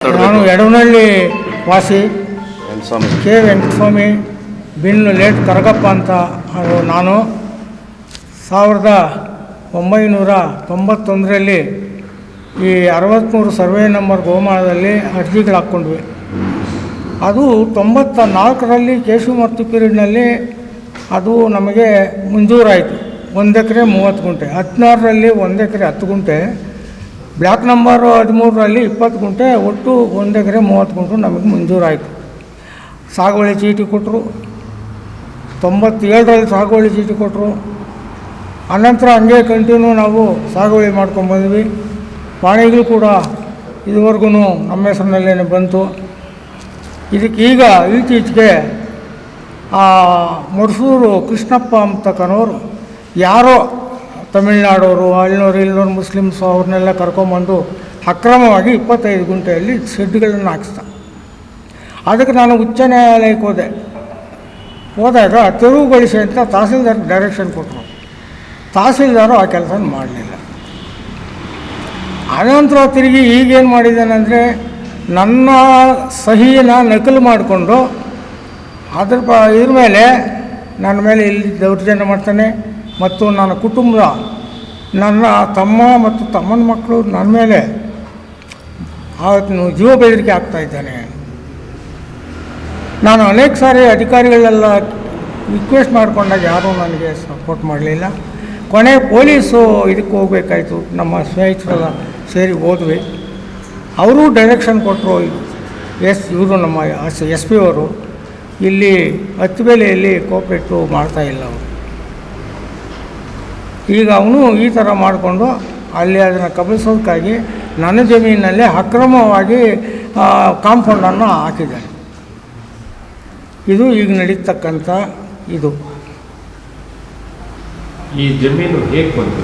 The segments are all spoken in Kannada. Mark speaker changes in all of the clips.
Speaker 1: ನಾನು ಯಡವನಹಳ್ಳಿ ವಾಸಿ ಕೆ ವೆಂಕಟಸ್ವಾಮಿ ಬಿನ್ ಲೇಟ್ ಕರಗಪ್ಪ ಅಂತ. ನಾನು 1991ರಲ್ಲಿ ಈ 63 ಸರ್ವೆ ನಂಬರ್ ಗೋಮಾಳದಲ್ಲಿ ಅರ್ಜಿಗಳು ಹಾಕ್ಕೊಂಡ್ವಿ. ಅದು 94ರಲ್ಲಿ ಕೇಶವಮೂರ್ತಿ ಪೀರಿಯಡ್ನಲ್ಲಿ ಅದು ನಮಗೆ ಮಂಜೂರಾಯಿತು. 1 ಎಕರೆ 30 ಗುಂಟೆ. 16ರಲ್ಲಿ 1 ಎಕರೆ 10 ಗುಂಟೆ. ಬ್ಲಾಕ್ ನಂಬರ್ 13ರಲ್ಲಿ 20 ಗುಂಟೆ. ಒಟ್ಟು 1 ಎಕರೆ 30 ಗುಂಟೆ ನಮಗೆ ಮಂಜೂರಾಯಿತು. ಸಾಗುವಳಿ ಚೀಟಿ ಕೊಟ್ಟರು. 97ರಲ್ಲಿ ಸಾಗುವಳಿ ಚೀಟಿ ಕೊಟ್ಟರು. ಅನಂತರ ಹಂಗೆ ಕಂಟಿನ್ಯೂ ನಾವು ಸಾಗುವಳಿ ಮಾಡ್ಕೊಂಡ್ಬಂದ್ವಿ. ಪಾಣಿಗಳು ಕೂಡ ಇದುವರೆಗೂ ನಮ್ಮ ಹೆಸರಿನಲ್ಲೇ ಬಂತು. ಇದಕ್ಕೀಗ ಇತ್ತೀಚೆಗೆ ಮರ್ಸೂರು ಕೃಷ್ಣಪ್ಪ ಅಂತಕ್ಕನವರು ಯಾರೋ ತಮಿಳ್ನಾಡವರು ಇಲ್ಲಿನವ್ರು ಮುಸ್ಲಿಮ್ಸು ಅವ್ರನ್ನೆಲ್ಲ ಕರ್ಕೊಂಬಂದು ಅಕ್ರಮವಾಗಿ 25 ಗುಂಟೆಯಲ್ಲಿ ಶೆಡ್ಗಳನ್ನು ಹಾಕಿಸ್ದ. ಅದಕ್ಕೆ ನಾನು ಉಚ್ಚ ನ್ಯಾಯಾಲಯಕ್ಕೆ ಹೋದಾಗ ತೆರವುಗೊಳಿಸಿ ಅಂತ ತಹಸೀಲ್ದಾರ್ಗೆ ಡೈರೆಕ್ಷನ್ ಕೊಟ್ಟರು. ತಹಸೀಲ್ದಾರು ಆ ಕೆಲಸ ಮಾಡಲಿಲ್ಲ. ಅನಂತರ ತಿರುಗಿ ಈಗೇನು ಮಾಡಿದ್ದಾನೆಂದರೆ ನನ್ನ ಸಹಿನ ನಕಲು ಮಾಡಿಕೊಂಡು ಇದ್ರ ಮೇಲೆ ನನ್ನ ಮೇಲೆ ಇಲ್ಲಿ ದೌರ್ಜನ್ಯ ಮಾಡ್ತಾನೆ. ಮತ್ತು ನನ್ನ ಕುಟುಂಬ, ನನ್ನ ತಮ್ಮ ಮತ್ತು ತಮ್ಮನ ಮಕ್ಕಳು ನನ್ನ ಮೇಲೆ ಜೀವ ಬೆದರಿಕೆ ಆಗ್ತಾಯಿದ್ದಾನೆ. ನಾನು ಅನೇಕ ಸಾರಿ ಅಧಿಕಾರಿಗಳೆಲ್ಲ ರಿಕ್ವೆಸ್ಟ್ ಮಾಡಿಕೊಂಡಾಗ ಯಾರೂ ನನಗೆ ಸಪೋರ್ಟ್ ಮಾಡಲಿಲ್ಲ. ಕೊನೆ ಪೊಲೀಸು ಇದಕ್ಕೆ ಹೋಗಬೇಕಾಯ್ತು. ನಮ್ಮ ಸ್ನೇಹಿತರೆಲ್ಲ ಸೇರಿ ಹೋದ್ವಿ. ಅವರು ಡೈರೆಕ್ಷನ್ ಕೊಟ್ಟರು. ಇವರು ನಮ್ಮ SP ಅವರು ಇಲ್ಲಿ ಹತ್ತುಬೇಲೆಯಲ್ಲಿ ಕೋಆಪ್ರೇಟು ಮಾಡ್ತಾಯಿಲ್ಲ ಅವರು. ಈಗ ಅವನು ಈ ಥರ ಮಾಡಿಕೊಂಡು ಅಲ್ಲಿ ಅದನ್ನು ಕಬಳಿಸೋದಕ್ಕಾಗಿ ನನ್ನ ಜಮೀನಿನಲ್ಲೇ ಅಕ್ರಮವಾಗಿ ಕಾಂಪೌಂಡನ್ನು ಹಾಕಿದ್ದಾನೆ. ಇದು ಈಗ ನಡೀತಕ್ಕಂಥ ಇದು.
Speaker 2: ಈ ಜಮೀನು ಹೇಗೆ ಬಂತು?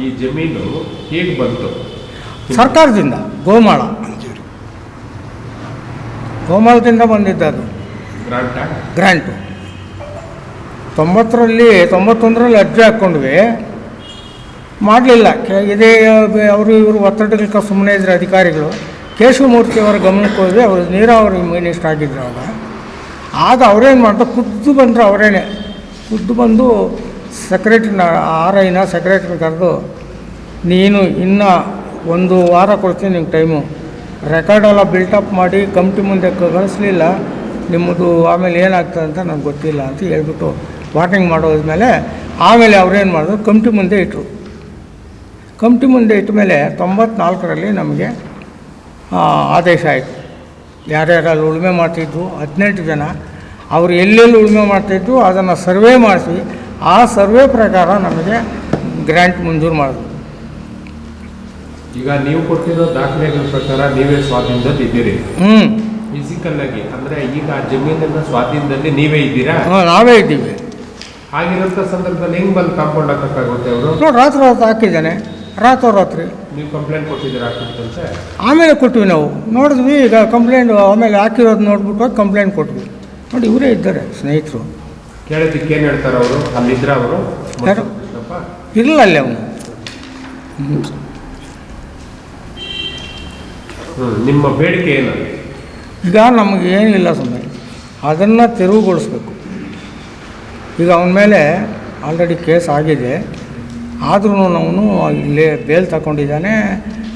Speaker 2: ಈ ಜಮೀನು ಹೇಗೆ ಬಂತು?
Speaker 1: ಸರ್ಕಾರದಿಂದ ಗೋಮಾಳದಿಂದ ಬಂದಿದ್ದದು ಗ್ರ್ಯಾಂಟು. 91ರಲ್ಲಿ ಅರ್ಜಿ ಹಾಕ್ಕೊಂಡ್ವಿ, ಮಾಡಲಿಲ್ಲ. ಇದೇ ಇವರು ಒತ್ತಡಕ್ಕೆ ಸುಮ್ಮನೆ ಇದ್ರೆ ಅಧಿಕಾರಿಗಳು. ಕೇಶವಮೂರ್ತಿ ಅವರ ಗಮನಕ್ಕೆ ಹೋದ್ವಿ. ಅವರು ನೀರಾವರಿ ಮಿನಿಸ್ಟರ್ ಆಗಿದ್ರು ಆಗ ಅವರೇನು ಮಾಡ್ತಾರೆ, ಖುದ್ದು ಬಂದು ಸೆಕ್ರೆಟ್ರಿನ ಸೆಕ್ರೆಟ್ರಿನ ಕರೆದು, ನೀನು ಇನ್ನೂ 1 ವಾರ ಕೊಡ್ತೀನಿ ನಿಮ್ಗೆ ಟೈಮು, ರೆಕಾರ್ಡೆಲ್ಲ ಬಿಲ್ಟಪ್ ಮಾಡಿ ಕಮಿಟಿ ಮುಂದೆ ಕಳಿಸ್ಲಿಲ್ಲ ನಿಮ್ಮದು, ಆಮೇಲೆ ಏನಾಗ್ತದೆ ಅಂತ ನನಗೆ ಗೊತ್ತಿಲ್ಲ ಅಂತ ಹೇಳ್ಬಿಟ್ಟು ವಾರ್ನಿಂಗ್ ಮಾಡೋದ್ಮೇಲೆ ಆಮೇಲೆ ಅವ್ರೇನು ಮಾಡಿದ್ರು, ಕಮಿಟಿ ಮುಂದೆ ಇಟ್ಟರು. ಕಮಿಟಿ ಮುಂದೆ ಇಟ್ಟ ಮೇಲೆ 94ರಲ್ಲಿ ನಮಗೆ ಆದೇಶ ಆಯಿತು. ಯಾರ್ಯಾರಲ್ಲಿ ಉಳುಮೆ ಮಾಡ್ತಿದ್ವು 18 ಜನ, ಅವರು ಎಲ್ಲೆಲ್ಲಿ ಉಳುಮೆ ಮಾಡ್ತಾಯಿದ್ರು ಅದನ್ನು ಸರ್ವೆ ಮಾಡಿಸಿ ಆ ಸರ್ವೆ ಪ್ರಕಾರ ನಮಗೆ ಗ್ರ್ಯಾಂಟ್ ಮಂಜೂರು ಮಾಡಿದ್ರು.
Speaker 2: ಈಗ ನೀವು ಕೊಟ್ಟಿರೋ ದಾಖಲೆಗಳ ಪ್ರಕಾರ ನೀವೇ ಸ್ವಾಧೀನದಲ್ಲಿ ಇದ್ದೀರಿ. ಫಿಸಿಕಲ್ ಆಗಿ ಅಂದರೆ ಈಗ ಆ ಜಮೀನಿನ ಸ್ವಾಧೀನದಲ್ಲಿ ನೀವೇ ಇದ್ದೀರಾ?
Speaker 1: ನಾವೇ ಇದ್ದೀವಿ.
Speaker 2: ಆಗಿರೋಂಥ ಸಂದರ್ಭದಲ್ಲಿ ಹೆಂಗೆ ಬಂದು ಕಾಂಪೌಂಡ್ ಹಾಕೋಕ್ಕಾಗುತ್ತೆ? ಅವರು
Speaker 1: ರಾತ್ರಿ ಹಾಕಿದ್ದಾನೆ. ರಾತ್ರಿ
Speaker 2: ನೀವು ಕಂಪ್ಲೇಂಟ್ ಕೊಟ್ಟಿದ್ದೀರಾ ಹಾಕಿತ್ತಂತೆ?
Speaker 1: ಆಮೇಲೆ ಕೊಟ್ವಿ, ನಾವು ನೋಡಿದ್ವಿ. ಈಗ ಕಂಪ್ಲೇಂಟ್ ಆಮೇಲೆ ಹಾಕಿರೋದು ನೋಡ್ಬಿಟ್ಟು ಕಂಪ್ಲೇಂಟ್ ಕೊಟ್ವಿ. ನೋಡಿ ಇವರೇ ಇದ್ದಾರೆ ಸ್ನೇಹಿತರು.
Speaker 2: ಕೇಳೋದಕ್ಕೆ ಏನು ಹೇಳ್ತಾರೆ ಅವರು? ಅಲ್ಲಿದ್ರ ಅವರು
Speaker 1: ಇರಲ್ಲ ಅಲ್ಲಿ ಅವನು.
Speaker 2: ನಿಮ್ಮ ಬೇಡಿಕೆ ಏನು?
Speaker 1: ಈಗ ನಮಗೆ ಏನಿಲ್ಲ ಸುಮ್ಮನೆ ಅದನ್ನು ತೆರವುಗೊಳಿಸ್ಬೇಕು. ಈಗ ಅವನ ಮೇಲೆ ಆಲ್ರೆಡಿ ಕೇಸ್ ಆಗಿದೆ. ಆದ್ರೂ ಅವನು ಇಲ್ಲೇ ಬೇಲ್ ತಗೊಂಡಿದ್ದಾನೆ.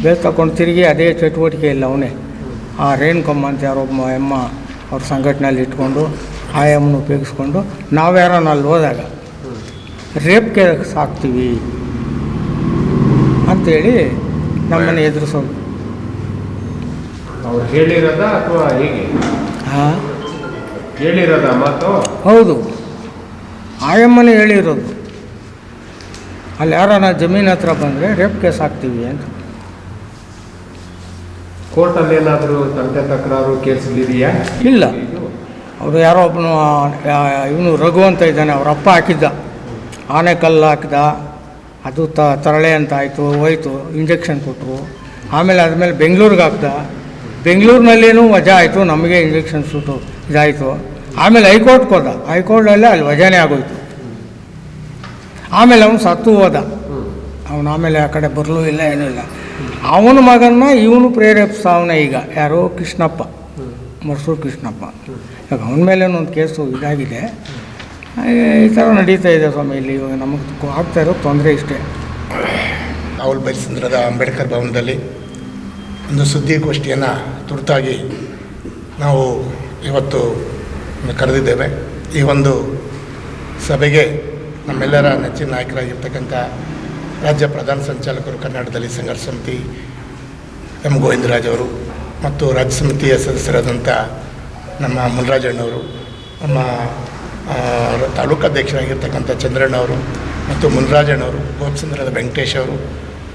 Speaker 1: ಬೇಲ್ ತಗೊಂಡು ತಿರುಗಿ ಅದೇ ಚಟುವಟಿಕೆ ಇಲ್ಲ ಅವನೇ. ಆ ರೇಣುಕಮ್ಮ ಅಂತ ಯಾರೊಬ್ಬ ಅಮ್ಮ ಅವ್ರ ಸಂಘಟನೆಯಲ್ಲಿ ಇಟ್ಕೊಂಡು ಆ ಎಮ್ಮನ್ನು ಉಪಯೋಗಿಸ್ಕೊಂಡು ನಾವ್ಯಾರನ್ನ ಅಲ್ಲಿ ಹೋದಾಗ ರೇಪ್ ಕೇಸ್ ಹಾಕ್ತೀವಿ ಅಂಥೇಳಿ ನಮ್ಮನ್ನು ಎದುರಿಸೋದು.
Speaker 2: ಅವ್ರು ಹೇಳಿರೋದ ಅಥವಾ ಹೇಗೆ? ಹೇಳಿರೋದ ಮಾತು?
Speaker 1: ಹೌದು, ಆಯಮ್ಮನೇ ಹೇಳಿರೋದು. ಅಲ್ಲಿ ಯಾರನ್ನ ಜಮೀನು ಹತ್ರ ಬಂದರೆ ರೇಪ್ ಕೇಸ್ ಹಾಕ್ತೀವಿ ಅಂತ.
Speaker 2: ಕೋರ್ಟಲ್ಲಿ ಏನಾದರೂ ತಂಟೆ ತಕರಾರು ಕೇಸ್ಗಳಿದೆಯಾ?
Speaker 1: ಇಲ್ಲ. ಅವರು ಯಾರೋ ಒಬ್ಬನು ಇವನು ರಘು ಅಂತ ಇದ್ದಾನೆ, ಅವ್ರ ಅಪ್ಪ ಹಾಕಿದ್ದ, ಆನೆಕಲ್ಲು ಹಾಕಿದ. ಅದು ತರಳೆ ಅಂತ ಆಯಿತು, ಹೋಯ್ತು, ಇಂಜೆಕ್ಷನ್ ಕೊಟ್ಟರು. ಆಮೇಲೆ ಆದಮೇಲೆ ಬೆಂಗಳೂರಿಗೆ ಹಾಕ್ದ. ಬೆಂಗಳೂರಿನಲ್ಲೇನೂ ವಜಾ ಆಯಿತು, ನಮಗೆ ಇಂಜೆಕ್ಷನ್ ಶೂಟು ಇದಾಯಿತು. ಆಮೇಲೆ ಹೈಕೋರ್ಟ್ಗೆ ಹೋದ. ಹೈಕೋರ್ಟಲ್ಲೇ ಅಲ್ಲಿ ವಜಾನೇ ಆಗೋಯ್ತು. ಆಮೇಲೆ ಅವನು ಸತ್ತು ಹೋದ. ಅವನು ಆಮೇಲೆ ಆ ಕಡೆ ಬರಲೂ ಇಲ್ಲ, ಏನೂ ಇಲ್ಲ. ಅವನ ಮಗನ್ನ ಇವನು ಪ್ರೇರೇಪಿಸ್ತಾವನೆ ಈಗ ಯಾರೋ ಕೃಷ್ಣಪ್ಪ, ಮರ್ಸೂರು ಕೃಷ್ಣಪ್ಪ. ಇವಾಗ ಅವನ ಮೇಲೆ ಒಂದು ಕೇಸು ಇದಾಗಿದೆ. ಈ ಥರ ನಡೀತಾ ಇದೆ ಸ್ವಾಮಿ. ಇಲ್ಲಿ ಇವಾಗ ನಮಗೆ ಆಗ್ತಾ ಇರೋ ತೊಂದರೆ ಇಷ್ಟೇ.
Speaker 3: ರಾಹುಲ್ ಬೈಲ್ಸಂದ್ರದ ಅಂಬೇಡ್ಕರ್ ಭವನದಲ್ಲಿ ಒಂದು ಸುದ್ದಿಗೋಷ್ಠಿಯನ್ನು ತುರ್ತಾಗಿ ನಾವು ಇವತ್ತು ಕರೆದಿದ್ದೇವೆ. ಈ ಒಂದು ಸಭೆಗೆ ನಮ್ಮೆಲ್ಲರ ನೆಚ್ಚಿನ ನಾಯಕರಾಗಿರ್ತಕ್ಕಂಥ ರಾಜ್ಯ ಪ್ರಧಾನ ಸಂಚಾಲಕರು ಕರ್ನಾಟಕ ದಲಿತ ಸಂಘರ್ಷ ಸಮಿತಿ ಎಂ ಗೋವಿಂದರಾಜ್ ಅವರು ಮತ್ತು ರಾಜ್ಯ ಸಮಿತಿಯ ಸದಸ್ಯರಾದಂಥ ನಮ್ಮ ಮುನ್ರಾಜಣ್ಣವರು, ನಮ್ಮ ತಾಲೂಕು ಅಧ್ಯಕ್ಷರಾಗಿರ್ತಕ್ಕಂಥ ಚಂದ್ರಣ್ಣವರು ಮತ್ತು ಮುನ್ರಾಜಣ್ಣವರು, ಗೋಪಸಂದ್ರದ ವೆಂಕಟೇಶ್ ಅವರು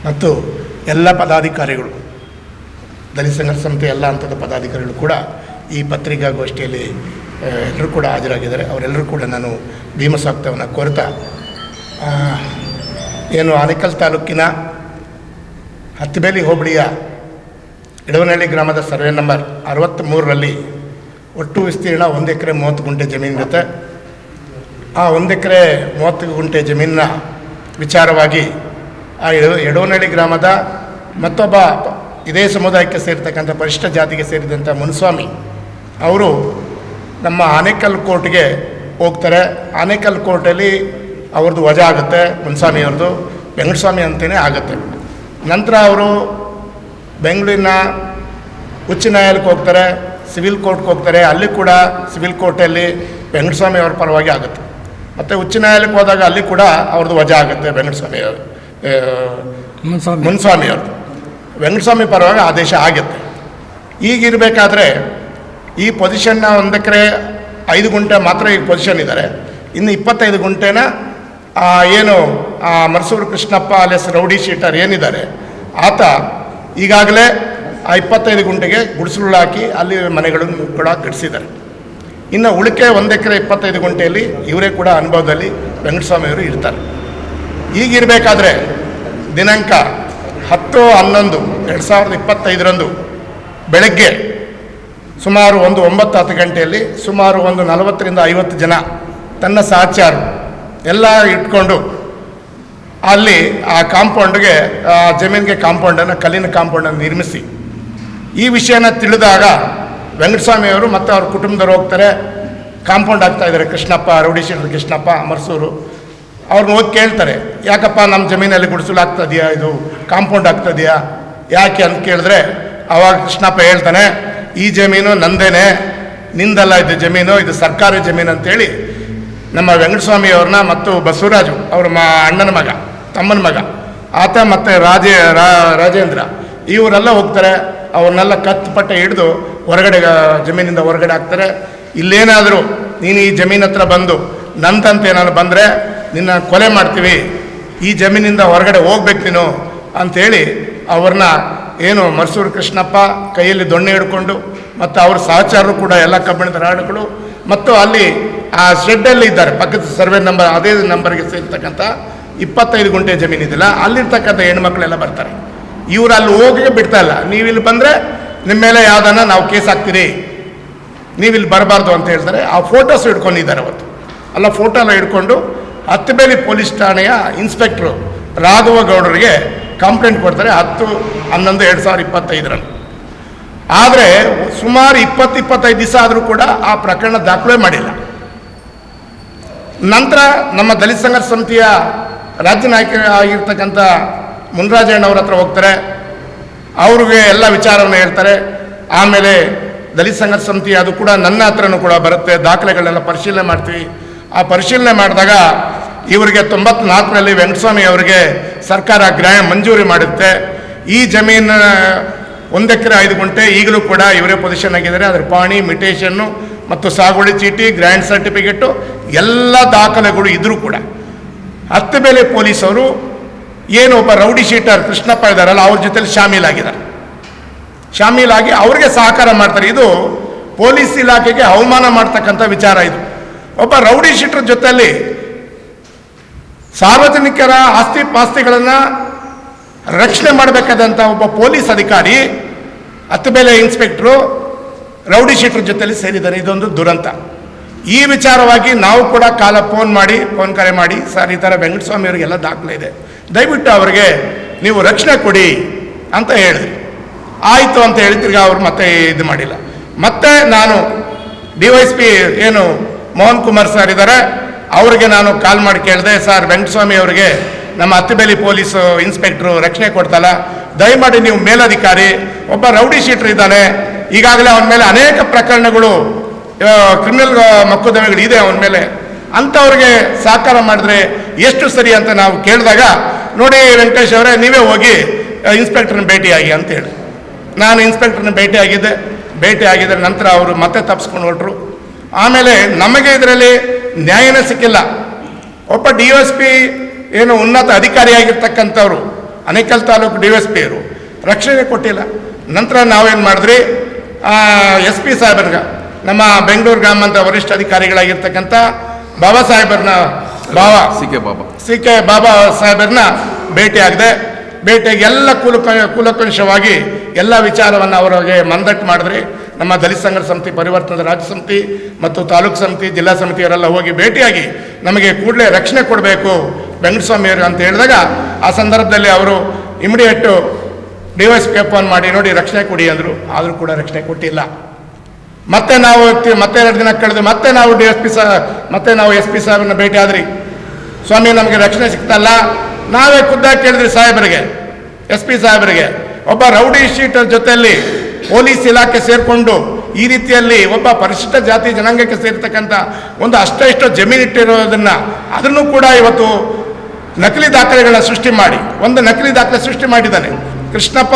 Speaker 3: ಮತ್ತು ಎಲ್ಲ ಪದಾಧಿಕಾರಿಗಳು, ದಲಿತ ಸಂಘರ್ಷ ಸಮಿತಿ ಎಲ್ಲ ಹಂತದ ಪದಾಧಿಕಾರಿಗಳು ಕೂಡ ಈ ಪತ್ರಿಕಾಗೋಷ್ಠಿಯಲ್ಲಿ ಎಲ್ಲರೂ ಕೂಡ ಹಾಜರಾಗಿದ್ದಾರೆ. ಅವರೆಲ್ಲರೂ ಕೂಡ ನಾನು ಭೀಮಸ್ವಾಗತವನ್ನು ಕೋರ್ತಾ, ಏನು ಆನೇಕಲ್ ತಾಲೂಕಿನ ಹತ್ತಿಬೇಲಿ ಹೋಬಳಿಯ ಎಡವನಹಳ್ಳಿ ಗ್ರಾಮದ ಸರ್ವೆ ನಂಬರ್ 63ರಲ್ಲಿ ಒಟ್ಟು ವಿಸ್ತೀರ್ಣ 1 ಎಕರೆ 30 ಗುಂಟೆ ಜಮೀನಿರುತ್ತೆ. ಆ 1 ಎಕರೆ 30 ಗುಂಟೆ ಜಮೀನಿನ ವಿಚಾರವಾಗಿ ಆ ಎಡವನಹಳ್ಳಿ ಗ್ರಾಮದ ಮತ್ತೊಬ್ಬ ಇದೇ ಸಮುದಾಯಕ್ಕೆ ಸೇರಿರ್ತಕ್ಕಂಥ ಪರಿಶಿಷ್ಟ ಜಾತಿಗೆ ಸೇರಿದಂಥ ಮುನ್ಸ್ವಾಮಿ ಅವರು ನಮ್ಮ ಆನೇಕಲ್ ಕೋರ್ಟ್ಗೆ ಹೋಗ್ತಾರೆ. ಆನೇಕಲ್ ಕೋರ್ಟಲ್ಲಿ ಅವ್ರದ್ದು ವಜಾ ಆಗುತ್ತೆ, ಮುನ್ಸ್ವಾಮಿಯವ್ರದ್ದು ವೆಂಕಟಸ್ವಾಮಿ ಅಂತಲೇ ಆಗುತ್ತೆ. ನಂತರ ಅವರು ಬೆಂಗಳೂರಿನ ಉಚ್ಚ ನ್ಯಾಯಾಲಯಕ್ಕೆ ಹೋಗ್ತಾರೆ, ಸಿವಿಲ್ ಕೋರ್ಟ್ಗೆ ಹೋಗ್ತಾರೆ. ಅಲ್ಲಿ ಕೂಡ ಸಿವಿಲ್ ಕೋರ್ಟಲ್ಲಿ ವೆಂಕಟಸ್ವಾಮಿ ಅವ್ರ ಪರವಾಗಿ ಆಗುತ್ತೆ. ಮತ್ತು ಉಚ್ಚ ನ್ಯಾಯಾಲಯಕ್ಕೆ ಹೋದಾಗ ಅಲ್ಲಿ ಕೂಡ ಅವ್ರದ್ದು ವಜಾ ಆಗುತ್ತೆ, ಮುನ್ಸ್ವಾಮಿಯವ್ರದ್ದು ವೆಂಕಟಸ್ವಾಮಿ ಪರವಾಗಿ ಆದೇಶ ಆಗುತ್ತೆ. ಈಗಿರಬೇಕಾದ್ರೆ ಈ ಪೊಸಿಷನ್ನ 1 ಎಕರೆ 5 ಗುಂಟೆ ಮಾತ್ರ ಈಗ ಪೊಸಿಷನ್ ಇದ್ದಾರೆ. ಇನ್ನು 25 ಗುಂಟೆನ ಏನು Marsuru Krishnappa alias rowdy sheeter ಏನಿದ್ದಾರೆ ಆತ ಈಗಾಗಲೇ ಆ 25 ಗುಂಟೆಗೆ ಗುಡಿಸಲು ಹಾಕಿ ಅಲ್ಲಿ ಮನೆಗಳನ್ನು ಕೂಡ ಕಟ್ಟಿಸಿದ್ದಾರೆ. ಇನ್ನು ಉಳಿಕೆ 1 ಎಕರೆ 25 ಗುಂಟೆಯಲ್ಲಿ ಇವರೇ ಕೂಡ ಅನುಭವದಲ್ಲಿ ವೆಂಕಟಸ್ವಾಮಿಯವರು ಇರ್ತಾರೆ. ಈಗಿರಬೇಕಾದ್ರೆ ದಿನಾಂಕ 10/11/2025 ಬೆಳಗ್ಗೆ ಸುಮಾರು 9-10 ಗಂಟೆಯಲ್ಲಿ ಸುಮಾರು 40ರಿಂದ 50 ಜನ ತನ್ನ ಸಹಚಾರ ಎಲ್ಲ ಇಟ್ಕೊಂಡು ಅಲ್ಲಿ ಆ ಕಾಂಪೌಂಡ್ಗೆ, ಜಮೀನಿಗೆ ಕಾಂಪೌಂಡನ್ನು, ಕಲ್ಲಿನ ಕಾಂಪೌಂಡನ್ನು ನಿರ್ಮಿಸಿ ಈ ವಿಷಯನ ತಿಳಿದಾಗ ವೆಂಕಟಸ್ವಾಮಿಯವರು ಮತ್ತು ಅವ್ರ ಕುಟುಂಬದವರು ಹೋಗ್ತಾರೆ. ಕಾಂಪೌಂಡ್ ಆಗ್ತಾಯಿದ್ದಾರೆ ಕೃಷ್ಣಪ್ಪ, ರೌಡಿ ಶೀಟರ್ ಕೃಷ್ಣಪ್ಪ ಮರ್ಸೂರು. ಅವ್ರನ್ನ ಹೋಗಿ ಕೇಳ್ತಾರೆ, ಯಾಕಪ್ಪ ನಮ್ಮ ಜಮೀನಲ್ಲಿ ಗುಡಿಸಲು ಆಗ್ತದೆಯಾ, ಇದು ಕಾಂಪೌಂಡ್ ಆಗ್ತದೆಯಾ, ಯಾಕೆ ಅಂತ ಕೇಳಿದ್ರೆ ಆವಾಗ ಕೃಷ್ಣಪ್ಪ ಹೇಳ್ತಾನೆ, ಈ ಜಮೀನು ನಂದೇನೆ, ನಿಂದಲ್ಲ ಇದು ಜಮೀನು, ಇದು ಸರ್ಕಾರಿ ಜಮೀನು ಅಂತೇಳಿ ನಮ್ಮ ವೆಂಕಟಸ್ವಾಮಿಯವ್ರನ್ನ ಮತ್ತು ಬಸವರಾಜು ಅವ್ರ ಅಣ್ಣನ ಮಗ, ತಮ್ಮನ ಮಗ ಆತ ಮತ್ತು ರಾಜೇಂದ್ರ ಇವರೆಲ್ಲ ಹೋಗ್ತಾರೆ. ಅವ್ರನ್ನೆಲ್ಲ ಕತ್ತುಪಟ್ಟೆ ಹಿಡಿದು ಹೊರಗಡೆ, ಜಮೀನಿಂದ ಹೊರಗಡೆ ಹಾಕ್ತಾರೆ. ಇಲ್ಲೇನಾದರೂ ನೀನು ಈ ಜಮೀನು ಹತ್ರ ಬಂದು ನಂತಂತೆ ನಾನು ಬಂದರೆ ನಿನ್ನ ಕೊಲೆ ಮಾಡ್ತೀವಿ, ಈ ಜಮೀನಿಂದ ಹೊರಗಡೆ ಹೋಗ್ಬೇಕು ನೀನು ಅಂಥೇಳಿ ಅವ್ರನ್ನ ಏನು ಮರ್ಸೂರು ಕೃಷ್ಣಪ್ಪ ಕೈಯಲ್ಲಿ ದೊಣ್ಣೆ ಹಿಡ್ಕೊಂಡು ಮತ್ತು ಅವ್ರ ಸಹಚಾರರು ಕೂಡ ಎಲ್ಲ ಕಬ್ಬಿಣದ ರಾಡುಗಳು ಮತ್ತು ಅಲ್ಲಿ ಆ ಶೆಡ್ಡಲ್ಲಿ ಇದ್ದಾರೆ ಪಕ್ಕದ ಸರ್ವೆ ನಂಬರ್, ಅದೇ ನಂಬರ್ಗೆ ಸೇರ್ತಕ್ಕಂಥ 25 ಗುಂಟೆ ಜಮೀನಿದಿಲ್ಲ, ಅಲ್ಲಿರ್ತಕ್ಕಂಥ ಹೆಣ್ಮಕ್ಳೆಲ್ಲ ಬರ್ತಾರೆ. ಇವರು ಅಲ್ಲಿ ಹೋಗಿ ಬಿಡ್ತಾ ಇಲ್ಲ, ನೀವಿಲ್ಲಿ ಬಂದರೆ ನಿಮ್ಮ ಮೇಲೆ ಯಾವುದನ್ನ ನಾವು ಕೇಸ್ ಹಾಕ್ತೀರಿ, ನೀವಿಲ್ಲಿ ಬರಬಾರ್ದು ಅಂತ ಹೇಳ್ತಾರೆ. ಆ ಫೋಟೋಸ್ ಹಿಡ್ಕೊಂಡಿದ್ದಾರೆ ಅವತ್ತು. ಅಲ್ಲ ಫೋಟೋ ಎಲ್ಲ ಹಿಡ್ಕೊಂಡು ಹತ್ತಿಬೇಲಿ ಪೊಲೀಸ್ ಠಾಣೆಯ ಇನ್ಸ್ಪೆಕ್ಟ್ರು ರಾಘವ ಗೌಡರಿಗೆ ಕಂಪ್ಲೇಂಟ್ ಕೊಡ್ತಾರೆ 10/11/2025. ಆದರೆ ಸುಮಾರು 20-25 ದಿವಸ ಆದರೂ ಕೂಡ ಆ ಪ್ರಕರಣ ದಾಖಲೆ ಮಾಡಿಲ್ಲ. ನಂತರ ನಮ್ಮ ದಲಿತ ಸಂಘರ್ಷ ಸಮಿತಿಯ ರಾಜ್ಯ ನಾಯಕರಾಗಿರ್ತಕ್ಕಂಥ ಮುನ್ರಾಜಣ್ಣವ್ರ ಹತ್ರ ಹೋಗ್ತಾರೆ, ಅವ್ರಿಗೆ ಎಲ್ಲ ವಿಚಾರವನ್ನು ಹೇಳ್ತಾರೆ. ಆಮೇಲೆ ದಲಿತ ಸಂಘರ್ಷ ಸಮಿತಿ ಅದು ಕೂಡ ನನ್ನ ಹತ್ರನೂ ಕೂಡ ಬರುತ್ತೆ, ದಾಖಲೆಗಳನ್ನೆಲ್ಲ ಪರಿಶೀಲನೆ ಮಾಡ್ತೀವಿ. ಆ ಪರಿಶೀಲನೆ ಮಾಡಿದಾಗ ಇವರಿಗೆ 94ರಲ್ಲಿ ವೆಂಕಟಸ್ವಾಮಿ ಅವರಿಗೆ ಸರ್ಕಾರ ಮಂಜೂರಿ ಮಾಡುತ್ತೆ. ಈ ಜಮೀನು 1 ಎಕರೆ 5 ಗುಂಟೆ ಈಗಲೂ ಕೂಡ ಇವರೇ ಪೊಸಿಷನ್ ಆಗಿದ್ದಾರೆ. ಅದರ ಪಾಣಿ, ಮಿಟೇಷನ್ನು ಮತ್ತು ಸಾಗುವಳಿ ಚೀಟಿ, ಗ್ರ್ಯಾಂಡ್ ಸರ್ಟಿಫಿಕೇಟು ಎಲ್ಲ ದಾಖಲೆಗಳು ಇದ್ದರೂ ಕೂಡ ಹತ್ತಿಬೇಲೆ ಪೊಲೀಸವರು ಏನು ಒಬ್ಬ ರೌಡಿ ಶೀಟರ್ ಕೃಷ್ಣಪ್ಪ ಇದ್ದಾರಲ್ಲ ಅವ್ರ ಜೊತೆಲಿ ಶಾಮೀಲಾಗಿ ಅವ್ರಿಗೆ ಸಹಕಾರ ಮಾಡ್ತಾರೆ. ಇದು ಪೊಲೀಸ್ ಇಲಾಖೆಗೆ ಅವಮಾನ ಮಾಡ್ತಕ್ಕಂಥ ವಿಚಾರ. ಇದು ಒಬ್ಬ ರೌಡಿ ಶೀಟರ್ ಜೊತೆಯಲ್ಲಿ ಸಾರ್ವಜನಿಕರ ಆಸ್ತಿ ಪಾಸ್ತಿಗಳನ್ನು ರಕ್ಷಣೆ ಮಾಡಬೇಕಾದಂಥ ಒಬ್ಬ ಪೊಲೀಸ್ ಅಧಿಕಾರಿ, ಹತ್ತಿಬೇಲೆ ಇನ್ಸ್ಪೆಕ್ಟ್ರು ರೌಡಿ ಶೀಟರ್ ಜೊತೆಯಲ್ಲಿ ಸೇರಿದ್ದಾರೆ. ಇದೊಂದು ದುರಂತ. ಈ ವಿಚಾರವಾಗಿ ನಾವು ಕೂಡ ಫೋನ್ ಕರೆ ಮಾಡಿ, ಸರ್ ಈ ಥರ ವೆಂಕಟಸ್ವಾಮಿ ಅವರಿಗೆಲ್ಲ ದಾಖಲೆ ಇದೆ, ದಯವಿಟ್ಟು ಅವರಿಗೆ ನೀವು ರಕ್ಷಣೆ ಕೊಡಿ ಅಂತ ಹೇಳಿದ್ರಿ. ಆಯಿತು ಅಂತ ಹೇಳಿ ತಿರ್ಗಿ ಅವರು ಮತ್ತೆ ಇದು ಮಾಡಿಲ್ಲ. ಮತ್ತೆ ನಾನು DYSP ಏನು ಮೋಹನ್ ಕುಮಾರ್ ಸರ್ ಇದ್ದಾರೆ, ಅವರಿಗೆ ನಾನು ಕಾಲ್ ಮಾಡಿ ಕೇಳಿದೆ, ಸರ್ ವೆಂಕಟಸ್ವಾಮಿ ಅವರಿಗೆ ನಮ್ಮ ಹತ್ತಿಬೇಲಿ ಪೊಲೀಸ್ ಇನ್ಸ್ಪೆಕ್ಟ್ರು ರಕ್ಷಣೆ ಕೊಡ್ತಲ್ಲ, ದಯಮಾಡಿ ನೀವು ಮೇಲಧಿಕಾರಿ, ಒಬ್ಬ ರೌಡಿ ಶೀಟರ್ ಇದ್ದಾನೆ, ಈಗಾಗಲೇ ಅವನ ಮೇಲೆ ಅನೇಕ ಪ್ರಕರಣಗಳು ಕ್ರಿಮಿನಲ್ ಮೊಕದ್ದಮೆಗಳು ಇದೆ ಅವನ ಮೇಲೆ, ಅಂಥವ್ರಿಗೆ ಸಹಕಾರ ಮಾಡಿದ್ರೆ ಎಷ್ಟು ಸರಿ ಅಂತ ನಾವು ಕೇಳಿದಾಗ, ನೋಡಿ ವೆಂಕಟೇಶ್ ಅವರೇ ನೀವೇ ಹೋಗಿ ಇನ್ಸ್ಪೆಕ್ಟ್ರನ್ನ ಭೇಟಿಯಾಗಿ ಅಂತ ಹೇಳಿ ನಾನು ಇನ್ಸ್ಪೆಕ್ಟ್ರನ್ನ ಭೇಟಿಯಾಗಿದ್ದ ನಂತರ ಅವರು ಮತ್ತೆ ತಪ್ಪಿಸ್ಕೊಂಡು ಹೊರಟರು. ಆಮೇಲೆ ನಮಗೆ ಇದರಲ್ಲಿ ನ್ಯಾಯನೇ ಸಿಕ್ಕಿಲ್ಲ. ಒಬ್ಬ DYSP ಏನು ಉನ್ನತ ಅಧಿಕಾರಿಯಾಗಿರ್ತಕ್ಕಂಥವ್ರು, ಅನೇಕಲ್ ತಾಲೂಕು DYSP ಅವರು ರಕ್ಷಣೆ ಕೊಟ್ಟಿಲ್ಲ. ನಂತರ ನಾವೇನು ಮಾಡಿದ್ರಿ, SP ಸಾಹೇಬರ್ಗ ನಮ್ಮ ಬೆಂಗಳೂರು ಗ್ರಾಮಾಂತರ ವರಿಷ್ಠ ಅಧಿಕಾರಿಗಳಾಗಿರ್ತಕ್ಕಂಥ ಬಾಬಾ ಸಾಹೇಬರನ್ನ ಸಿ ಕೆ ಬಾಬಾ ಸಾಹೇಬರನ್ನ ಭೇಟಿಯಾಗಿದೆ. ಭೇಟಿಯಾಗಿ ಎಲ್ಲ ಕೂಲಂಕಷವಾಗಿ ಎಲ್ಲ ವಿಚಾರವನ್ನು ಅವರಿಗೆ ಮಂದಟ್ಟು ಮಾಡಿದ್ರಿ. ನಮ್ಮ ದಲಿತ ಸಂಘರ್ಷ ಸಮಿತಿ, ಪರಿವರ್ತನದ ರಾಜ್ಯ ಸಮಿತಿ ಮತ್ತು ತಾಲೂಕು ಸಮಿತಿ, ಜಿಲ್ಲಾ ಸಮಿತಿಯವರೆಲ್ಲ ಹೋಗಿ ಭೇಟಿಯಾಗಿ ನಮಗೆ ಕೂಡಲೇ ರಕ್ಷಣೆ ಕೊಡಬೇಕು ವೆಂಕಟಸ್ವಾಮಿಯವರು ಅಂತ ಹೇಳಿದಾಗ, ಆ ಸಂದರ್ಭದಲ್ಲಿ ಅವರು ಇಮಿಡಿಯೇಟು DYSPಗೆ ಫೋನ್ ಮಾಡಿ ನೋಡಿ ರಕ್ಷಣೆ ಕೊಡಿ ಅಂದರು. ಆದರೂ ಕೂಡ ರಕ್ಷಣೆ ಕೊಟ್ಟಿಲ್ಲ. ಮತ್ತೆ ನಾವು ಮತ್ತೆ 2 ದಿನ ಕಳೆದು ಮತ್ತೆ ನಾವು SP ಸಾಹೇಬರನ್ನ ಭೇಟಿ ಆದ್ರಿ. ಸ್ವಾಮಿ ನಮಗೆ ರಕ್ಷಣೆ ಸಿಗ್ತಲ್ಲ. ನಾವೇ ಖುದ್ದಾಗಿ ಕೇಳಿದ್ರಿ ಸಾಹೇಬರಿಗೆ, SP ಸಾಹೇಬರಿಗೆ, ಒಬ್ಬ ರೌಡಿ ಶೀಟರ್ ಜೊತೆಯಲ್ಲಿ ಪೊಲೀಸ್ ಇಲಾಖೆ ಸೇರಿಕೊಂಡು ಈ ರೀತಿಯಲ್ಲಿ ಒಬ್ಬ ಪರಿಶಿಷ್ಟ ಜಾತಿ ಜನಾಂಗಕ್ಕೆ ಸೇರ್ತಕ್ಕಂಥ ಒಂದು ಅಷ್ಟೋ ಜಮೀನಿಟ್ಟಿರೋದನ್ನು ಅದನ್ನು ಕೂಡ ಇವತ್ತು ನಕಲಿ ದಾಖಲೆಗಳನ್ನ ಸೃಷ್ಟಿ ಮಾಡಿ ಒಂದು ನಕಲಿ ದಾಖಲೆ ಸೃಷ್ಟಿ ಮಾಡಿದ್ದಾನೆ. ಕೃಷ್ಣಪ್ಪ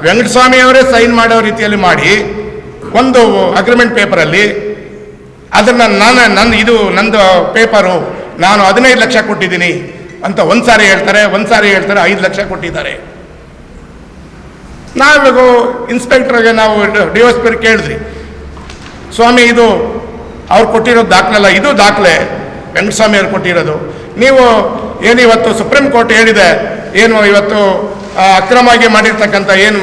Speaker 3: ವೆಂಕಟಸ್ವಾಮಿ ಅವರೇ ಸೈನ್ ಮಾಡೋ ರೀತಿಯಲ್ಲಿ ಮಾಡಿ ಒಂದು ಅಗ್ರಿಮೆಂಟ್ ಪೇಪರಲ್ಲಿ ಅದನ್ನು ನಂದು ಪೇಪರು, ನಾನು 15 ಲಕ್ಷ ಕೊಟ್ಟಿದ್ದೀನಿ ಅಂತ ಒಂದು ಸಾರಿ ಹೇಳ್ತಾರೆ 5 ಲಕ್ಷ ಕೊಟ್ಟಿದ್ದಾರೆ. ನಾವು ಇನ್ಸ್ಪೆಕ್ಟರ್ಗೆ ನಾವು DYSP ಕೇಳಿದ್ರಿ, ಸ್ವಾಮಿ ಇದು ಅವ್ರು ಕೊಟ್ಟಿರೋದು ದಾಖಲೆಲ್ಲ, ಇದು ದಾಖಲೆ ವೆಂಕಟಸ್ವಾಮಿ ಅವ್ರು ಕೊಟ್ಟಿರೋದು. ನೀವು ಏನು ಇವತ್ತು ಸುಪ್ರೀಂ ಕೋರ್ಟ್ ಹೇಳಿದೆ, ಏನು ಇವತ್ತು ಅಕ್ರಮವಾಗಿ ಮಾಡಿರ್ತಕ್ಕಂಥ ಏನು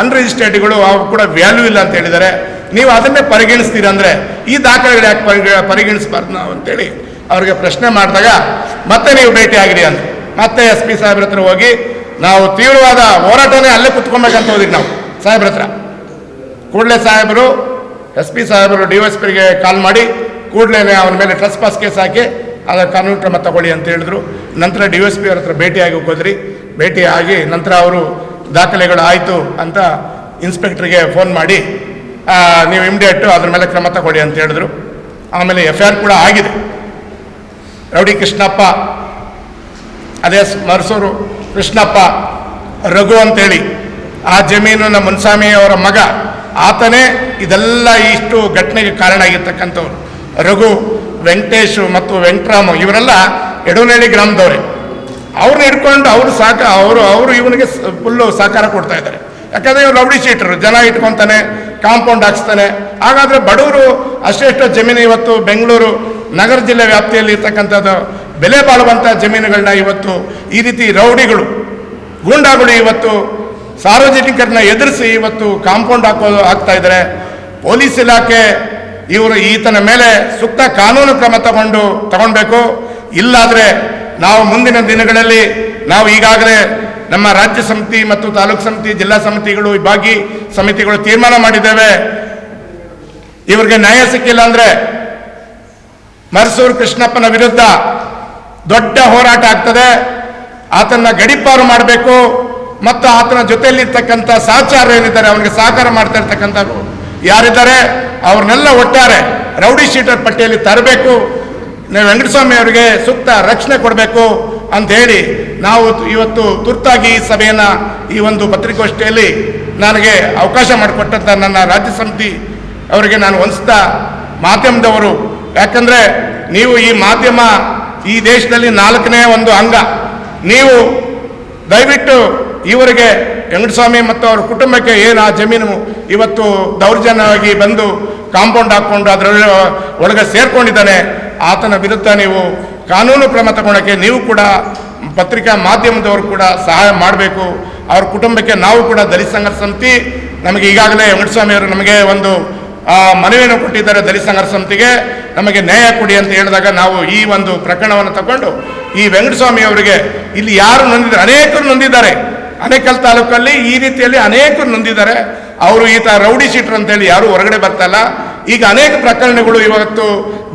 Speaker 3: ಅನ್ರಿಜಿಸ್ಟರ್ಡ್ಗಳು ಅವು ಕೂಡ ವ್ಯಾಲ್ಯೂ ಇಲ್ಲ ಅಂತ ಹೇಳಿದ್ದಾರೆ, ನೀವು ಅದನ್ನೇ ಪರಿಗಣಿಸ್ತೀರ ಅಂದರೆ ಈ ದಾಖಲೆಗಳು ಯಾಕೆ ಪರಿಗಣಿಸಬಾರ್ದು ನಾವು ಅಂತೇಳಿ ಅವ್ರಿಗೆ ಪ್ರಶ್ನೆ ಮಾಡಿದಾಗ, ಮತ್ತೆ ನೀವು ಭೇಟಿ ಆಗಿರಿ ಅಂತ ಮತ್ತೆ SP ಸಾಹೇಬ್ರ ಹತ್ರ ಹೋಗಿ ನಾವು ತೀವ್ರವಾದ ಹೋರಾಟನೇ ಅಲ್ಲೇ ಕುತ್ಕೊಬೇಕಂತ ಹೋದ್ರಿ ನಾವು ಸಾಹೇಬ್ರ ಹತ್ರ. ಕೂಡಲೇ ಸಾಹೇಬರು SP ಸಾಹೇಬರು DYSPಗೆ ಕಾಲ್ ಮಾಡಿ ಕೂಡಲೇ ಅವನ ಮೇಲೆ ಟ್ರೆಸ್ಪಾಸ್ ಕೇಸ್ ಹಾಕಿ ಅದರ ಕಾನೂನು ಕ್ರಮ ತಗೊಳ್ಳಿ ಅಂತ ಹೇಳಿದ್ರು. ನಂತರ DYSP ಅವ್ರ ಹತ್ರ ಭೇಟಿಯಾಗಿ ಹೋದ್ರಿ. ಭೇಟಿಯಾಗಿ ನಂತರ ಅವರು ದಾಖಲೆಗಳು ಆಯಿತು ಅಂತ ಇನ್ಸ್ಪೆಕ್ಟ್ರಿಗೆ ಫೋನ್ ಮಾಡಿ ನೀವು ಇಮಿಡಿಯೇಟು ಅದ್ರ ಮೇಲೆ ಕ್ರಮ ತಗೊಳ್ಳಿ ಅಂತ ಹೇಳಿದ್ರು. ಆಮೇಲೆ FIR ಕೂಡ ಆಗಿದೆ. ರೌಡಿ ಕೃಷ್ಣಪ್ಪ, ಅದೇ ಮರಸೂರು ಕೃಷ್ಣಪ್ಪ, ರಘು ಅಂತೇಳಿ ಆ ಜಮೀನಿನ ಮುನ್ಸ್ವಾಮಿ ಅವರ ಮಗ, ಆತನೇ ಇದೆಲ್ಲ ಇಷ್ಟು ಘಟನೆಗೆ ಕಾರಣ ಆಗಿರ್ತಕ್ಕಂಥವ್ರು. ರಘು, ವೆಂಕಟೇಶು ಮತ್ತು ವೆಂಕಟರಾಮು ಇವರೆಲ್ಲ ಎಡವನಹಳ್ಳಿ ಗ್ರಾಮದವರೇ. ಅವ್ರನ್ನ ಹಿಡ್ಕೊಂಡು ಅವರು ಇವನಿಗೆ ಫುಲ್ಲು ಸಹಕಾರ ಕೊಡ್ತಾ ಇದ್ದಾರೆ. ಯಾಕಂದರೆ ಇವ್ರು ರೌಡಿ ಶೀಟರು, ಜನ ಇಟ್ಕೊತಾನೆ, ಕಾಂಪೌಂಡ್ ಹಾಕ್ಸ್ತಾನೆ. ಹಾಗಾದರೆ ಬಡವರು ಅಷ್ಟೆಷ್ಟೋ ಜಮೀನು ಇವತ್ತು ಬೆಂಗಳೂರು ನಗರ ಜಿಲ್ಲೆ ವ್ಯಾಪ್ತಿಯಲ್ಲಿ ಇರ್ತಕ್ಕಂಥದ್ದು ಬೆಲೆ ಬಾಳುವಂಥ ಜಮೀನುಗಳನ್ನ ಇವತ್ತು ಈ ರೀತಿ ರೌಡಿಗಳು, ಗೂಂಡಾಗಳು ಇವತ್ತು ಸಾರ್ವಜನಿಕರನ್ನ ಎದುರಿಸಿ ಇವತ್ತು ಕಾಂಪೌಂಡ್ ಹಾಕ್ತಾ ಇದ್ದಾರೆ. ಪೊಲೀಸ್ ಇಲಾಖೆ ಈತನ ಮೇಲೆ ಸೂಕ್ತ ಕಾನೂನು ಕ್ರಮ ತಗೊಳ್ಬೇಕು. ಇಲ್ಲಾದರೆ ನಾವು ಮುಂದಿನ ದಿನಗಳಲ್ಲಿ ನಾವು ಈಗಾಗಲೇ ನಮ್ಮ ರಾಜ್ಯ ಸಮಿತಿ ಮತ್ತು ತಾಲೂಕು ಸಮಿತಿ, ಜಿಲ್ಲಾ ಸಮಿತಿಗಳು, ವಿಭಾಗಿ ಸಮಿತಿಗಳು ತೀರ್ಮಾನ ಮಾಡಿದ್ದೇವೆ. ಇವರಿಗೆ ನ್ಯಾಯ ಸಿಕ್ಕಿಲ್ಲ ಅಂದರೆ ಮರಸೂರು ಕೃಷ್ಣಪ್ಪನ ವಿರುದ್ಧ ದೊಡ್ಡ ಹೋರಾಟ ಆಗ್ತದೆ. ಆತನ ಗಡೀಪಾರು ಮಾಡಬೇಕು ಮತ್ತು ಆತನ ಜೊತೆಯಲ್ಲಿರ್ತಕ್ಕಂಥ ಸಹಚಾರ ಏನಿದ್ದಾರೆ, ಅವನಿಗೆ ಸಹಕಾರ ಮಾಡ್ತಾ ಇರ್ತಕ್ಕಂಥವ್ರು ಯಾರಿದ್ದಾರೆ ಅವ್ರನ್ನೆಲ್ಲ ಒಟ್ಟಾರೆ ರೌಡಿ ಶೀಟರ್ ಪಟ್ಟಿಯಲ್ಲಿ ತರಬೇಕು. ವೆಂಕಟಸ್ವಾಮಿ ಅವರಿಗೆ ಸೂಕ್ತ ರಕ್ಷಣೆ ಕೊಡಬೇಕು ಅಂತ ಹೇಳಿ ನಾವು ಇವತ್ತು ತುರ್ತಾಗಿ ಈ ಸಭೆಯನ್ನು, ಈ ಒಂದು ಪತ್ರಿಕಾಗೋಷ್ಠಿಯಲ್ಲಿ ನನಗೆ ಅವಕಾಶ ಮಾಡಿಕೊಟ್ಟಂಥ ನನ್ನ ರಾಜ್ಯ ಸಮಿತಿ ಅವರಿಗೆ ನಾನು ವಂದಿಸ್ತಾ, ಮಾಧ್ಯಮದವರು, ಯಾಕಂದರೆ ನೀವು ಈ ಮಾಧ್ಯಮ ಈ ದೇಶದಲ್ಲಿ 4ನೇ ಒಂದು ಅಂಗ. ನೀವು ದಯವಿಟ್ಟು ಇವರಿಗೆ ವೆಂಕಟಸ್ವಾಮಿ ಮತ್ತು ಅವ್ರ ಕುಟುಂಬಕ್ಕೆ ಏನು ಆ ಜಮೀನು ಇವತ್ತು ದೌರ್ಜನ್ಯವಾಗಿ ಬಂದು ಕಾಂಪೌಂಡ್ ಹಾಕ್ಕೊಂಡು ಅದರ ಒಳಗೆ ಸೇರ್ಕೊಂಡಿದ್ದಾನೆ, ಆತನ ವಿರುದ್ಧ ನೀವು ಕಾನೂನು ಕ್ರಮ ತಗೊಳ್ಳೋಕ್ಕೆ ನೀವು ಕೂಡ ಪತ್ರಿಕಾ ಮಾಧ್ಯಮದವರು ಕೂಡ ಸಹಾಯ ಮಾಡಬೇಕು. ಅವ್ರ ಕುಟುಂಬಕ್ಕೆ ನಾವು ಕೂಡ ದಲಿತ ಸಂಘರ್ಷ ಸಮಿತಿ ನಮಗೆ ಈಗಾಗಲೇ ವೆಂಕಟಸ್ವಾಮಿ ಅವರು ನಮಗೆ ಒಂದು ಮನವಿಯನ್ನು ಕೊಟ್ಟಿದ್ದಾರೆ. ದಲಿತ ಸಂಘರ್ಷ ಸಮಿತಿಗೆ ನಮಗೆ ನ್ಯಾಯ ಕೊಡಿ ಅಂತ ಹೇಳಿದಾಗ ನಾವು ಈ ಒಂದು ಪ್ರಕರಣವನ್ನು ತಗೊಂಡು ಈ ವೆಂಕಟಸ್ವಾಮಿ ಅವರಿಗೆ ಇಲ್ಲಿ ಯಾರು ನೊಂದಿದ್ದಾರೆ, ಆನೇಕಲ್ ತಾಲೂಕಲ್ಲಿ ಈ ರೀತಿಯಲ್ಲಿ ಅನೇಕರು ನೊಂದಿದ್ದಾರೆ. ಅವರು ಈತ ರೌಡಿ ಶೀಟರ್ ಅಂತೇಳಿ ಯಾರೂ ಹೊರಗಡೆ ಬರ್ತಾಯಿಲ್ಲ. ಈಗ ಅನೇಕ ಪ್ರಕರಣಗಳು ಇವತ್ತು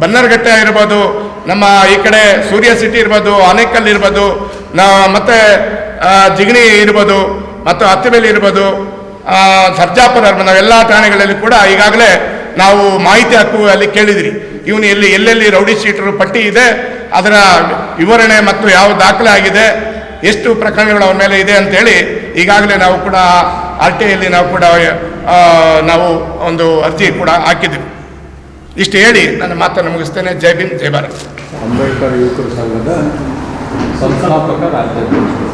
Speaker 3: ಬನ್ನರ್ಘಟ್ಟ ಇರ್ಬೋದು, ನಮ್ಮ ಈ ಕಡೆ ಸೂರ್ಯ ಸಿಟಿ ಇರ್ಬೋದು, ಆನೇಕಲ್ ಇರ್ಬೋದು, ಮತ್ತು ಜಿಗಣಿ ಇರ್ಬೋದು, ಮತ್ತು ಹತ್ತಿಬೇಲಿ ಇರ್ಬೋದು, ಸರ್ಜಾಪುರ ನಾವೆಲ್ಲ ಠಾಣೆಗಳಲ್ಲಿ ಕೂಡ ಈಗಾಗಲೇ ನಾವು ಮಾಹಿತಿ ಅಲ್ಲಿ ಕೇಳಿದಿರಿ. ಇವನು ಎಲ್ಲೆಲ್ಲಿ ರೌಡಿ ಶೀಟರ್ ಪಟ್ಟಿ ಇದೆ, ಅದರ ವಿವರಣೆ ಮತ್ತು ಯಾವ ದಾಖಲೆ ಆಗಿದೆ, ಎಷ್ಟು ಪ್ರಕರಣಗಳು ಅವರ ಮೇಲೆ ಇದೆ ಅಂತೇಳಿ ಈಗಾಗಲೇ ನಾವು ಕೂಡ RTIಯಲ್ಲಿ ನಾವು ಕೂಡ ನಾವು ಒಂದು ಅರ್ಜಿ ಕೂಡ ಹಾಕಿದ್ದೀವಿ. ಇಷ್ಟು ಹೇಳಿ ನನ್ನ ಮಾತನ್ನು ಮುಗಿಸ್ತೇನೆ. ಜೈ ಭೀಮ್, ಜೈ ಭಾರತ್.
Speaker 2: ಅಂಬೇಡ್ಕರ್ ಯುವಕರ ಸಂಘದ ಸಂಸ್ಥಾಪಕ ರಾಜ್ಯಾಧ್ಯಕ್ಷರು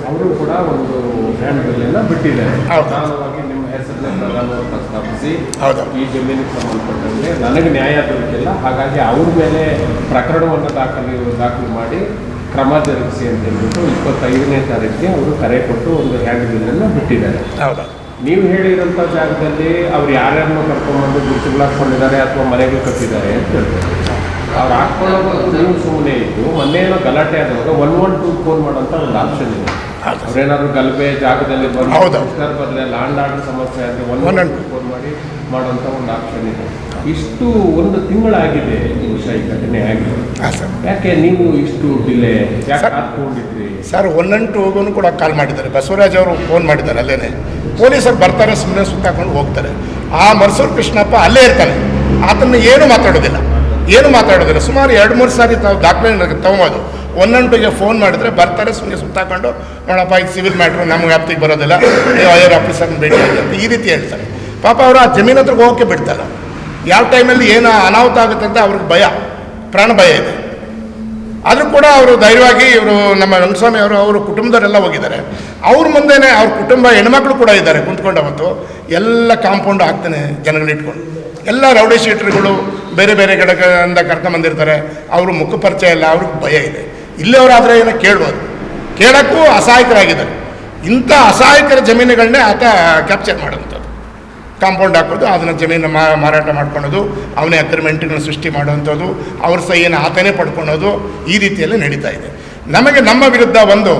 Speaker 2: ಅವರು ಕೂಡ ಒಂದು ಹ್ಯಾಂಡ್ಬಿಲ್ಲನ್ನು ಬಿಟ್ಟಿದ್ದಾರೆ. ಪ್ರಧಾನವಾಗಿ ನಿಮ್ಮ ಹೆಸರನ್ನೇ ಪ್ರಧಾನವಾಗಿ ಪ್ರಸ್ತಾಪಿಸಿ ಈ ಜಮೀನಿಗೆ ಸಂಬಂಧಪಟ್ಟಂತೆ ನನಗೆ ನ್ಯಾಯ ದೊರಕಿಲ್ಲ, ಹಾಗಾಗಿ ಅವ್ರ ಮೇಲೆ ಪ್ರಕರಣವನ್ನು ದಾಖಲು ಮಾಡಿ ಕ್ರಮ ಜರುಗಿಸಿ ಅಂತ ಹೇಳ್ಬಿಟ್ಟು 25ನೇ ತಾರೀಕಿಗೆ ಅವರು ಕರೆ ಕೊಟ್ಟು ಒಂದು ಹ್ಯಾಂಡ್ಬಿಲ್ಲನ್ನು ಬಿಟ್ಟಿದ್ದಾರೆ. ನೀವು ಹೇಳಿರೋಂಥ ಜಾಗದಲ್ಲಿ ಅವ್ರು ಯಾರ್ಯಾರನ್ನೂ ಕರ್ಕೊಂಡ್ಬಂದು ಗುರುತುಗಳು ಹಾಕ್ಕೊಂಡಿದ್ದಾರೆ ಅಥವಾ ಮನೆಗಳು ಕಟ್ಟಿದ್ದಾರೆ ಅಂತ ಹೇಳ್ತಾರೆ. ಅವ್ರು ಹಾಕ್ಕೊಳ್ಳೋದು ನೀವು ಸುಮ್ಮನೆ ಇದ್ದು ಮೊನ್ನೇನೋ ಗಲಾಟೆ ಆದಾಗ 112 ಫೋನ್ ಮಾಡೋಂಥ ಒಂದು ಆಪ್ಷನ್ ಇದೆ. ಅವ್ರೇನಾದ್ರು ಗಲಭೆ ಜಾಗದಲ್ಲಿ ಬಂದು ಬದಲೇ ಲ್ಯಾಂಡ್ ಆರ್ಡರ್ ಸಮಸ್ಯೆ ಅಂದರೆ 112 ಫೋನ್ ಮಾಡಿ ಮಾಡೋಂಥ ಒಂದು ಆಪ್ಷನ್ ಇದೆ. ಇಷ್ಟು ಒಂದು ತಿಂಗಳಾಗಿದೆ ಈ ವಿಷಯ ಘಟನೆ ಆಗಿದೆ. ಯಾಕೆ ನೀವು ಇಷ್ಟು ಡಿಲೇ ಯಾಕೆ ಹಾಕೊಂಡಿದ್ರಿ
Speaker 3: ಸರ್? 112 ಕೂಡ ಕಾಲ್ ಮಾಡಿದ್ದಾರೆ. ಬಸವರಾಜ್ ಅವರು ಫೋನ್ ಮಾಡಿದ್ದಾರೆ. ಅಲ್ಲೇನೆ ಪೊಲೀಸರು ಬರ್ತಾರೆ, ಸುಮ್ಮನೆ ಸುತ್ತಾಕೊಂಡು ಹೋಗ್ತಾರೆ. ಆ ಮರ್ಸೂರು ಕೃಷ್ಣಪ್ಪ ಅಲ್ಲೇ ಇರ್ತಾನೆ. ಆತನ ಏನು ಮಾತಾಡೋದಿಲ್ಲ. ಸುಮಾರು 2-3 ಸಾರಿ ತಾವು ದಾಖಲೆ ತಗೊಂಬೋದು. 112ಗೆ ಫೋನ್ ಮಾಡಿದ್ರೆ ಬರ್ತಾರೆ, ಸುಮ್ಮನೆ ಸುತ್ತಾಕೊಂಡು ನೋಡಪ್ಪ ಇದು ಸಿವಿಲ್ ಮ್ಯಾಟ್ರು ನಮ್ಮ ವ್ಯಾಪ್ತಿಗೆ ಬರೋದಿಲ್ಲ, ನೀವು ಐಆರ್ ಆಫೀಸರ್ನ ಭೇಟಿ ಆಗಿ ಅಂತ ಈ ರೀತಿ ಹೇಳ್ತಾರೆ. ಪಾಪ ಅವರು ಆ ಜಮೀನು ಹತ್ರಕ್ಕೆ ಹೋಗೋಕ್ಕೆ ಬಿಡ್ತಾರೆ. ಯಾವ ಟೈಮಲ್ಲಿ ಏನು ಅನಾಹುತ ಆಗುತ್ತೆ ಅಂತ ಅವ್ರಿಗೆ ಭಯ, ಪ್ರಾಣ ಭಯ ಇದೆ. ಆದರೂ ಕೂಡ ಅವರು ಧೈರ್ಯವಾಗಿ ಇವರು ನಮ್ಮ ರಂಗಸ್ವಾಮಿ ಅವರು ಕುಟುಂಬದವರೆಲ್ಲ ಹೋಗಿದ್ದಾರೆ. ಅವ್ರ ಮುಂದೆನೇ ಅವ್ರ ಕುಟುಂಬ ಹೆಣ್ಮಕ್ಳು ಕೂಡ ಇದ್ದಾರೆ ಕುಂತ್ಕೊಂಡು. ಅವತ್ತು ಎಲ್ಲ ಕಾಂಪೌಂಡ್ ಹಾಕ್ತಾನೆ ಜನಗಳಿಟ್ಕೊಂಡು, ಎಲ್ಲ ರೌಡಿ ಶೀಟರ್ಗಳು ಬೇರೆ ಬೇರೆ ಕಡೆಯಿಂದ ಕರ್ಕೊಂಬಂದಿರ್ತಾರೆ. ಅವರು ಮುಖ ಪರಿಚಯ ಇಲ್ಲ, ಅವ್ರಿಗೆ ಭಯ ಇದೆ. ಇಲ್ಲಿಯವರಾದರೆ ಏನೋ ಕೇಳ್ಬೋದು, ಕೇಳೋಕ್ಕೂ ಅಸಹಾಯಕರಾಗಿದ್ದಾರೆ. ಇಂಥ ಅಸಹಾಯಕರ ಜಮೀನುಗಳನ್ನೇ ಆತ ಕ್ಯಾಪ್ಚರ್ ಮಾಡೋಂಥದ್ದು, ಕಾಂಪೌಂಡ್ ಹಾಕೋದು, ಅದನ್ನು ಜಮೀನು ಮಾರಾಟ ಮಾಡ್ಕೊಳೋದು, ಅವನೇ ಅಗ್ರಿಮೆಂಟ್ಗಳನ್ನ ಸೃಷ್ಟಿ ಮಾಡುವಂಥದ್ದು, ಅವ್ರ ಸಹಿಯನ್ನು ಆತನೇ ಪಡ್ಕೊಳೋದು, ಈ ರೀತಿಯಲ್ಲಿ ನಡೀತಾ ಇದೆ. ನಮ್ಮ ವಿರುದ್ಧ ಒಂದು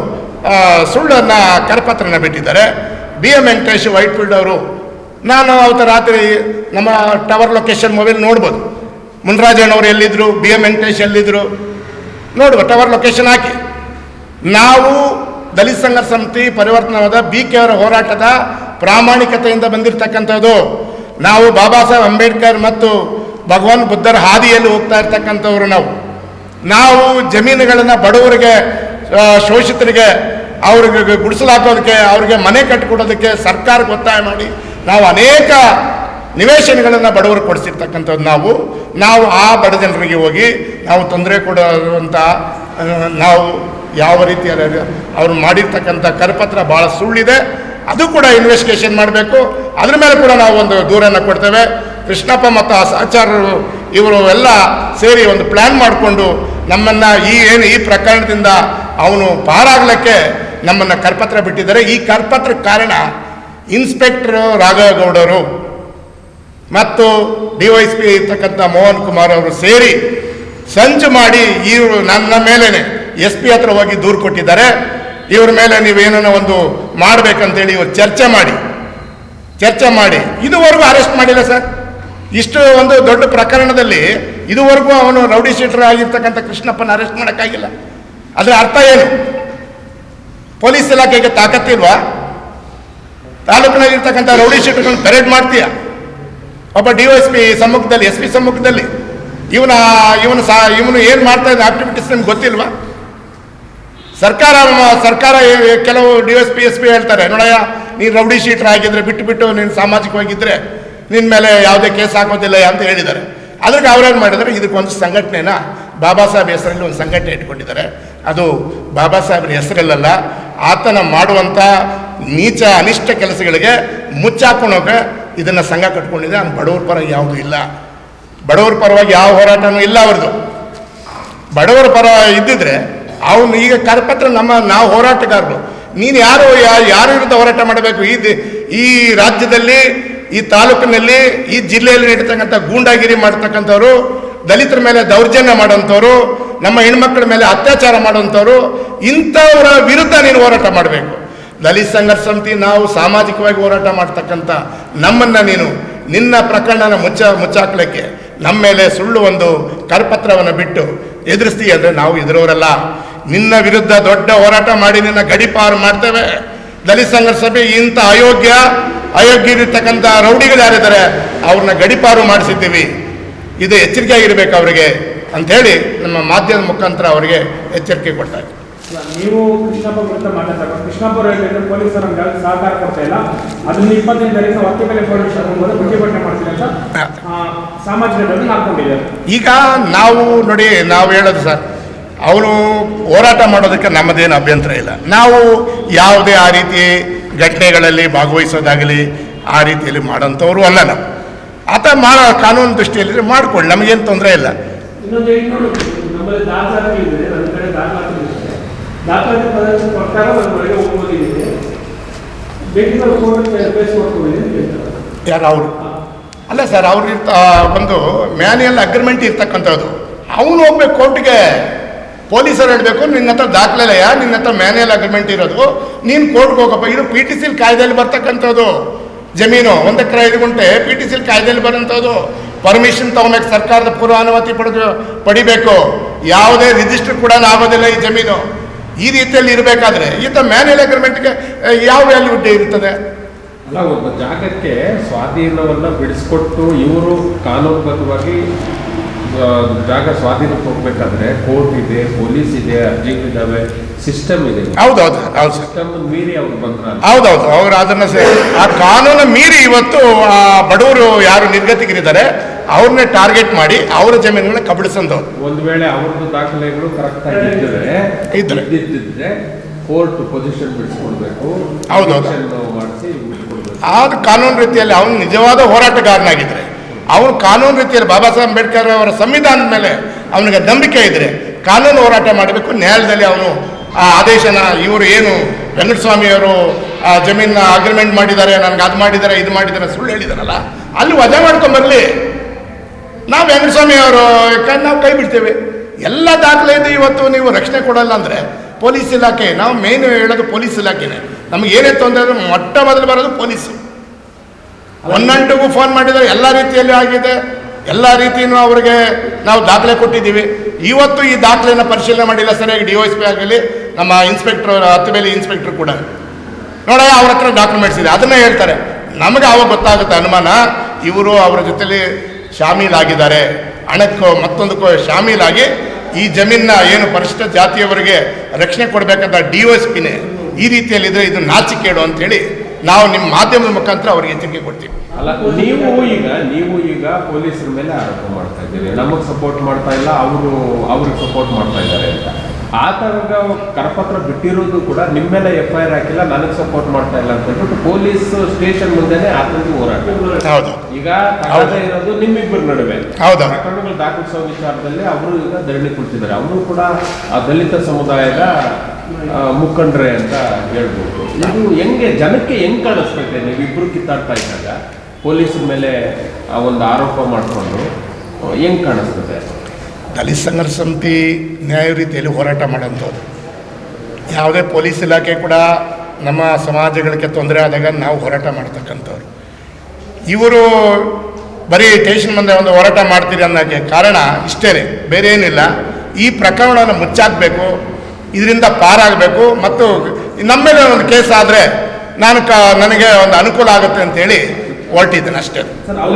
Speaker 3: ಸುಳ್ಳನ್ನು ಕರಪತ್ರನ ಬಿಟ್ಟಿದ್ದಾರೆ. BM ವೆಂಕಟೇಶ್ ವೈಟ್ಫೀಲ್ಡ್ ಅವರು. ನಾನು ಅವತ್ತು ರಾತ್ರಿ ನಮ್ಮ ಟವರ್ ಲೊಕೇಶನ್ ಮೊಬೈಲ್ ನೋಡ್ಬೋದು. ಮುನ್ರಾಜಣ್ಣವರು ಎಲ್ಲಿದ್ದರು, BM ವೆಂಕಟೇಶ್ ಎಲ್ಲಿದ್ದರು ನೋಡ್ಬೋದು. ಟವರ್ ಲೊಕೇಶನ್ ಹಾಕಿ. ನಾವು ದಲಿತ ಸಂಘರ್ಷ ಸಮಿತಿ ಪರಿವರ್ತನವಾದ BK ಅವರ ಹೋರಾಟದ ಪ್ರಾಮಾಣಿಕತೆಯಿಂದ ಬಂದಿರತಕ್ಕಂಥದ್ದು. ನಾವು ಬಾಬಾ ಸಾಹೇಬ್ ಅಂಬೇಡ್ಕರ್ ಮತ್ತು ಭಗವಾನ್ ಬುದ್ಧರ ಹಾದಿಯಲ್ಲಿ ಹೋಗ್ತಾ ಇರ್ತಕ್ಕಂಥವ್ರು. ನಾವು ಜಮೀನುಗಳನ್ನು ಬಡವರಿಗೆ, ಶೋಷಿತರಿಗೆ, ಅವ್ರಿಗೆ ಗುಡಿಸಲಾಕೋದಕ್ಕೆ, ಅವ್ರಿಗೆ ಮನೆ ಕಟ್ಟಿಕೊಡೋದಕ್ಕೆ ಸರ್ಕಾರಕ್ಕೆ ಒತ್ತಾಯ ಮಾಡಿ ನಾವು ಅನೇಕ ನಿವೇಶನಗಳನ್ನು ಬಡವರಿಗೆ ಕೊಡಿಸಿರ್ತಕ್ಕಂಥದ್ದು. ನಾವು ಆ ಬಡ ಜನರಿಗೆ ಹೋಗಿ ನಾವು ತೊಂದರೆ ಕೊಡುವಂಥ ನಾವು ಯಾವ ರೀತಿಯಲ್ಲಿ ಅವ್ರು ಮಾಡಿರ್ತಕ್ಕಂಥ ಕರಪತ್ರ ಭಾಳ ಸುಳ್ಳಿದೆ. ಅದು ಕೂಡ ಇನ್ವೆಸ್ಟಿಗೇಷನ್ ಮಾಡಬೇಕು. ಅದ್ರ ಮೇಲೆ ಕೂಡ ನಾವು ಒಂದು ದೂರನ್ನು ಕೊಡ್ತೇವೆ. ಕೃಷ್ಣಪ್ಪ ಮತ್ತು ಸಹಚರರು ಇವರು ಎಲ್ಲ ಸೇರಿ ಒಂದು ಪ್ಲ್ಯಾನ್ ಮಾಡಿಕೊಂಡು ನಮ್ಮನ್ನು ಈ ಪ್ರಕರಣದಿಂದ ಅವನು ಪಾರಾಗಲಿಕ್ಕೆ ನಮ್ಮನ್ನು ಕರಪತ್ರ ಬಿಟ್ಟಿದ್ದಾರೆ. ಈ ಕರಪತ್ರಕ್ಕೆ ಕಾರಣ ಇನ್ಸ್ಪೆಕ್ಟರ್ ರಾಘವೇಗೌಡರು ಮತ್ತು DYSP ಇರ್ತಕ್ಕಂಥ ಮೋಹನ್ ಕುಮಾರ್ ಅವರು ಸೇರಿ ಸಂಚು ಮಾಡಿ ಇವರು ನನ್ನ ಮೇಲೇ SP ಹತ್ರ ಹೋಗಿ ದೂರು ಕೊಟ್ಟಿದ್ದಾರೆ. ಇವ್ರ ಮೇಲೆ ನೀವೇನೋ ಒಂದು ಮಾಡಬೇಕಂತೇಳಿ ಇವರು ಚರ್ಚೆ ಮಾಡಿ ಇದುವರೆಗೂ ಅರೆಸ್ಟ್ ಮಾಡಿಲ್ಲ ಸರ್. ಇಷ್ಟು ಒಂದು ದೊಡ್ಡ ಪ್ರಕರಣದಲ್ಲಿ ಇದುವರೆಗೂ ಅವನು ರೌಡಿ ಶೀಟರ್ ಆಗಿರ್ತಕ್ಕಂಥ ಕೃಷ್ಣಪ್ಪನ ಅರೆಸ್ಟ್ ಮಾಡೋಕ್ಕಾಗಿಲ್ಲ. ಅದರ ಅರ್ಥ ಏನು? ಪೊಲೀಸ್ ಇಲಾಖೆಗೆ ತಾಕತ್ತಿಲ್ವಾ? ತಾಲೂಕಿನಲ್ಲಿರ್ತಕ್ಕಂಥ ರೌಡಿ ಶೀಟರ್ಗಳನ್ನ ಪೆರೇಡ್ ಮಾಡ್ತೀಯ? ಒಬ್ಬ DYSP ಸಮ್ಮುಖದಲ್ಲಿ, SP ಸಮ್ಮುಖದಲ್ಲಿ ಇವನು ಏನು ಮಾಡ್ತಾ ಇದ್ದ ಆಕ್ಟಿವಿಟೀಸ್ ನಿಮ್ಗೆ ಗೊತ್ತಿಲ್ವಾ? ಸರ್ಕಾರ ಕೆಲವು DYSP SP ಹೇಳ್ತಾರೆ, ನೋಡಯ್ಯ ನೀನು ರೌಡಿ ಶೀಟರ್ ಆಗಿದ್ರೆ ಬಿಟ್ಟು ನೀನು ಸಾಮಾಜಿಕವಾಗಿದ್ದರೆ ನಿನ್ನ ಮೇಲೆ ಯಾವುದೇ ಕೇಸ್ ಹಾಕೋದಿಲ್ಲ ಅಂತ ಹೇಳಿದ್ದಾರೆ. ಅದಕ್ಕೆ ಅವ್ರೇನು ಮಾಡಿದ್ದಾರೆ, ಇದಕ್ಕೊಂದು ಸಂಘಟನೆನ ಬಾಬಾ ಸಾಹೇಬ್ ಹೆಸರಲ್ಲಿ ಒಂದು ಸಂಘಟನೆ ಇಟ್ಕೊಂಡಿದ್ದಾರೆ. ಅದು ಬಾಬಾ ಸಾಹೇಬ್ರ ಹೆಸರಲ್ಲ, ಆತನ ಮಾಡುವಂಥ ನೀಚ ಅನಿಷ್ಟ ಕೆಲಸಗಳಿಗೆ ಮುಚ್ಚಾಕೊಂಡೋಗೆ ಇದನ್ನು ಸಂಘ ಕಟ್ಕೊಂಡಿದೆ. ಅವ್ನು ಬಡವ್ರ ಪರವಾಗಿ ಯಾವುದೂ ಇಲ್ಲ, ಬಡವ್ರ ಪರವಾಗಿ ಯಾವ ಹೋರಾಟನೂ ಇಲ್ಲ ಅವ್ರದ್ದು. ಬಡವರ ಪರ ಇದ್ದಿದ್ರೆ ಅವನು ಈಗ ಕರಪತ್ರ ನಾವು ಹೋರಾಟಗಾರರು. ನೀನು ಯಾರು ವಿರುದ್ಧ ಹೋರಾಟ ಮಾಡಬೇಕು? ಈ ರಾಜ್ಯದಲ್ಲಿ, ಈ ತಾಲೂಕಿನಲ್ಲಿ, ಈ ಜಿಲ್ಲೆಯಲ್ಲಿ ನಡೀತಕ್ಕಂಥ ಗೂಂಡಾಗಿರಿ ಮಾಡ್ತಕ್ಕಂಥವ್ರು, ದಲಿತರ ಮೇಲೆ ದೌರ್ಜನ್ಯ ಮಾಡೋಂಥವ್ರು, ನಮ್ಮ ಹೆಣ್ಮಕ್ಳ ಮೇಲೆ ಅತ್ಯಾಚಾರ ಮಾಡೋಂಥವ್ರು, ಇಂಥವರ ವಿರುದ್ಧ ನೀನು ಹೋರಾಟ ಮಾಡಬೇಕು. ದಲಿತ ಸಂಘರ್ಷ ಸಮಿತಿ ನಾವು ಸಾಮಾಜಿಕವಾಗಿ ಹೋರಾಟ ಮಾಡ್ತಕ್ಕಂಥ ನಮ್ಮನ್ನು ನೀನು ನಿನ್ನ ಪ್ರಕರಣನ ಮುಚ್ಚಾಕ್ಲಿಕ್ಕೆ ನಮ್ಮ ಮೇಲೆ ಸುಳ್ಳು ಒಂದು ಕರಪತ್ರವನ್ನು ಬಿಟ್ಟು ಎದುರಿಸ್ತೀಯ ಅಂದರೆ ನಾವು ಎದುರೋರಲ್ಲ. ನಿನ್ನ ವಿರುದ್ಧ ದೊಡ್ಡ ಹೋರಾಟ ಮಾಡಿ ನಿನ್ನ ಗಡೀಪಾರು ಮಾಡ್ತೇವೆ. ದಲಿತ ಸಂಘರ್ಷ ಸಭೆ ಇಂಥ ಅಯೋಗ್ಯರಿರ್ತಕ್ಕಂಥ ರೌಡಿಗಳು ಯಾರಿದ್ದಾರೆ ಅವ್ರನ್ನ ಗಡೀಪಾರು ಮಾಡಿಸಿದ್ದೀವಿ. ಇದು ಎಚ್ಚರಿಕೆಯಾಗಿರ್ಬೇಕು ಅವರಿಗೆ ಅಂಥೇಳಿ ನಮ್ಮ ಮಾಧ್ಯಮದ ಮುಖಾಂತರ ಅವರಿಗೆ ಎಚ್ಚರಿಕೆ ಕೊಡ್ತಾ ಇದ್ದೀವಿ.
Speaker 4: ನೀವು ಕೃಷ್ಣಪ್ಪ ವಿರುದ್ಧ ಮಾತಾಡ್ತಾರೆ. ಕೃಷ್ಣಪ್ಪ ಪೊಲೀಸರು ನಮ್ಗೆ ಸಹಕಾರ ಕೊಡ್ತಾ ಇಲ್ಲ, ಅದನ್ನ 25 ತಾರೀಕು ಒತ್ತಿ ಬೆಲೆ ಪೊಲೀಸ್ ಪ್ರತಿಭಟನೆ ಮಾಡ್ತೀವಿ ಅಂತ ಸಾಮಾಜಿಕದಲ್ಲಿ ಹಾಕೊಂಡಿದ್ದಾರೆ.
Speaker 3: ಈಗ ನಾವು ಹೇಳೋದು ಸರ್, ಅವನು ಹೋರಾಟ ಮಾಡೋದಕ್ಕೆ ನಮ್ಮದೇನು ಅಭ್ಯಂತರ ಇಲ್ಲ. ನಾವು ಯಾವುದೇ ಆ ರೀತಿ ಘಟನೆಗಳಲ್ಲಿ ಭಾಗವಹಿಸೋದಾಗಲಿ ಆ ರೀತಿಯಲ್ಲಿ ಮಾಡೋಂಥವ್ರು ಅಲ್ಲ. ನಾವು ಆತ ಕಾನೂನು ದೃಷ್ಟಿಯಲ್ಲಿ ಮಾಡ್ಕೊಳ್ಳಿ, ನಮಗೇನು ತೊಂದರೆ ಇಲ್ಲ.
Speaker 4: ಇನ್ನೊಂದು ನಮ್ಮಲ್ಲಿ ದಾಖಲಾತಿಗಳಿದೆ, ನನ್ನ ಕಡೆ ದಾಖಲಾತಿಗಳಿದೆ. ದಾಖಲಾತಿ ಪ್ರಕಾರ ಹೊರಗೆ ಹೋಗ್ಬೋದಿದೆ, ಬೇಕಿದ್ರೆ ಬೇಸ್ ಮಾಡ್ಕೊಂಡಿದ್ದೀನಿ.
Speaker 3: ಯಾರು ಅವರು? ಅಲ್ಲ ಸರ್, ಅವ್ರು ಒಂದು ಮ್ಯಾನ್ಯಲ್ ಅಗ್ರಿಮೆಂಟ್ ಇರ್ತಕ್ಕಂಥದ್ದು. ಅವನು ಹೋಗ್ಬೇಕು ಕೋರ್ಟ್ಗೆ, ಪೊಲೀಸರು ಹೇಳಬೇಕು ನಿನ್ನ ಹತ್ರ ದಾಖಲೆ ಇಲ್ಲ, ನಿನ್ನ ಹತ್ರ ಮ್ಯಾನ್ಯಲ್ ಅಗ್ರಿಮೆಂಟ್ ಇರೋದು, ನೀನು ಕೋರ್ಟ್ಗೆ ಹೋಗಪ್ಪ. ಇದು PTC ಕಾಯ್ದೆಯಲ್ಲಿ ಬರ್ತಕ್ಕಂಥದ್ದು. ಜಮೀನು 1 ಎಕರೆ 5 ಗುಂಟೆ PTC ಕಾಯ್ದೆಯಲ್ಲಿ ಬರೋಂಥದ್ದು. ಪರ್ಮಿಷನ್ ತಗೋಬೇಕು, ಸರ್ಕಾರದ ಪೂರ್ವ ಅನುಮತಿ ಪಡಿಬೇಕು. ಯಾವುದೇ ರಿಜಿಸ್ಟರ್ ಕೂಡ ಆಗೋದಿಲ್ಲ ಈ ಜಮೀನು. ಈ ರೀತಿಯಲ್ಲಿ ಇರಬೇಕಾದ್ರೆ ಈತ ಮ್ಯಾನ್ಯಲ್ ಅಗ್ರಿಮೆಂಟ್ಗೆ ಯಾವ ವ್ಯಾಲ್ಯೂಟಿ ಇರ್ತದೆ?
Speaker 2: ಅಲ್ಲ, ಒಬ್ಬ ಜಾಗಕ್ಕೆ ಸ್ವಾಧೀನವನ್ನು ಬಿಡಿಸ್ಕೊಟ್ಟು ಇವರು ಕಾನೂನುಬದ್ಧವಾಗಿ ಜಾಗ ಸ್ವಾಧೀನಕ್ಕೆ ಹೋಗ್ಬೇಕಾದ್ರೆ ಕೋರ್ಟ್ ಇದೆ, ಪೊಲೀಸ್ ಇದೆ, ಅರ್ಜಿಗಳಿದ್ದಾವೆ, ಸಿಸ್ಟಮ್ ಇದೆ.
Speaker 3: ಹೌದು
Speaker 2: ಸಿಸ್ಟಮ್ ಮೀರಿ ಅವ್ರು ಬಂದ್ರ
Speaker 3: ಹೌದೌದು. ಅವ್ರು ಅದನ್ನು ಆ ಕಾನೂನು ಮೀರಿ ಇವತ್ತು ಆ ಬಡವರು ಯಾರು ನಿರ್ಗತಿಕರಿದ್ದಾರೆ ಅವ್ರನ್ನೇ ಟಾರ್ಗೆಟ್ ಮಾಡಿ ಅವರ ಜಮೀನುಗಳನ್ನ ಕಬಳಿಸಂದವ್ರು.
Speaker 2: ಒಂದು ವೇಳೆ ಅವ್ರದ್ದು ದಾಖಲೆಗಳು ಕರೆಕ್ಟ್ ಆಗಿ ಇದ್ದಿದ್ರೆ ಕೋರ್ಟ್ ಪೊಸಿಷನ್ ಬಿಡಿಸ್ಕೊಡ್ಬೇಕು, ಮಾಡಿಸಿ ಬಿಡಿಸ್ಕೊಡ್ಬೇಕು.
Speaker 3: ಆದ ಕಾನೂನು ರೀತಿಯಲ್ಲಿ ಅವನು ನಿಜವಾದ ಹೋರಾಟಗಾರನಾಗಿದ್ರೆ, ಅವನು ಕಾನೂನು ರೀತಿಯಲ್ಲಿ ಬಾಬಾ ಸಾಹೇಬ್ ಅಂಬೇಡ್ಕರ್ ಅವರ ಸಂವಿಧಾನದ ಮೇಲೆ ಅವನಿಗೆ ನಂಬಿಕೆ ಇದ್ರೆ ಕಾನೂನು ಹೋರಾಟ ಮಾಡಬೇಕು. ನ್ಯಾಯಾಲಯದಲ್ಲಿ ಅವನು ಆ ಆದೇಶನ ಇವರು ಏನು ವೆಂಕಟಸ್ವಾಮಿಯವರು ಆ ಜಮೀನ ಅಗ್ರಿಮೆಂಟ್ ಮಾಡಿದ್ದಾರೆ, ನನಗೆ ಅದು ಮಾಡಿದ್ದಾರೆ ಇದು ಮಾಡಿದ್ದಾರೆ ಸುಳ್ಳು ಹೇಳಿದಾರಲ್ಲ, ಅಲ್ಲಿ ವಜಾ ಮಾಡ್ಕೊಂಬರಲಿ. ನಾವು ವೆಂಕಟಸ್ವಾಮಿ ಅವರು ನಾವು ಕೈ ಬಿಡ್ತೇವೆ. ಎಲ್ಲ ದಾಖಲೆ ಇದೆ. ಇವತ್ತು ನೀವು ರಕ್ಷಣೆ ಕೊಡಲ್ಲ ಅಂದರೆ ಪೊಲೀಸ್ ಇಲಾಖೆ, ನಾವು ಮೇನ್ ಹೇಳೋದು ಪೊಲೀಸ್ ಇಲಾಖೆನೇ. ನಮಗೆ ಏನೇ ತೊಂದರೆ ಅಂದರೆ ಮೊಟ್ಟ ಮೊದಲು ಬರೋದು ಪೊಲೀಸು. 112ಗೂ ಫೋನ್ ಮಾಡಿದರೆ ಎಲ್ಲ ರೀತಿಯಲ್ಲಿ ಆಗಿದೆ, ಎಲ್ಲ ರೀತಿಯೂ ಅವರಿಗೆ ನಾವು ದಾಖಲೆ ಕೊಟ್ಟಿದ್ದೀವಿ. ಇವತ್ತು ಈ ದಾಖಲೆಯನ್ನು ಪರಿಶೀಲನೆ ಮಾಡಿಲ್ಲ ಸರಿಯಾಗಿ. DOSP ಆಗಲಿ, ನಮ್ಮ ಇನ್ಸ್ಪೆಕ್ಟರ್ ಹತ್ತಬೇಲಿ ಇನ್ಸ್ಪೆಕ್ಟರ್ ಕೂಡ ನೋಡ ಅವ್ರ ಹತ್ರ ಡಾಕ್ಯುಮೆಂಟ್ಸ್ ಇದೆ, ಅದನ್ನೇ ಹೇಳ್ತಾರೆ. ನಮಗೆ ಆವಾಗ ಗೊತ್ತಾಗುತ್ತೆ ಅನುಮಾನ, ಇವರು ಅವರ ಜೊತೆಲಿ ಶಾಮೀಲಾಗಿದ್ದಾರೆ, ಹಣಕ್ಕೋ ಮತ್ತೊಂದಕ್ಕೋ ಶಾಮೀಲಾಗಿ ಈ ಜಮೀನನ್ನ ಏನು ಪರಿಶಿಷ್ಟ ಜಾತಿಯವರಿಗೆ ರಕ್ಷಣೆ ಕೊಡಬೇಕಂತ DOSPನೇ ಈ ರೀತಿಯಲ್ಲಿದ್ದರೆ ಇದು ನಾಚಿಕೇಡು ಅಂತೇಳಿ ನಾವು ನಿಮ್ಮ ಮಾಧ್ಯಮದ ಮುಖಾಂತರ ಅವ್ರಿಗೆ ಎಚ್ಚರಿಕೆ ಕೊಡ್ತೀವಿ.
Speaker 2: ಅಲ್ಲ, ನೀವು ಈಗ ಪೊಲೀಸರ ಮೇಲೆ ಆರೋಪ ಮಾಡ್ತಾ ಇದ್ದೀರಿ, ನಮಗೆ ಸಪೋರ್ಟ್ ಮಾಡ್ತಾ ಇಲ್ಲ, ಅವ್ರಿಗೆ ಸಪೋರ್ಟ್ ಮಾಡ್ತಾ ಇದ್ದಾರೆ ಅಂತ. ಆ ಥರದ ಕರಪತ್ರ ಬಿಟ್ಟಿರೋದು ಕೂಡ ನಿಮ್ಮ ಮೇಲೆ FIR ಹಾಕಿಲ್ಲ, ನನಗೆ ಸಪೋರ್ಟ್ ಮಾಡ್ತಾ ಇಲ್ಲ ಅಂತ ಹೇಳ್ಬಿಟ್ಟು ಪೊಲೀಸ್ ಸ್ಟೇಷನ್ ಮುಂದೆನೆ ಆತಂಕ ಹೋರಾಟ.
Speaker 3: ಹೌದು.
Speaker 2: ಈಗ ಇರೋದು ನಿಮ್ಮಿಬ್ಬರ ನಡುವೆ ಪ್ರಕರಣಗಳು ದಾಖಲಿಸುವ ವಿಚಾರದಲ್ಲಿ ಅವರು ಈಗ ಧರಣಿ ಕುಳಿತಿದ್ದಾರೆ. ಅವರು ಕೂಡ ಆ ದಲಿತ ಸಮುದಾಯದ ಮುಖಂಡ್ರೆ ಅಂತ ಹೇಳ್ಬೋದು. ಇದು ಹೆಂಗೆ ಜನಕ್ಕೆ ಹೆಂಗೆ ಕಾಣಿಸ್ತೈತೆ? ನೀವಿಬ್ಬರು ಕಿತ್ತಾಡ್ತಾ ಇದ್ದಾಗ ಪೊಲೀಸರ ಮೇಲೆ ಆ ಒಂದು ಆರೋಪ ಮಾಡಿಕೊಂಡು ಹೆಂಗೆ ಕಾಣಿಸ್ತದೆ?
Speaker 3: ದಲಿತ ಸಂಘರ್ಷ ಸಮಿತಿ ನ್ಯಾಯ ರೀತಿಯಲ್ಲಿ ಹೋರಾಟ ಮಾಡೋಂಥದ್ದು. ಯಾವುದೇ ಪೊಲೀಸ್ ಇಲಾಖೆ ಕೂಡ ನಮ್ಮ ಸಮಾಜಗಳಿಗೆ ತೊಂದರೆ ಆದಾಗ ನಾವು ಹೋರಾಟ ಮಾಡ್ತಕ್ಕಂಥವ್ರು. ಇವರು ಬರೀ ಸ್ಟೇಷನ್ ಮುಂದೆ ಒಂದು ಹೋರಾಟ ಮಾಡ್ತೀರಿ ಅನ್ನೋಕ್ಕೆ ಕಾರಣ ಇಷ್ಟೇ, ಬೇರೆ ಏನಿಲ್ಲ. ಈ ಪ್ರಕರಣವನ್ನು ಮುಚ್ಚಾಕಬೇಕು, ಇದರಿಂದ ಪಾರಾಗಬೇಕು, ಮತ್ತು ನಮ್ಮ ಮೇಲೆ ಒಂದು ಕೇಸ್ ಆದರೆ ನನಗೆ ಒಂದು ಅನುಕೂಲ ಆಗುತ್ತೆ ಅಂತೇಳಿ ಹೊರಟಿದ್ದೇನೆ ಅಷ್ಟೇ.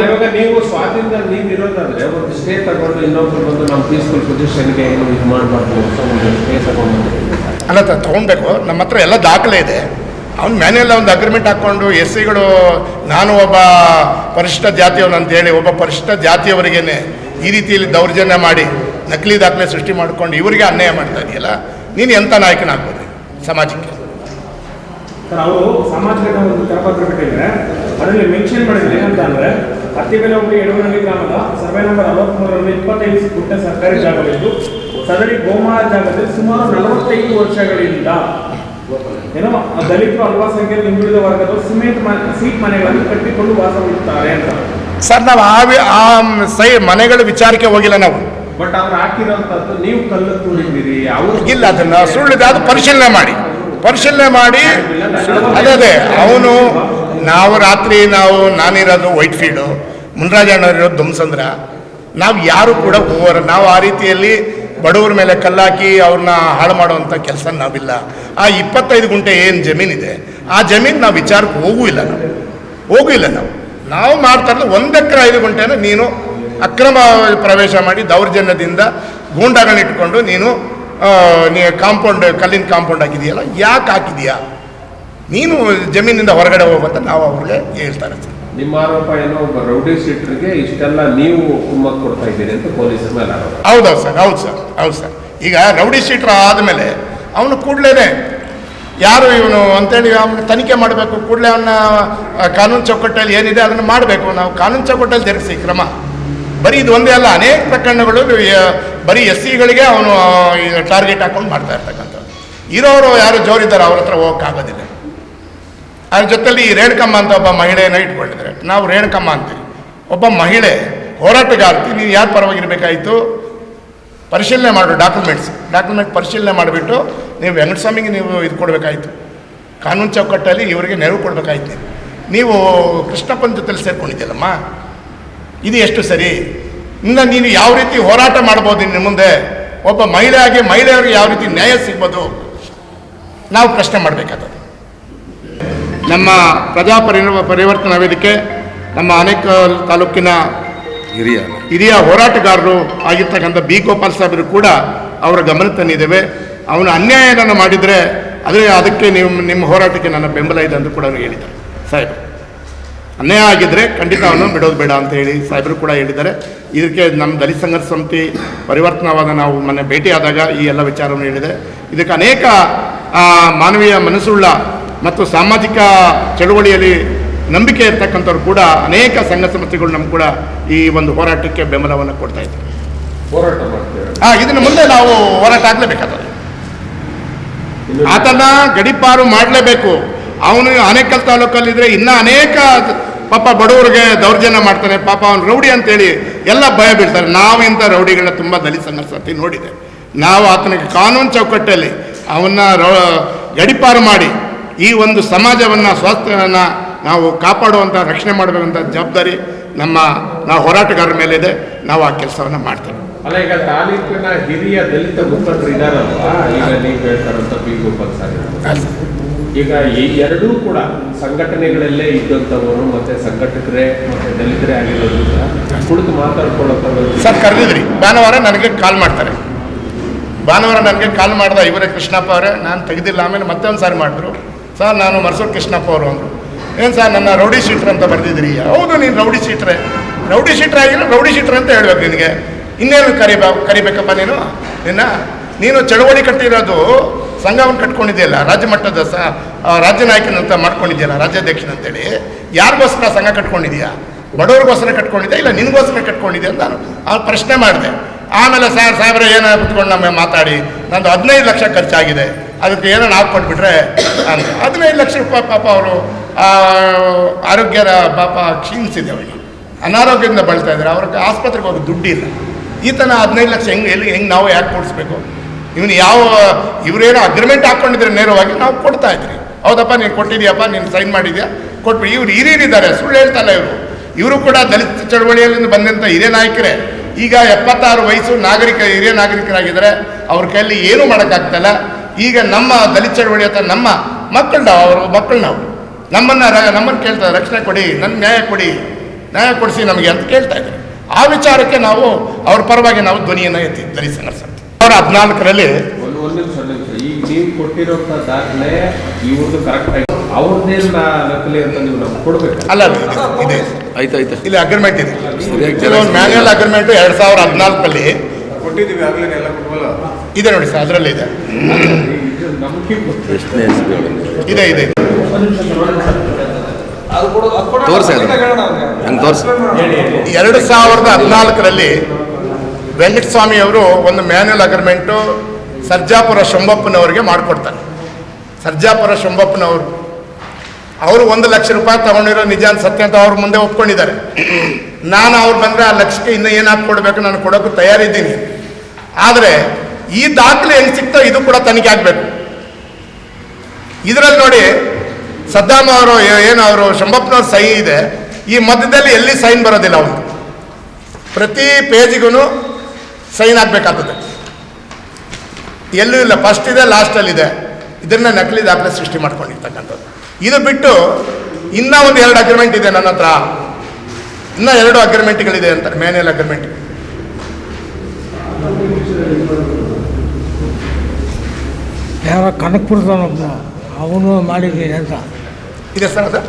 Speaker 2: ಇವಾಗ ನೀವು ಸ್ವಾಧೀನದಲ್ಲಿ ನೀವು ಇರೋದಾದ್ರೆ ಒಂದು ಸ್ಟೇ ತಗೊಂಡು ಇನ್ನೊಬ್ರು ಬಂದು ನಮ್ಮ ಪೀಸ್ಫುಲ್ ಪೊಸಿಷನ್ಗೆ ಏನು ಇದು ಮಾಡಬಾರ್ದು, ಸ್ಟೇ ತಗೊಂಡು
Speaker 3: ಅಲ್ಲ ತೊಗೊಳ್ಬೇಕು. ನಮ್ಮ ಹತ್ರ ಎಲ್ಲ ದಾಖಲೆ ಇದೆ. ಅವ್ನು ಮ್ಯಾನ್ಯಲ್ ಒಂದು ಅಗ್ರಿಮೆಂಟ್ ಹಾಕ್ಕೊಂಡು SIಗಳು ನಾನು ಒಬ್ಬ ಪರಿಶಿಷ್ಟ ಜಾತಿಯವನು ಅಂತೇಳಿ ಒಬ್ಬ ಪರಿಶಿಷ್ಟ ಜಾತಿಯವರಿಗೇನೆ ಈ ರೀತಿಯಲ್ಲಿ ದೌರ್ಜನ್ಯ ಮಾಡಿ ನಕಲಿ ದಾಖಲೆ ಸೃಷ್ಟಿ ಮಾಡ್ಕೊಂಡು ಇವರಿಗೆ ಅನ್ಯಾಯ ಮಾಡ್ತಾ ಇದೆಯಲ್ಲ, ನೀನು ಎಂಥ ನಾಯಕನಾಗ್ಬೋದು ಸಮಾಜಕ್ಕೆ?
Speaker 4: ಸರ್, ಅವರು ಸಾಮಾಜಿಕ ಒಂದು ಕರಪತ್ರ ಬಿಟ್ಟಿದ್ರೆ ಅದರಲ್ಲಿ ಮೆನ್ಷನ್ ಮಾಡಿದ್ರೆ ಏನಂತ ಅಂದರೆ, ಹತ್ತಿಬೆಲೆ ಹೋಗಿ ಯಡೂರಳ್ಳಿ ಗ್ರಾಮದ ಸರ್ವೆ ನಂಬರ್ 63ರಲ್ಲಿ 25 ಗುಂಟೆ ಸರ್ಕಾರಿ ಜಾಗವಿದ್ದು ಸದರಿ ಗೋಮಾಳ ಜಾಗದಲ್ಲಿ ಸುಮಾರು 45 ವರ್ಷಗಳಿಂದ ಏನೋ ದಲಿತರು ಅಲ್ಪಸಂಖ್ಯಾತ ಹಿಂದುಳಿದ ವರ್ಗದವರು ಸೀಟ್ ಮನೆಗಳನ್ನು ಕಟ್ಟಿಕೊಂಡು ವಾಸವಿರುತ್ತಾರೆ ಅಂತ.
Speaker 3: ಸರ್, ನಾವು ಆ ಮನೆಗಳ ವಿಚಾರಕ್ಕೆ ಹೋಗಿಲ್ಲ ನಾವು.
Speaker 2: ಬಟ್ ಅವ್ರು ಹಾಕಿರೋಂಥದ್ದು ನೀವು ಕಲ್ಲು ತೂರಿದ್ದೀರಿ, ಅವ್ರು
Speaker 3: ಇಲ್ಲ, ಅದನ್ನು ಸುಳ್ಳಿದೆ, ಅದು ಪರಿಶೀಲನೆ ಮಾಡಿ ಪರಿಶೀಲನೆ ಮಾಡಿ ಅದೇ ಅವನು ನಾನಿರೋದು ವೈಟ್ ಫೀಲ್ಡು, ಮುನ್ರಾಜಣ್ಣವರಿರೋದು ದುಮ್ಸಂದ್ರ. ನಾವು ಯಾರು ಕೂಡ ನಾವು ಆ ರೀತಿಯಲ್ಲಿ ಬಡವ್ರ ಮೇಲೆ ಕಲ್ಲಾಕಿ ಅವ್ರನ್ನ ಹಾಳು ಮಾಡುವಂಥ ಕೆಲಸ ನಾವಿಲ್ಲ. ಆ 25 ಗುಂಟೆ ಏನು ಜಮೀನಿದೆ ಆ ಜಮೀನು ನಾವು ವಿಚಾರಕ್ಕೆ ಹೋಗಿಲ್ಲ ನಾವು ಮಾಡ್ತಾ ಇರೋದು 1 ಎಕರೆ 5 ಗುಂಟೆನ ನೀನು ಅಕ್ರಮ ಪ್ರವೇಶ ಮಾಡಿ ದೌರ್ಜನ್ಯದಿಂದ ಗೂಂಡಾಗಳನ್ನ ಇಟ್ಕೊಂಡು ನೀನು ಕಲ್ಲಿನ ಕಾಂಪೌಂಡ್ ಹಾಕಿದೆಯಲ್ಲ, ಯಾಕೆ ಹಾಕಿದೀಯಾ? ನೀನು ಜಮೀನಿಂದ ಹೊರಗಡೆ ಹೋಗುವಂತ ನಾವು ಅವ್ರಿಗೆ ಹೇಳ್ತಾರೆ.
Speaker 2: ನಿಮ್ಮ ಆರೋಪ ಏನೋ ಒಬ್ಬ ರೌಡಿ ಶೀಟರ್ಗೆ ಇಷ್ಟೆಲ್ಲ ನೀವು ಕುಮ್ಮಕ್ಕು ಕೊಡ್ತಾ ಇದ್ದೀರಿ ಅಂತ ಪೊಲೀಸರ ಮೇಲೆ ಆರೋಪ.
Speaker 3: ಹೌದು ಸರ್. ಈಗ ರೌಡಿ ಶೀಟರ್ ಆದಮೇಲೆ ಅವನು ಕೂಡಲೇ ಯಾರು ಇವನು ಅಂತೇಳಿ ಅವನು ತನಿಖೆ ಮಾಡಬೇಕು. ಕೂಡಲೇ ಅವನ್ನ ಕಾನೂನು ಚೌಕಟ್ಟಲ್ಲಿ ಏನಿದೆ ಅದನ್ನು ಮಾಡಬೇಕು. ನಾವು ಕಾನೂನು ಚೌಕಟ್ಟಲ್ಲಿ ಜರುಗಿಸಿ ಕ್ರಮ. ಬರೀ ಇದು ಒಂದೇ ಅಲ್ಲ, ಅನೇಕ ಪ್ರಕರಣಗಳು ಬರೀ SCಗಳಿಗೆ ಅವನು ಟಾರ್ಗೆಟ್ ಹಾಕೊಂಡು ಮಾಡ್ತಾ ಇರ್ತಕ್ಕಂಥದ್ದು. ಇರೋರು ಯಾರು ಜೋರಿದ್ದಾರೆ ಅವ್ರ ಹತ್ರ ಹೋಗೋಕ್ಕಾಗೋದಿಲ್ಲ. ಅದ್ರ ಜೊತೆಲಿ ರೇಣುಕಮ್ಮ ಅಂತ ಒಬ್ಬ ಮಹಿಳೆಯನ್ನು ಇಟ್ಕೊಂಡಿದ್ದಾರೆ. ನಾವು ರೇಣುಕಮ್ಮ ಅಂತೀವಿ. ಒಬ್ಬ ಮಹಿಳೆ ಹೋರಾಟಗಾರ್ತಿ. ನೀವು ಯಾರು ಪರವಾಗಿರಬೇಕಾಯಿತು? ಪರಿಶೀಲನೆ ಮಾಡು, ಡಾಕ್ಯುಮೆಂಟ್ ಪರಿಶೀಲನೆ ಮಾಡಿಬಿಟ್ಟು ನೀವು ವೆಂಕಟಸ್ವಾಮಿಗೆ ನೀವು ಇದು ಕೊಡಬೇಕಾಯಿತು. ಕಾನೂನು ಚೌಕಟ್ಟಲ್ಲಿ ಇವರಿಗೆ ನೆರವು ಕೊಡಬೇಕಾಯ್ತು. ನೀವು ಕೃಷ್ಣಪ್ಪನ ಜೊತೆಲಿ ಸೇರ್ಕೊಂಡಿದ್ದೀಯಲ್ಲಮ್ಮ, ಇದು ಎಷ್ಟು ಸರಿ? ನೀನು ಯಾವ ರೀತಿ ಹೋರಾಟ ಮಾಡ್ಬೋದು ಇನ್ನು ಮುಂದೆ? ಒಬ್ಬ ಮಹಿಳೆಯರಿಗೆ ಯಾವ ರೀತಿ ನ್ಯಾಯ ಸಿಗ್ಬೋದು ನಾವು ಪ್ರಶ್ನೆ ಮಾಡಬೇಕಾದದ್ದು. ನಮ್ಮ ಪ್ರಜಾ ಪರಿವರ್ತನಾ ವೇದಿಕೆ ನಮ್ಮ ಆನೇಕಲ್ ತಾಲೂಕಿನ ಹಿರಿಯ ಹೋರಾಟಗಾರರು ಆಗಿರ್ತಕ್ಕಂಥ ಬಿ ಗೋಪಾಲ್ ಸಾಹೇಬರು ಕೂಡ ಅವರ ಗಮನ ತಂದಿದ್ದೇವೆ. ಅವನು ಅನ್ಯಾಯವನ್ನು ಮಾಡಿದರೆ ಅದಕ್ಕೆ ನಿಮ್ಮ ಹೋರಾಟಕ್ಕೆ ನನ್ನ ಬೆಂಬಲ ಇದೆ ಅಂತ ಕೂಡ ಅವರು ಹೇಳಿದ್ದಾರೆ. ಸಾಹೇಬರು ಅನ್ಯಾಯ ಆಗಿದ್ದರೆ ಖಂಡಿತ ಅವನು ಬಿಡೋದು ಬೇಡ ಅಂತ ಹೇಳಿ ಸಾಹೇಬರು ಕೂಡ ಹೇಳಿದ್ದಾರೆ. ಇದಕ್ಕೆ ನಮ್ಮ ದಲಿತ ಸಂಘರ್ಷ ಸಮಿತಿ ಪರಿವರ್ತನವಾದ ನಾವು ಮೊನ್ನೆ ಭೇಟಿಯಾದಾಗ ಈ ಎಲ್ಲ ವಿಚಾರವನ್ನು ಹೇಳಿದೆ. ಇದಕ್ಕೆ ಅನೇಕ ಮಾನವೀಯ ಮನಸ್ಸುಳ್ಳ ಮತ್ತು ಸಾಮಾಜಿಕ ಚಳುವಳಿಯಲ್ಲಿ ನಂಬಿಕೆ ಇರ್ತಕ್ಕಂಥವ್ರು ಕೂಡ ಅನೇಕ ಸಂಘ ಸಂಸ್ಥೆಗಳು ನಮ್ಗೆ ಕೂಡ ಈ ಒಂದು ಹೋರಾಟಕ್ಕೆ ಬೆಂಬಲವನ್ನು ಕೊಡ್ತಾ ಇದ್ದಾರೆ.
Speaker 2: ಹೋರಾಟ ಮಾಡ್ತೇವೆ.
Speaker 3: ಇದನ್ನು ಮುಂದೆ ನಾವು ಹೋರಾಟ ಆಗಲೇಬೇಕಾಗ್ತದೆ. ಆತನ ಗಡೀಪಾರು ಮಾಡಲೇಬೇಕು. ಅವನು ಆನೇಕಲ್ ತಾಲೂಕಲ್ಲಿದ್ದರೆ ಇನ್ನೂ ಅನೇಕ ಪಾಪ ಬಡವರಿಗೆ ದೌರ್ಜನ್ಯ ಮಾಡ್ತಾನೆ. ಪಾಪ ಅವನು ರೌಡಿ ಅಂತೇಳಿ ಎಲ್ಲ ಭಯ ಬೀಳ್ತಾರೆ. ನಾವು ಇಂಥ ರೌಡಿಗಳನ್ನ ತುಂಬ ದಲಿತ ಸಂಘರ್ಷ ಸಮಿತಿ ನೋಡಿದೆ. ನಾವು ಆತನಿಗೆ ಕಾನೂನು ಚೌಕಟ್ಟಲ್ಲಿ ಅವನ್ನ ಗಡೀಪಾರು ಮಾಡಿ ಈ ಒಂದು ಸಮಾಜವನ್ನು ಸ್ವಾಸ್ಥ್ಯವನ್ನು ನಾವು ಕಾಪಾಡುವಂಥ ರಕ್ಷಣೆ ಮಾಡಬೇಕಂತ ಜವಾಬ್ದಾರಿ ನಾವು ಹೋರಾಟಗಾರರ ಮೇಲಿದೆ. ನಾವು ಆ ಕೆಲಸವನ್ನು ಮಾಡ್ತೇವೆ.
Speaker 2: ಅಲ್ಲ, ಈಗ ತಾಲೂಕಿನ ಹಿರಿಯ ದಲಿತ ಮುಖಂಡರು ಇದ್ದಾರಲ್ವಾ, ಈಗ ನೀವು ಹೇಳ್ತಾರಂತ ಬಿ ಗೋಪಾಲ್ ಸಾಹೇಬ್, ಈಗ ಈ ಎರಡೂ ಕೂಡ ಸಂಘಟನೆಗಳಲ್ಲೇ ಇದ್ದಂಥವರು ಮತ್ತೆ ಸಂಘಟಕರೇ ಮತ್ತೆ ದಲಿತರೇ ಆಗಿರೋದ್ರಿಂದ ಕುಳಿತು ಮಾತಾಡ್ಕೊಳ್ಳೋ
Speaker 3: ಸರ್ ಕರೆದಿದ್ರಿ. ಭಾನುವಾರ ನನಗೆ ಕಾಲ್ ಮಾಡ್ತಾರೆ. ಭಾನುವಾರ ನನಗೆ ಕಾಲ್ ಮಾಡಿದ ಇವರೇ ಕೃಷ್ಣಪ್ಪ ಅವರೇ, ನಾನು ತೆಗೆದಿಲ್ಲ. ಆಮೇಲೆ ಮತ್ತೆ ಒಂದು ಸಾರಿ ಮಾಡಿದ್ರು. ಸರ್ ನಾನು ಮರ್ಸೂರು ಕೃಷ್ಣಪ್ಪ ಅವರು ಅಂದರು. ಏನು ಸರ್ ನನ್ನ ರೌಡಿ ಶೀಟ್ರ್ ಅಂತ ಬರೆದಿದ್ರಿ? ಹೌದು, ನೀನು ರೌಡಿ ಶೀಟ್ರೆ ಆಗಿಲ್ಲ, ರೌಡಿ ಶೀಟ್ರ್ ಅಂತ ಹೇಳ್ಬೇಕು. ನಿನಗೆ ಇನ್ನೇನು ಕರಿಬೇಕಪ್ಪ ನೀನು ಚಳವಳಿ ಕಟ್ಟಿರೋದು ಸಂಘವನ್ನು ಕಟ್ಕೊಂಡಿದೆಯಲ್ಲ, ರಾಜ್ಯ ಮಟ್ಟದ ರಾಜ್ಯ ನಾಯಕನಂತ ಮಾಡ್ಕೊಂಡಿದೆಯಲ್ಲ, ರಾಜ್ಯಾಧ್ಯಕ್ಷನ ಅಂತೇಳಿ. ಯಾರಿಗೋಸ್ಕರ ಸಂಘ ಕಟ್ಕೊಂಡಿದೆಯಾ? ಬಡವ್ರಿಗೋಸ್ಕರ ಕಟ್ಕೊಂಡಿದ್ಯಾ ಇಲ್ಲ ನಿನಗೋಸ್ಕರ ಕಟ್ಕೊಂಡಿದ್ಯಾ ಅಂತ ನಾನು ಪ್ರಶ್ನೆ ಮಾಡಿದೆ. ಆಮೇಲೆ ಸಾಹೇಬ್ರೆ ಏನೋ ಕುತ್ಕೊಂಡು ನಮ್ಮ ಮಾತಾಡಿ ನಂದು 15 ಲಕ್ಷ ಖರ್ಚಾಗಿದೆ, ಅದಕ್ಕೆ ಏನೋ ನಾವು ಕೊಟ್ಬಿಟ್ರೆ ಅಂದರೆ 15 ಲಕ್ಷ ರೂಪಾಯಿ ಪಾಪ ಅವರು ಆರೋಗ್ಯದ ಪಾಪ ಕ್ಷೀಣಿಸಿದೆ. ಅವರಿಗೆ ಅನಾರೋಗ್ಯದಿಂದ ಬಳಲ್ತಾ ಇದ್ದಾರೆ. ಅವ್ರಿಗೆ ಆಸ್ಪತ್ರೆಗೆ ಹೋಗಿ ದುಡ್ಡಿಲ್ಲ. ಈತನ 15 ಲಕ್ಷ ಹೆಂಗೆ ನಾವು ಯಾಕೆ ಕೊಡಿಸ್ಬೇಕು? ಇವರೇನೋ ಅಗ್ರಿಮೆಂಟ್ ಹಾಕ್ಕೊಂಡಿದ್ರೆ ನೇರವಾಗಿ ನಾವು ಕೊಡ್ತಾ ಇದ್ರಿ. ಹೌದಪ್ಪ ನೀನು ಕೊಟ್ಟಿದ್ಯಪ್ಪ, ನೀನು ಸೈನ್ ಮಾಡಿದ್ಯಾ, ಕೊಟ್ಬಿಡಿ. ಇವ್ರು ಹಿರಿಯರಿದ್ದಾರೆ, ಸುಳ್ಳು ಹೇಳ್ತಲ್ಲ ಇವರು ಕೂಡ ದಲಿತ ಚಳವಳಿಯಲ್ಲಿ ಬಂದಂಥ ಹಿರಿಯ ನಾಯಕರೇ. ಈಗ 76 ವಯಸ್ಸು ಹಿರಿಯ ನಾಗರಿಕರಾಗಿದ್ದಾರೆ. ಅವ್ರ ಕೈಯಲ್ಲಿ ಏನೂ ಮಾಡೋಕ್ಕಾಗ್ತಲ್ಲ. ಈಗ ನಮ್ಮ ದಲಿತ ಚಳವಳಿ ಅಂತ ನಮ್ಮ ಮಕ್ಕಳು ನಾವು ನಮ್ಮನ್ನು ಕೇಳ್ತಾರೆ, ರಕ್ಷಣೆ ಕೊಡಿ, ನನ್ನ ನ್ಯಾಯ ಕೊಡಿಸಿ ನಮಗೆ ಅಂತ ಕೇಳ್ತಾ ಇದ್ದಾರೆ. ಆ ವಿಚಾರಕ್ಕೆ ನಾವು ಅವ್ರ ಪರವಾಗಿ ನಾವು ಧ್ವನಿಯನ್ನು ಎತ್ತಿ ದಲಿತ ಸಂಘರ್ಷ 2014ರಲ್ಲಿ
Speaker 2: ಒಂದು ನಿಮಿಷ ಈಗ ನೀವು ಕೊಟ್ಟಿರೋಂಥ ದಾಖಲೆ ಇವ್ರದ್ದು ಕರೆಕ್ಟ್ ಆಗಿ ಅವ್ರದ್ದೇನು ನಕಲಿ ಅಂತ ನೀವು ನಮ್ಗೆ ಕೊಡ್ಬೇಕು.
Speaker 3: ಅಲ್ಲ, ಇದೆ ಆಯ್ತು ಇಲ್ಲಿ ಅಗ್ರಿಮೆಂಟ್ ಇದೆ. ಒಂದು ಮ್ಯಾನ್ಯಲ್ ಅಗ್ರಿಮೆಂಟು 2014ರಲ್ಲಿ
Speaker 4: ಕೊಟ್ಟಿದ್ದೀವಿ. ಆಗಲೇ ಎಲ್ಲ ಕೊಟ್ಟವಲ್ಲ
Speaker 3: ಇದೆ ನೋಡಿ ಸರ್, ಅದರಲ್ಲಿ ಇದೆ. ಇದೆ 2014ರಲ್ಲಿ ವೆಂಕಟಸ್ವಾಮಿ ಅವರು ಒಂದು ಮ್ಯಾನ್ಯಲ್ ಅಗ್ರಿಮೆಂಟು ಸರ್ಜಾಪುರ ಶಂಭಪ್ಪನವರಿಗೆ ಮಾಡಿಕೊಡ್ತಾರೆ. ಸರ್ಜಾಪುರ ಶಂಭಪ್ಪನವರು ಅವರು 1 ಲಕ್ಷ ರೂಪಾಯಿ ತಗೊಂಡಿರೋ ನಿಜಾನ್ ಸತ್ಯ ಅಂತ ಅವ್ರ ಮುಂದೆ ಒಪ್ಕೊಂಡಿದ್ದಾರೆ. ನಾನು ಅವ್ರು ಬಂದರೆ ಆ ಲಕ್ಷಕ್ಕೆ ಇನ್ನೂ ಏನು ಹಾಕ್ಕೊಡ್ಬೇಕು, ನಾನು ಕೊಡೋಕ್ಕೂ ತಯಾರಿದ್ದೀನಿ. ಆದರೆ ಈ ದಾಖಲೆ ಹೆಂಗೆ ಸಿಗ್ತೋ ಇದು ಕೂಡ ತನಿಖೆ ಆಗಬೇಕು. ಇದರಲ್ಲಿ ನೋಡಿ ಸದ್ದಾಮ್ ಅವರು ಏನು ಅವರು ಶಂಭಪ್ಪನವ್ರ ಸಹಿ ಇದೆ, ಈ ಮಧ್ಯದಲ್ಲಿ ಎಲ್ಲಿ ಸೈನ್ ಬರೋದಿಲ್ಲ. ಅವನು ಪ್ರತಿ ಪೇಜಿಗೂ ಸೈನ್ ಆಗಬೇಕಾಗ್ತದೆ. ಎಲ್ಲೂ ಇಲ್ಲ, ಫಸ್ಟ್ ಇದೆ ಲಾಸ್ಟಲ್ಲಿದೆ. ಇದನ್ನು ನಕಲಿ ದಾಖಲೆ ಸೃಷ್ಟಿ ಮಾಡ್ಕೊಂಡಿರ್ತಕ್ಕಂಥದ್ದು. ಇದು ಬಿಟ್ಟು ಇನ್ನೂ ಒಂದು 2 ಅಗ್ರಿಮೆಂಟ್ ಇದೆ ನನ್ನ ಹತ್ರ, ಇನ್ನೂ 2 ಅಗ್ರಿಮೆಂಟ್ಗಳಿದೆ ಅಂತಾರೆ, ಮ್ಯಾನ್ಯಲ್ ಅಗ್ರಿಮೆಂಟ್.
Speaker 1: ಯಾರ ಕನಕಪುರದವನೊಬ್ಬ ಅವನು ಮಾಡಿದ್ದೀನಿ ಅಂತ
Speaker 3: ಇದೆ ಸರ್. ಅದು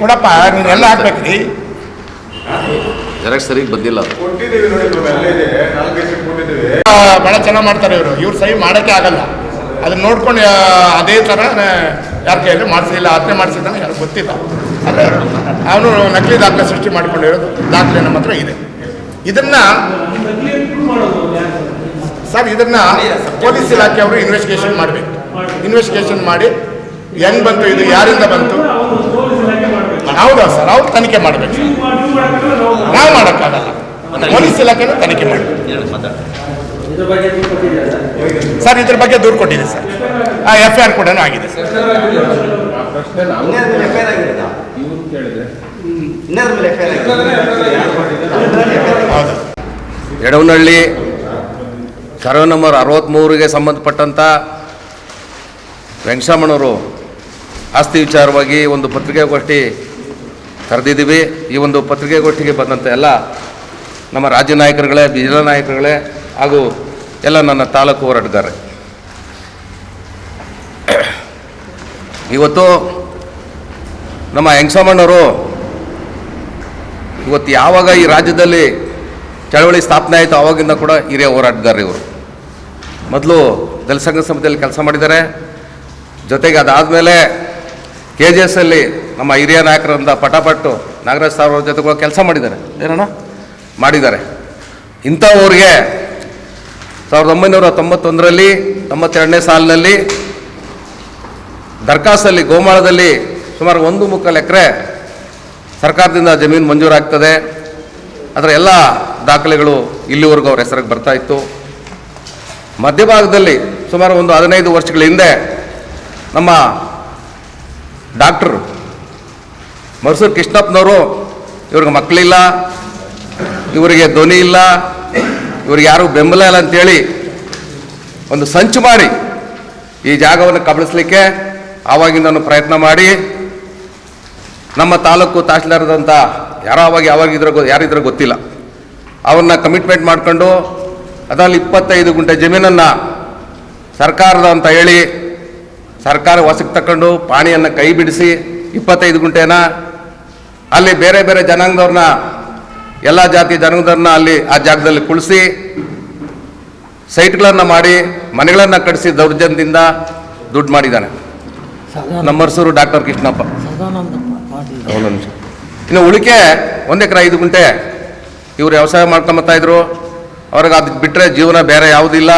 Speaker 3: ಕೊಡಪ್ಪ, ನೀನೆಲ್ಲ ಹಾಕ್ಬೇಕ್ರಿ.
Speaker 5: ಜೆರಾಕ್ಸ್ ಸರಿಗೆ ಬಂದಿಲ್ಲ.
Speaker 3: ಭಾಳ ಚೆನ್ನಾಗಿ ಮಾಡ್ತಾರೆ ಇವ್ರು ಸಹಿ ಮಾಡೋಕ್ಕೆ ಆಗಲ್ಲ. ಅದನ್ನ ನೋಡ್ಕೊಂಡು ಅದೇ ಥರ ಯಾರ ಕೈಯಲ್ಲಿ ಮಾಡಿಸಿಲ್ಲ, ಅದನ್ನೇ ಮಾಡಿಸಿದ್ದಾನೆ ಯಾರು ಗೊತ್ತಿಲ್ಲ. ಆದರೆ ಅವನು ನಕಲಿ ದಾಖಲೆ ಸೃಷ್ಟಿ ಮಾಡ್ಕೊಂಡಿರೋದು ದಾಖಲೆ ನಮ್ಮ ಹತ್ರ ಇದೆ. ಇದನ್ನು ಸರ್, ಇದನ್ನು ಪೊಲೀಸ್ ಇಲಾಖೆಯವರು ಇನ್ವೆಸ್ಟಿಗೇಷನ್ ಮಾಡಬೇಕು. ಇನ್ವೆಸ್ಟಿಗೇಷನ್ ಮಾಡಿ ಹೆಂಗೆ ಬಂತು, ಇದು ಯಾರಿಂದ ಬಂತು, ಹೌದಾ ಸರ್, ಅವ್ರು ತನಿಖೆ ಮಾಡಬೇಕು. ನಾವು ಮಾಡೋಕ್ಕಾಗಲ್ಲ, ಪೊಲೀಸ್ ಇಲಾಖೆನೂ ತನಿಖೆ ಮಾಡಬೇಕು ಸರ್. ಇದ್ರ ಬಗ್ಗೆ ದೂರು ಕೊಟ್ಟಿದೆ ಸರ್, FIR ಕೂಡ ಆಗಿದೆ ಸರ್.
Speaker 2: ಪ್ರಶ್ನೆ ನಾವು ಇವ್ರು ಕೇಳಿದ್ರೆ
Speaker 3: ಹೌದು.
Speaker 5: ಎಡವನಹಳ್ಳಿ ಸರ್ವೆ ನಂಬರ್ 63ಗೆ ಸಂಬಂಧಪಟ್ಟಂಥ ವೆಂಕಟರಮಣವರು ಆಸ್ತಿ ವಿಚಾರವಾಗಿ ಒಂದು ಪತ್ರಿಕಾಗೋಷ್ಠಿ ಕರೆದಿದ್ದೀವಿ. ಈ ಒಂದು ಪತ್ರಿಕಾಗೋಷ್ಠಿಗೆ ಬಂದಂಥ ಎಲ್ಲ ನಮ್ಮ ರಾಜ್ಯ ನಾಯಕರುಗಳೇ, ಜಿಲ್ಲಾ ನಾಯಕರುಗಳೇ ಹಾಗೂ ಎಲ್ಲ ನನ್ನ ತಾಲೂಕು ಹೋರಾಟಗಾರರೇ, ಇವತ್ತು ನಮ್ಮ ವೆಂಕಟರಮಣವರು ಇವತ್ತು ಯಾವಾಗ ಈ ರಾಜ್ಯದಲ್ಲಿ ಚಳವಳಿ ಸ್ಥಾಪನೆ ಆಯಿತು ಆವಾಗಿಂದ ಕೂಡ ಹಿರಿಯ ಹೋರಾಟಗಾರರು ಇವರು. ಮೊದಲು ದಲಿತ ಸಂಘ ಸಮಿತಿಯಲ್ಲಿ ಕೆಲಸ ಮಾಡಿದ್ದಾರೆ. ಜೊತೆಗೆ ಅದಾದಮೇಲೆ KGSಲ್ಲಿ ನಮ್ಮ ಹಿರಿಯ ನಾಯಕರಿಂದ ಪಟಾಪಟ್ಟು ನಾಗರಾಜ್ ಸಾರ್ ಅವ್ರ ಜೊತೆ ಕೂಡ ಕೆಲಸ ಮಾಡಿದ್ದಾರೆ. ಏನಣ್ಣ ಮಾಡಿದ್ದಾರೆ. ಇಂಥವ್ರಿಗೆ 1991ರಲ್ಲಿ 92ನೇ ಸಾಲಿನಲ್ಲಿ ದರ್ಖಾಸ್ತಲ್ಲಿ ಗೋಮಾಳದಲ್ಲಿ ಸುಮಾರು 1.25 ಎಕರೆ ಸರ್ಕಾರದಿಂದ ಜಮೀನು ಮಂಜೂರಾಗ್ತದೆ. ಅದರ ಎಲ್ಲ ದಾಖಲೆಗಳು ಇಲ್ಲಿವರೆಗೂ ಅವ್ರ ಹೆಸರಿಗೆ ಬರ್ತಾಯಿತ್ತು. ಮಧ್ಯಭಾಗದಲ್ಲಿ ಸುಮಾರು ಒಂದು 15 ವರ್ಷಗಳ ಹಿಂದೆ ನಮ್ಮ ಡಾಕ್ಟರ್ ಮರ್ಸೂರು ಕೃಷ್ಣಪ್ಪನವರು ಇವ್ರಿಗೆ ಮಕ್ಕಳಿಲ್ಲ, ಇವರಿಗೆ ಧ್ವನಿ ಇಲ್ಲ, ಇವ್ರಿಗೆ ಯಾರೂ ಬೆಂಬಲ ಇಲ್ಲ ಅಂತೇಳಿ ಒಂದು ಸಂಚು ಮಾಡಿ ಈ ಜಾಗವನ್ನು ಕಬಳಿಸ್ಲಿಕ್ಕೆ ಆವಾಗಿಂದನೂ ಪ್ರಯತ್ನ ಮಾಡಿ ನಮ್ಮ ತಾಲೂಕು ತಹಶೀಲ್ದಾರದಂಥ ಯಾರಿದ್ರೂ ಗೊತ್ತಿಲ್ಲ, ಅವ್ರನ್ನ ಕಮಿಟ್ಮೆಂಟ್ ಮಾಡಿಕೊಂಡು ಅದರಲ್ಲಿ 25 ಗುಂಟೆ ಜಮೀನನ್ನು ಸರ್ಕಾರದ ಅಂತ ಹೇಳಿ ಸರ್ಕಾರ ವಶಕ್ಕೆ ತಗೊಂಡು ಪಾಣಿಯನ್ನು ಕೈ ಬಿಡಿಸಿ 25 ಗುಂಟೆನ ಅಲ್ಲಿ ಬೇರೆ ಬೇರೆ ಜನಾಂಗದವ್ರನ್ನ, ಎಲ್ಲ ಜಾತಿಯ ಜನಾಂಗದವ್ರನ್ನ ಅಲ್ಲಿ ಆ ಜಾಗದಲ್ಲಿ ಕುಳಿಸಿ ಸೈಟ್ಗಳನ್ನು ಮಾಡಿ ಮನೆಗಳನ್ನು ಕಟ್ಟಿಸಿ ದೌರ್ಜನ್ಯದಿಂದ ದುಡ್ಡು ಮಾಡಿದ್ದಾನೆ ನಮ್ಮ ಮರ್ಸೂರು ಡಾಕ್ಟರ್ ಕೃಷ್ಣಪ್ಪ. ಒಂದು ನಿಮಿಷ. ಇನ್ನು ಉಳಿಕೆ 1 ಎಕರೆ 5 ಗುಂಟೆ ಇವರು ವ್ಯವಸಾಯ ಮಾಡ್ಕೊಂಬತ್ತಾಯಿದ್ರು. ಅವ್ರಿಗೆ ಅದಕ್ಕೆ ಬಿಟ್ಟರೆ ಜೀವನ ಬೇರೆ ಯಾವುದಿಲ್ಲ.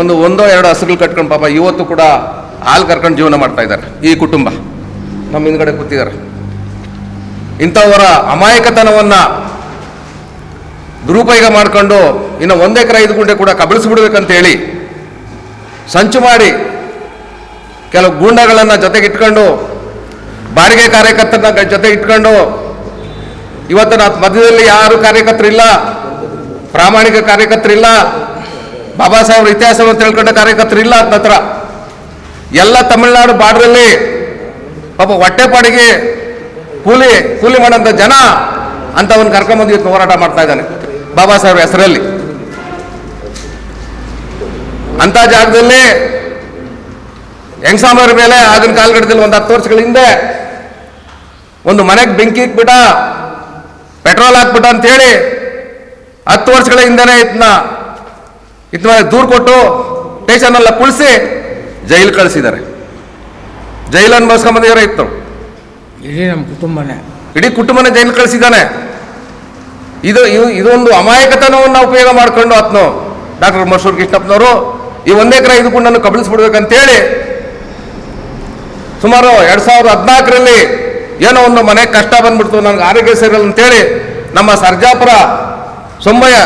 Speaker 5: ಒಂದೋ 2 ಹಸುಗಳು ಕಟ್ಕೊಂಡು ಪಾಪ ಇವತ್ತು ಕೂಡ ಹಾಲು ಕರ್ಕೊಂಡು ಜೀವನ ಮಾಡ್ತಾಯಿದ್ದಾರೆ. ಈ ಕುಟುಂಬ ನಮ್ಮ ಹಿಂದ್ಗಡೆ ಕೂತಿದ್ದಾರೆ. ಇಂಥವರ ಅಮಾಯಕತನವನ್ನು ದುರುಪಯೋಗ ಮಾಡಿಕೊಂಡು ಇನ್ನು 1 ಎಕರೆ 5 ಗುಂಟೆ ಕೂಡ ಕಬಳಿಸ್ಬಿಡ್ಬೇಕಂತೇಳಿ ಸಂಚು ಮಾಡಿ ಕೆಲವು ಗೂಂಡಗಳನ್ನು ಜೊತೆಗಿಟ್ಕೊಂಡು, ಬಾಡಿಗೆ ಕಾರ್ಯಕರ್ತರನ್ನ ಜೊತೆ ಇಟ್ಕೊಂಡು, ಇವತ್ತಿನ ಮಧ್ಯದಲ್ಲಿ ಯಾರು ಕಾರ್ಯಕರ್ತರಿಲ್ಲ, ಪ್ರಾಮಾಣಿಕ ಕಾರ್ಯಕರ್ತರಿಲ್ಲ, ಬಾಬಾ ಸಾಹೇಬ್ರ ಇತಿಹಾಸವನ್ನು ತಿಳ್ಕೊಂಡ ಕಾರ್ಯಕರ್ತರಿಲ್ಲ. ಹತ್ರ ಎಲ್ಲ ತಮಿಳುನಾಡು ಬಾರ್ಡ್ರಲ್ಲಿ ಪಾಪ ಹೊಟ್ಟೆಪಾಡಿಗೆ ಕೂಲಿ ಮಾಡೋಂಥ ಜನ ಅಂಥವನ್ನ ಕರ್ಕೊಂಬಂದು ಇವತ್ತು ಹೋರಾಟ ಮಾಡ್ತಾ ಇದ್ದಾನೆ ಬಾಬಾ ಸಾಹೇಬ್ರ ಹೆಸರಲ್ಲಿ. ಅಂಥ ಜಾಗದಲ್ಲಿ ಹೆಂಗಸಾಮರ ಮೇಲೆ ಆಗಿನ ಕಾಲಘಟ್ಟದಲ್ಲಿ ಒಂದು 10 ವರ್ಷಗಳ ಹಿಂದೆ ಒಂದು ಮನೆಗೆ ಬೆಂಕಿ ಇಕ್ಬಿಟ್ಟ, ಪೆಟ್ರೋಲ್ ಹಾಕ್ಬಿಟ್ಟ ಅಂತೇಳಿ 10 ವರ್ಷಗಳ ಹಿಂದೆನೇ ಇದನ್ನ ದೂರು ಕೊಟ್ಟು ಸ್ಟೇಷನೆಲ್ಲ ಕುಳಿಸಿ ಜೈಲು ಕಳಿಸಿದ್ದಾರೆ. ಜೈಲು ಅನುಭವಿಸ್ಕೊಂಬಂದಿದ್ದಾರೆ. ಇತ್ತು ಇಡೀ ಕುಟುಂಬನೇ ಜೈಲು ಕಳಿಸಿದ್ದಾನೆ. ಇದೊಂದು ಅಮಾಯಕತನವನ್ನು ಉಪಯೋಗ ಮಾಡಿಕೊಂಡು ಆತ್ನು ಡಾಕ್ಟರ್ ಮರ್ಸೂರು ಕೃಷ್ಣಪ್ಪನವರು ಈ 1 ಎಕರೆ 5 ಗುಂಟನ್ನು ಕಬಳಿಸ್ಬಿಡ್ಬೇಕಂತೇಳಿ ಸುಮಾರು 2014ರಲ್ಲಿ ಏನೋ ಒಂದು ಮನೆ ಕಷ್ಟ ಬಂದ್ಬಿಡ್ತು, ನನಗೆ ಆರೋಗ್ಯ ಸೇರಲ್ಲ ಅಂತೇಳಿ ನಮ್ಮ ಸರ್ಜಾಪುರ ಸೊಂಬಯ್ಯ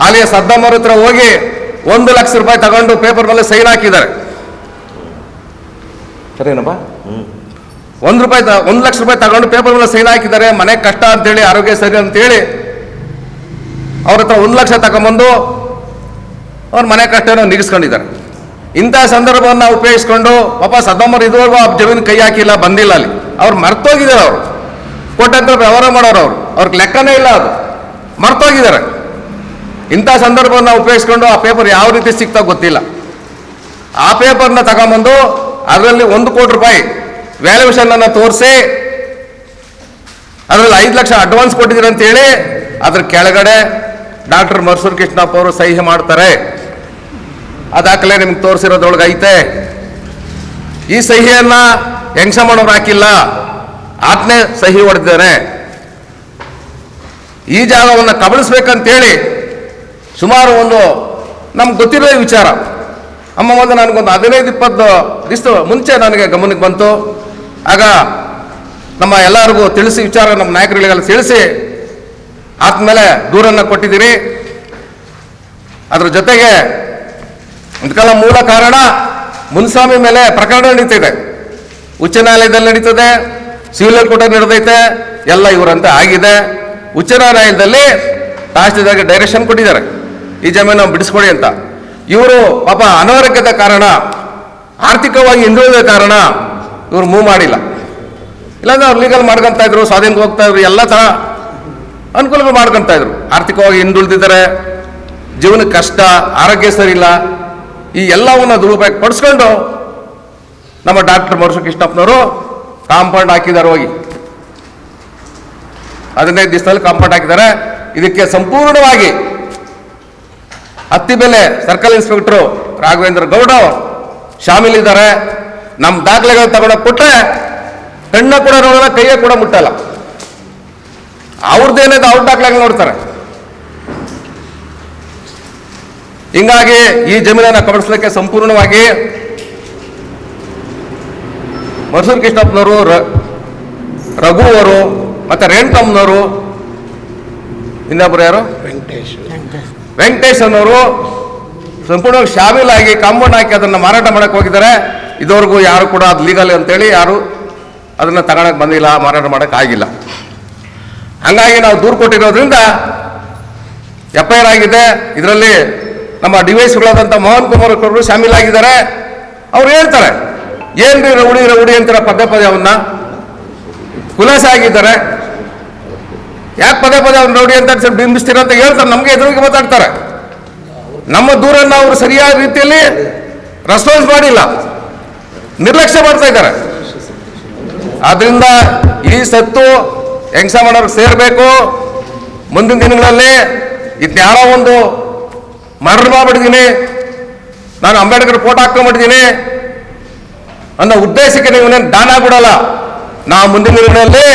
Speaker 5: ಆಲಿಯ ಸದ್ದಾಮರ ಹತ್ರ ಹೋಗಿ 1 ಲಕ್ಷ ರೂಪಾಯಿ ತಗೊಂಡು ಪೇಪರ್ ಮೇಲೆ ಸೈನ್ ಹಾಕಿದ್ದಾರೆ. ಸರಿನಪ್ಪ? ₹1 1 ಲಕ್ಷ ರೂಪಾಯಿ ತಗೊಂಡು ಪೇಪರ್ ಮೇಲೆ ಸೈನ್ ಹಾಕಿದ್ದಾರೆ. ಮನೆ ಕಷ್ಟ ಅಂತೇಳಿ, ಆರೋಗ್ಯ ಸರಿ ಅಂತೇಳಿ ಅವ್ರ ಹತ್ರ 1 ಲಕ್ಷ ತಗೊಂಬಂದು ಅವ್ರ ಮನೆ ಕಷ್ಟನೋ ನಿಗಿಸ್ಕೊಂಡಿದ್ದಾರೆ. ಇಂಥ ಸಂದರ್ಭವನ್ನು ಉಪಯೋಗಿಸ್ಕೊಂಡು ಪಾಪ ಸದ್ದಮ್ಮರು ಇದುವರೆಗೂ ಆ ಜಮೀನು ಕೈ ಹಾಕಿಲ್ಲ, ಬಂದಿಲ್ಲ ಅಲ್ಲಿ. ಅವ್ರು ಮರ್ತೋಗಿದ್ದಾರೆ. ಅವರು ಕೊಟ್ಟಂತ ವ್ಯವಹಾರ ಮಾಡೋರು ಅವ್ರಿಗೆ ಲೆಕ್ಕನೇ ಇಲ್ಲ, ಅದು ಮರ್ತೋಗಿದ್ದಾರೆ. ಇಂಥ ಸಂದರ್ಭವನ್ನು ಉಪಯೋಗಿಸ್ಕೊಂಡು ಆ ಪೇಪರ್ ಯಾವ ರೀತಿ ಸಿಗ್ತಾ ಗೊತ್ತಿಲ್ಲ. ಆ ಪೇಪರ್ನ ತಗೊಂಬಂದು ಅದರಲ್ಲಿ ₹1 ಕೋಟಿ ವ್ಯಾಲ್ಯೂಷನನ್ನು ತೋರಿಸಿ ಅದರಲ್ಲಿ 5 ಲಕ್ಷ ಅಡ್ವಾನ್ಸ್ ಕೊಟ್ಟಿದ್ದೀರಿ ಅಂತೇಳಿ ಅದ್ರ ಕೆಳಗಡೆ ಡಾಕ್ಟರ್ ಮರ್ಸೂರ್ ಕೃಷ್ಣಪ್ಪ ಅವರು ಸಹಿ ಮಾಡ್ತಾರೆ. ಆ ದಾಖಲೆ ನಿಮ್ಗೆ ತೋರಿಸಿರೋದ್ರೊಳಗೆ ಐತೆ. ಈ ಸಹಿಯನ್ನ ಹೆಂಗಸಮ್ಮನವ್ರು ಹಾಕಿಲ್ಲ, ಆತನೇ ಸಹಿ ಹೊಡೆದಿದ್ದಾನೆ. ಈ ಜಾಗವನ್ನು ಕಬಳಿಸ್ಬೇಕಂತೇಳಿ ಸುಮಾರು ನಮ್ಗೆ ಗೊತ್ತಿರೋ ವಿಚಾರ. ಅಮ್ಮ ಒಂದು ನನಗೊಂದು 15-20 ದಿವಸ ಮುಂಚೆ ನನಗೆ ಗಮನಕ್ಕೆ ಬಂತು. ಆಗ ನಮ್ಮ ಎಲ್ಲರಿಗೂ ತಿಳಿಸಿ, ವಿಚಾರ ನಮ್ಮ ನಾಯಕರುಗಳಿಗೆಲ್ಲ ತಿಳಿಸಿ ಆದ್ಮೇಲೆ ದೂರನ್ನು ಕೊಟ್ಟಿದ್ದೀರಿ. ಅದ್ರ ಜೊತೆಗೆ ಇದಕ್ಕೆಲ್ಲ ಮೂಲ ಕಾರಣ ಮುನ್ಸ್ವಾಮಿ ಮೇಲೆ ಪ್ರಕರಣ ನಡೀತಿದೆ, ಉಚ್ಚ ನ್ಯಾಯಾಲಯದಲ್ಲಿ ನಡೀತದೆ, ಸಿವಿಲ್ ಕೋರ್ಟಲ್ಲಿ ನಡೆದೈತೆ, ಎಲ್ಲ ಇವರಂತೆ ಆಗಿದೆ. ಉಚ್ಚ ನ್ಯಾಯಾಲಯದಲ್ಲಿ ತಹಸೀಲ್ದಾರ್ಗೆ ಡೈರೆಕ್ಷನ್ ಕೊಟ್ಟಿದ್ದಾರೆ, ಈ ಜಮೀನು ಬಿಡಿಸ್ಕೊಡಿ ಅಂತ. ಇವರು ಪಾಪ ಅನಾರೋಗ್ಯದ ಕಾರಣ, ಆರ್ಥಿಕವಾಗಿ ಹಿಂದುಳಿದ ಕಾರಣ ಇವರು ಮೂವ್ ಮಾಡಿಲ್ಲ. ಇಲ್ಲಾಂದ್ರೆ ಅವ್ರು ಲೀಗಲ್ ಮಾಡ್ಕೊಂತ ಇದ್ರು, ಸ್ವಾಧೀನಕ್ಕೆ ಹೋಗ್ತಾ ಇದ್ರು, ಎಲ್ಲ ಥರ ಅನುಕೂಲಗಳು ಮಾಡ್ಕೊಂತ ಇದ್ರು. ಆರ್ಥಿಕವಾಗಿ ಹಿಂದುಳಿದಿದ್ದಾರೆ, ಜೀವನಕ್ಕೆ ಕಷ್ಟ, ಆರೋಗ್ಯ ಸರಿ ಇಲ್ಲ. ಈ ಎಲ್ಲವನ್ನು ದುರುಪಯೋಗ ಪಡಿಸ್ಕೊಂಡು ನಮ್ಮ ಡಾಕ್ಟರ್ ಮರ್ಸೂರ್ ಕೃಷ್ಣಪ್ಪನವರು ಕಾಂಪೌಂಡ್ ಹಾಕಿದ್ದಾರೆ. ಹೋಗಿ 15 ದಿವಸದಲ್ಲಿ ಕಾಂಪೌಂಡ್ ಹಾಕಿದ್ದಾರೆ. ಇದಕ್ಕೆ ಸಂಪೂರ್ಣವಾಗಿ ಅತ್ತಿಬೆಲೆ ಸರ್ಕಲ್ ಇನ್ಸ್ಪೆಕ್ಟರ್ ರಾಘವೇಂದ್ರ ಗೌಡ ಶಾಮೀಲಿದ್ದಾರೆ. ನಮ್ಮ ದಾಖಲೆಗಳು ತಗೊಂಡೋಗಿ ಕೊಟ್ಟರೆ ಕಣ್ಣ ಕೂಡ ನೋಡಲ್ಲ, ಕೈಯ ಕೂಡ ಮುಟ್ಟಲ್ಲ. ಅವ್ರದ್ದೇನಿದೆ ಅವ್ರ ದಾಖಲೆಗಳು ನೋಡ್ತಾರೆ. ಹಿಂಗಾಗಿ ಈ ಜಮೀನನ್ನು ಕಬಳಿಸಲಿಕ್ಕೆ ಸಂಪೂರ್ಣವಾಗಿ ಮರ್ಸೂರ್ ಕೃಷ್ಣಪ್ಪನವರು, ರಘು ಅವರು, ಮತ್ತೆ ರೇಣುಕಮ್ಮನವರು, ಇನ್ನೊಬ್ಬರು ಯಾರು ವೆಂಕಟೇಶ್ ಅನ್ನೋರು ಸಂಪೂರ್ಣವಾಗಿ ಶಾಮೀಲಾಗಿ ಕಾಂಪೌಂಡ್ ಹಾಕಿ ಅದನ್ನು ಮಾರಾಟ ಮಾಡಕ್ಕೆ ಹೋಗಿದ್ದಾರೆ. ಇದುವರೆಗೂ ಯಾರು ಕೂಡ ಅದು ಲೀಗಲ್ ಅಂತೇಳಿ ಯಾರು ಅದನ್ನು ತಗೊಳಕ್ಕೆ ಬಂದಿಲ್ಲ, ಮಾರಾಟ ಮಾಡೋಕ್ಕೆ ಆಗಿಲ್ಲ. ಹಂಗಾಗಿ ನಾವು ದೂರು ಕೊಟ್ಟಿರೋದ್ರಿಂದ FIR ಆಗಿದೆ. ಇದರಲ್ಲಿ ನಮ್ಮ ಡಿವೈಸ್ಗಳಾದಂಥ ಮೋಹನ್ ಕುಮಾರ್ ಅವರು ಶಾಮೀಲಾಗಿದ್ದಾರೆ. ಅವ್ರು ಹೇಳ್ತಾರೆ, ಏನ್ರಿ ರೌಡಿ ಅಂತೀರ ಪದೇ ಅವನ್ನ ಖುಲಾಸೆ ಆಗಿದ್ದಾರೆ. ಯಾಕೆ ಪದೇ ಅವ್ನು ರೌಡಿ ಅಂತ ಬಿಂಬಿಸ್ತೀರ ಅಂತ ಹೇಳ್ತಾರೆ, ನಮಗೆ ಎದುರಿಗೆ ಮಾತಾಡ್ತಾರೆ. ನಮ್ಮ ದೂರನ್ನು ಅವರು ಸರಿಯಾದ ರೀತಿಯಲ್ಲಿ ರೆಸ್ಪಾನ್ಸ್ ಮಾಡಿಲ್ಲ, ನಿರ್ಲಕ್ಷ್ಯ ಮಾಡ್ತಾ ಇದ್ದಾರೆ. ಆದ್ರಿಂದ ಈ ಸತ್ತು ಹೆಂಗಸಮ್ಮನವ್ರಿಗೆ ಸೇರಬೇಕು. ಮುಂದಿನ ದಿನಗಳಲ್ಲಿ ಇದ್ಯಾರೋ ಒಂದು ಮರ್ಡರ್ ಮಾಡ್ಬಿಟ್ಟಿದ್ದೀನಿ, ನಾನು ಅಂಬೇಡ್ಕರ್ ಫೋಟೋ ಹಾಕೊಂಡ್ಬಿಟ್ಟಿದ್ದೀನಿ ಅನ್ನೋ ಉದ್ದೇಶಕ್ಕೆ ನೀವೇನೇನು ದಾನ ಬಿಡಲ್ಲ. ನಾವು ಮುಂದಿನ ದಿನಗಳಲ್ಲಿ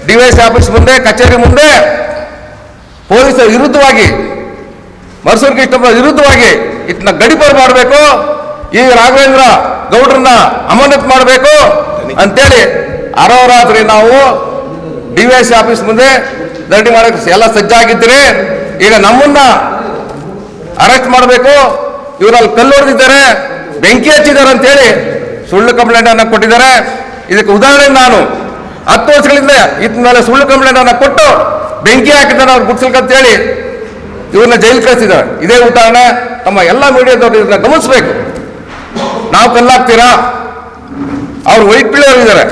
Speaker 5: DYC ಆಫೀಸ್ ಮುಂದೆ, ಕಚೇರಿ ಮುಂದೆ ಪೊಲೀಸರ ವಿರುದ್ಧವಾಗಿ, ಮರ್ಸೂರ್ ಕೃಷ್ಣಪ್ಪ ವಿರುದ್ಧವಾಗಿ ಇದನ್ನ ಗಡಿಪಾರು ಮಾಡಬೇಕು, ಈ ರಾಘವೇಂದ್ರ ಗೌಡ್ರನ್ನ ಅಮಾನತ್ ಮಾಡಬೇಕು ಅಂತೇಳಿ ಅರೋರಾತ್ರಿ ನಾವು DYC ಆಫೀಸ್ ಮುಂದೆ ಧರಣಿ ಮಾಡಕ್ಕೆ ಎಲ್ಲ ಸಜ್ಜಾಗಿದ್ದೀರಿ. ಈಗ ನಮ್ಮನ್ನ ಅರೆಸ್ಟ್ ಮಾಡಬೇಕು, ಇವರಲ್ಲಿ ಕಲ್ಲು ಹೊಡೆದಿದ್ದಾರೆ, ಬೆಂಕಿ ಹಚ್ಚಿದ್ದಾರೆ ಅಂತೇಳಿ ಸುಳ್ಳು ಕಂಪ್ಲೇಂಟ್ ಅನ್ನು ಕೊಟ್ಟಿದ್ದಾರೆ. ಇದಕ್ಕೆ ಉದಾಹರಣೆ ನಾನು 10 ವರ್ಷಗಳಿಂದ ಇತ್ತ ಮೇಲೆ ಸುಳ್ಳು ಕಂಪ್ಲೇಂಟ್ ಅನ್ನು ಕೊಟ್ಟು ಬೆಂಕಿ ಹಾಕಿದ್ದಾರೆ ಅವ್ರು ಗುಡ್ಸಲ್ಕಂತೇಳಿ ಇವ್ರನ್ನ ಜೈಲು ಕಳಿಸಿದ್ದಾರೆ. ಇದೇ ಉದಾಹರಣೆ. ನಮ್ಮ ಎಲ್ಲ ಮೀಡಿಯಾದವರು ಇದನ್ನ ಗಮನಿಸಬೇಕು. ನಾವು ಕಲ್ಲಾಗ್ತೀರಾ? ಅವ್ರು ವೈಟ್ಪಿಳ್ಳಿಯವರು ಇದ್ದಾರೆ,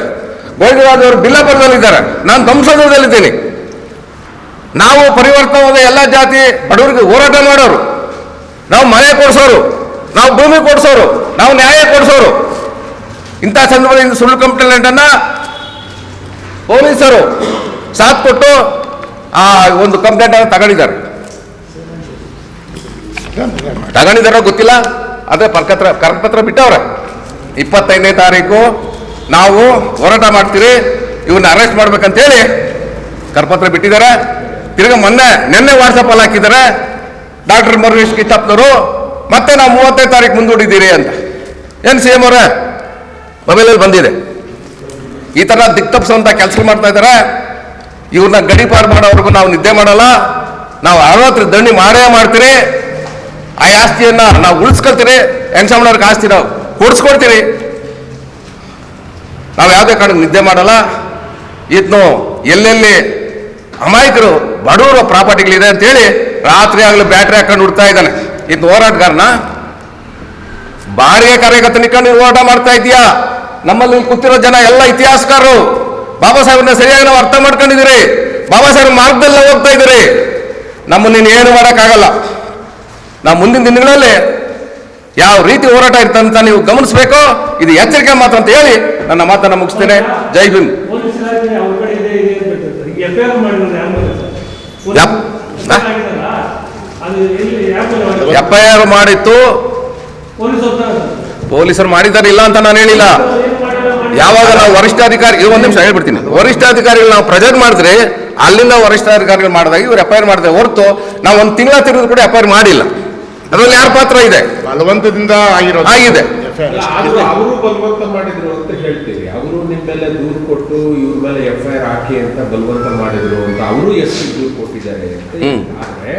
Speaker 5: ಗೋವಿಂದರಾಜ್ ಅವರು ಬಿಲ್ಲಾಪುರದಲ್ಲಿದ್ದಾರೆ, ನಾನು ದಂಸದಲ್ಲಿದ್ದೀನಿ. ನಾವು ಪರಿವರ್ತನವಾದ ಎಲ್ಲ ಜಾತಿ ಬಡವರಿಗೆ ಹೋರಾಟ ಮಾಡೋರು, ನಾವು ಮನೆ ಕೊಡಿಸೋರು, ನಾವು ಭೂಮಿ ಕೊಡಿಸೋರು, ನಾವು ನ್ಯಾಯ ಕೊಡಿಸೋರು. ಇಂಥ ಸಂದರ್ಭದಲ್ಲಿ ಸುಳ್ಳು ಕಂಪ್ಲೇಂಟನ್ನು ಪೊಲೀಸರು ಸಾಥ್ ಕೊಟ್ಟು ಆ ಒಂದು ಕಂಪ್ಲೇಂಟನ್ನು ತಗೊಂಡಿದ್ದಾರೆ ಗೊತ್ತಿಲ್ಲ. ಅದೇ ಕರಪತ್ರ ಬಿಟ್ಟವ್ರೆ. 25ನೇ ತಾರೀಕು ನಾವು ಹೋರಾಟ ಮಾಡ್ತೀರಿ, ಇವ್ರನ್ನ ಅರೆಸ್ಟ್ ಮಾಡ್ಬೇಕಂತೇಳಿ ಕರಪತ್ರ ಬಿಟ್ಟಿದ್ದಾರೆ. ತಿರ್ಗ ನಿನ್ನೆ ವಾಟ್ಸಪ್ಪಲ್ಲಿ ಹಾಕಿದ್ದಾರೆ ಡಾಕ್ಟರ್ ಮರ್ಸೂರ್ ಕೃಷ್ಣಪ್ಪನವರು, ಮತ್ತೆ ನಾವು 30ನೇ ತಾರೀಕು ಮುಂದೂಡಿದ್ದೀರಿ ಅಂತ. ಏನು CM ಅವರೇ ಮೊಬೈಲಲ್ಲಿ ಬಂದಿದೆ. ಈ ಥರ ದಿಕ್ತಪ್ಪಿಸುವಂಥ ಕೆಲಸ ಮಾಡ್ತಾ ಇದ್ದಾರೆ. ಇವ್ರನ್ನ ಗಡಿಪಾರು ಮಾಡೋವ್ರಿಗೂ ನಾವು ನಿದ್ದೆ ಮಾಡಲ್ಲ. ನಾವು ಅರವತ್ತರ ದಂಡಿ ಮಾಡೇ ಮಾಡ್ತೀರಿ. ಆ ಆಸ್ತಿಯನ್ನು ನಾವು ಉಳಿಸ್ಕೊಳ್ತೀರಿ. ಹೆಂಗಸಮ್ಮನವ್ರಿಗೆ ಆಸ್ತಿ ನಾವು ಕೊಡಿಸ್ಕೊಡ್ತೀರಿ. ನಾವು ಯಾವುದೇ ಕಾರಣಕ್ಕೆ ನಿದ್ದೆ ಮಾಡಲ್ಲ. ಇದನ್ನು ಎಲ್ಲೆಲ್ಲಿ ಅಮಾಯಕರು ಬಡವರು ಪ್ರಾಪರ್ಟಿಗಳಿದೆ ಅಂತೇಳಿ ರಾತ್ರಿ ಆಗಲೂ ಬ್ಯಾಟ್ರಿ ಹಾಕೊಂಡು ಹುಡ್ತಾ ಇದ್ದಾನೆ. ಇದು ಹೋರಾಟಗಾರನ ಬಾಡಿಗೆ ಕಾರ್ಯಕರ್ತ ನಿಂತ್ಕೊಂಡು ಹೋರಾಟ ಮಾಡ್ತಾ ಇದೀಯಾ? ನಮ್ಮಲ್ಲಿ ಕೂತಿರೋ ಜನ ಎಲ್ಲ ಇತಿಹಾಸಕಾರರು. ಬಾಬಾ ಸಾಹೇಬ್ರನ್ನ ಸರಿಯಾಗಿ ನಾವು ಅರ್ಥ ಮಾಡ್ಕೊಂಡಿದ್ದೀರಿ. ಬಾಬಾ ಸಾಹೇಬ್ರ ಮಾರ್ಗದಲ್ಲೇ ಹೋಗ್ತಾ ಇದ್ದೀರಿ. ನಮ್ಮನ್ನು ಏನು ಮಾಡೋಕ್ಕಾಗಲ್ಲ. ನಾವು ಮುಂದಿನ ದಿನಗಳಲ್ಲಿ ಯಾವ ರೀತಿ ಹೋರಾಟ ಇರ್ತಂತ ನೀವು ಗಮನಿಸಬೇಕು. ಇದು ಎಚ್ಚರಿಕೆ ಮಾತು ಅಂತ ಹೇಳಿ ನನ್ನ ಮಾತನ್ನು ಮುಗಿಸ್ತೇನೆ. ಜೈ ಭೀಮ್.
Speaker 4: ಪೊಲೀಸ್ ಇಲಾಖೆ ಅವ್ರ ಕಡೆ ಇದೆ ಇದೆ ಅಂತ ಹೇಳ್ತಾರೆ. ಈಗ FIR ಮಾಡಿದ್ರೆ ಯಾವ ಮೇಲೆ ಸರ್?
Speaker 5: ಯಪ್.
Speaker 4: ಆಗಿದಲ್ಲ, ಅದು ಎಲ್ಲಿ ಯಾವ ಮೇಲೆ
Speaker 5: FIR ಮಾಡಿತ್ತು,
Speaker 4: ಪೊಲೀಸ್ ಹೋಗ್ತಾರೆ
Speaker 5: ಪೊಲೀಸರು ಮಾಡಿದ್ದಾರೆ ಇಲ್ಲ ಅಂತ ನಾನು ಹೇಳಿಲ್ಲ. ಯಾವಾಗ ನಾವು ವರಿಷ್ಠಾಧಿಕಾರಿ, ಇದು ಒಂದು ನಿಮಿಷ ಹೇಳ್ಬಿಡ್ತೀನಿ. ವರಿಷ್ಠಾಧಿಕಾರಿಗಳು ನಾವು ಪ್ರೆಸೆಂಟ್ ಮಾಡಿದ್ರೆ ಅಲ್ಲಿಂದ ವರಿಷ್ಠಾಧಿಕಾರಿಗಳು ಮಾಡಿದಾಗ ಇವ್ರು FIR ಮಾಡಿದ್ರೆ ಹೊರತು ನಾವು ಒಂದು ತಿಂಗಳ ತಿರುಗಿದ್ರು ಕೂಡ FIR ಮಾಡಿಲ್ಲ. ಅದರಲ್ಲಿ ಯಾರ ಪಾತ್ರ ಇದೆ?
Speaker 3: ಬಲವಂತದಿಂದ
Speaker 5: ಆಗಿದೆ.
Speaker 2: ಅವರು ಬಲವಂತ ಮಾಡಿದ್ರು ಅಂತ ಹೇಳ್ತೀವಿ. ಅವರು ನಿಮ್ಮ ಮೇಲೆ ದೂರು ಕೊಟ್ಟು ಇವ್ರ ಮೇಲೆ FIR ಹಾಕಿ ಅಂತ ಬಲವಂತ ಮಾಡಿದ್ರು ಅಂತ ಅವರು ಎಷ್ಟು ದೂರು ಕೊಟ್ಟಿದ್ದಾರೆ ಅಂತ. ಆದ್ರೆ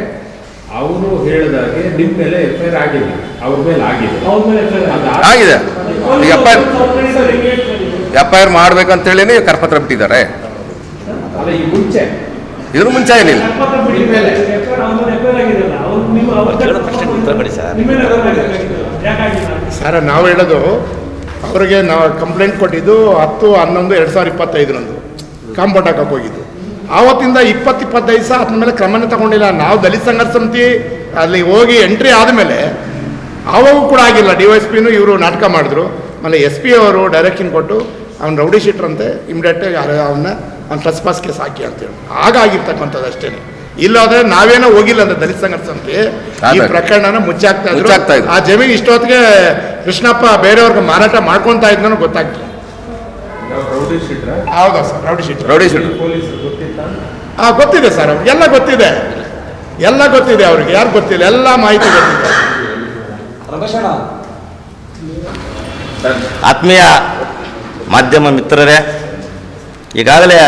Speaker 2: ಅವರು ಹೇಳಿದಾಗೆ ನಿಮ್ಮ ಮೇಲೆ FIR ಆಗಿಲ್ಲ, ಅವ್ರ ಮೇಲೆ ಆಗಿದೆ.
Speaker 4: ಅವ್ರ ಮೇಲೆ FIR
Speaker 5: ಆಗಿದೆ. FIR ಮಾಡ್ಬೇಕಂತೇಳಿ ಕರಪತ್ರ ಬಿಟ್ಟಿದ್ದಾರೆ.
Speaker 2: ಅಲ್ಲ, ಈ ಮುಂಚೆ
Speaker 5: ಇದ್ರ ಮುಂಚೆ ಏನಿಲ್ಲ.
Speaker 3: ಸರ್ ನಾವು ಹೇಳೋದು ಅವರಿಗೆ ನಾವು ಕಂಪ್ಲೇಂಟ್ ಕೊಟ್ಟಿದ್ದು 10/11/2025 ಕಾಂಪೌಂಡ್ ಹಾಕಕ್ಕೆ ಹೋಗಿದ್ದು. ಆವತ್ತಿಂದ 20-25 ದಿವಸ ಅದ್ರ ಮೇಲೆ ಕ್ರಮನೇ ತಗೊಂಡಿಲ್ಲ. ನಾವು ದಲಿತ ಸಂಘರ್ಷ ಸಮಿತಿ ಅಲ್ಲಿ ಹೋಗಿ ಎಂಟ್ರಿ ಆದಮೇಲೆ ಅವಾಗೂ ಕೂಡ ಆಗಿಲ್ಲ. DYSPನೂ ಇವರು ನಾಟಕ ಮಾಡಿದ್ರು. ಆಮೇಲೆ SP ಅವರು ಡೈರೆಕ್ಷನ್ ಕೊಟ್ಟು ಅವ್ನು ರೌಡಿ ಶೀಟ್ರ್ ಅಂತೆ, ಇಮಿಡಿಯೇಟಾಗಿ ಅವ್ನ ಟ್ರೆಸ್ ಪಾಸ್ ಕೇಸ್ ಹಾಕಿ ಅಂತೇಳಿ ಆಗಿರ್ತಕ್ಕಂಥದ್ದು ಅಷ್ಟೇ. ಇಲ್ಲಾದ್ರೆ ನಾವೇನೋ ಹೋಗಿಲ್ಲ ಅಂದ್ರೆ ದಲಿತ ಸಂಘರ್ಷ ಸಮಿತಿ ಈ ಪ್ರಕರಣನ ಮುಚ್ಚಾಕ್ತಾ ಇದ್ರು. ಆ ಜಮೀನು ಇಷ್ಟೊತ್ತಿಗೆ ಕೃಷ್ಣಪ್ಪ ಬೇರೆಯವ್ರಿಗೆ ಮಾರಾಟ ಮಾಡ್ಕೊತಾ ಇದ್ನೋ ಗೊತ್ತಾಗ್ತದೆ. ಹೌದಾ ಸರ್? ರೌಡಿ ಶೀಟ್ರ್ ಗೊತ್ತಿದೆ ಸರ್, ಅವ್ರಿಗೆ ಎಲ್ಲ ಗೊತ್ತಿದೆ, ಎಲ್ಲ ಗೊತ್ತಿದೆ. ಅವ್ರಿಗೆ ಯಾರು ಗೊತ್ತಿಲ್ಲ, ಎಲ್ಲ ಮಾಹಿತಿ ಗೊತ್ತಿದೆ.
Speaker 6: ಆತ್ಮೀಯ ಮಾಧ್ಯಮ ಮಿತ್ರರೇ, ಈಗಾಗಲೇ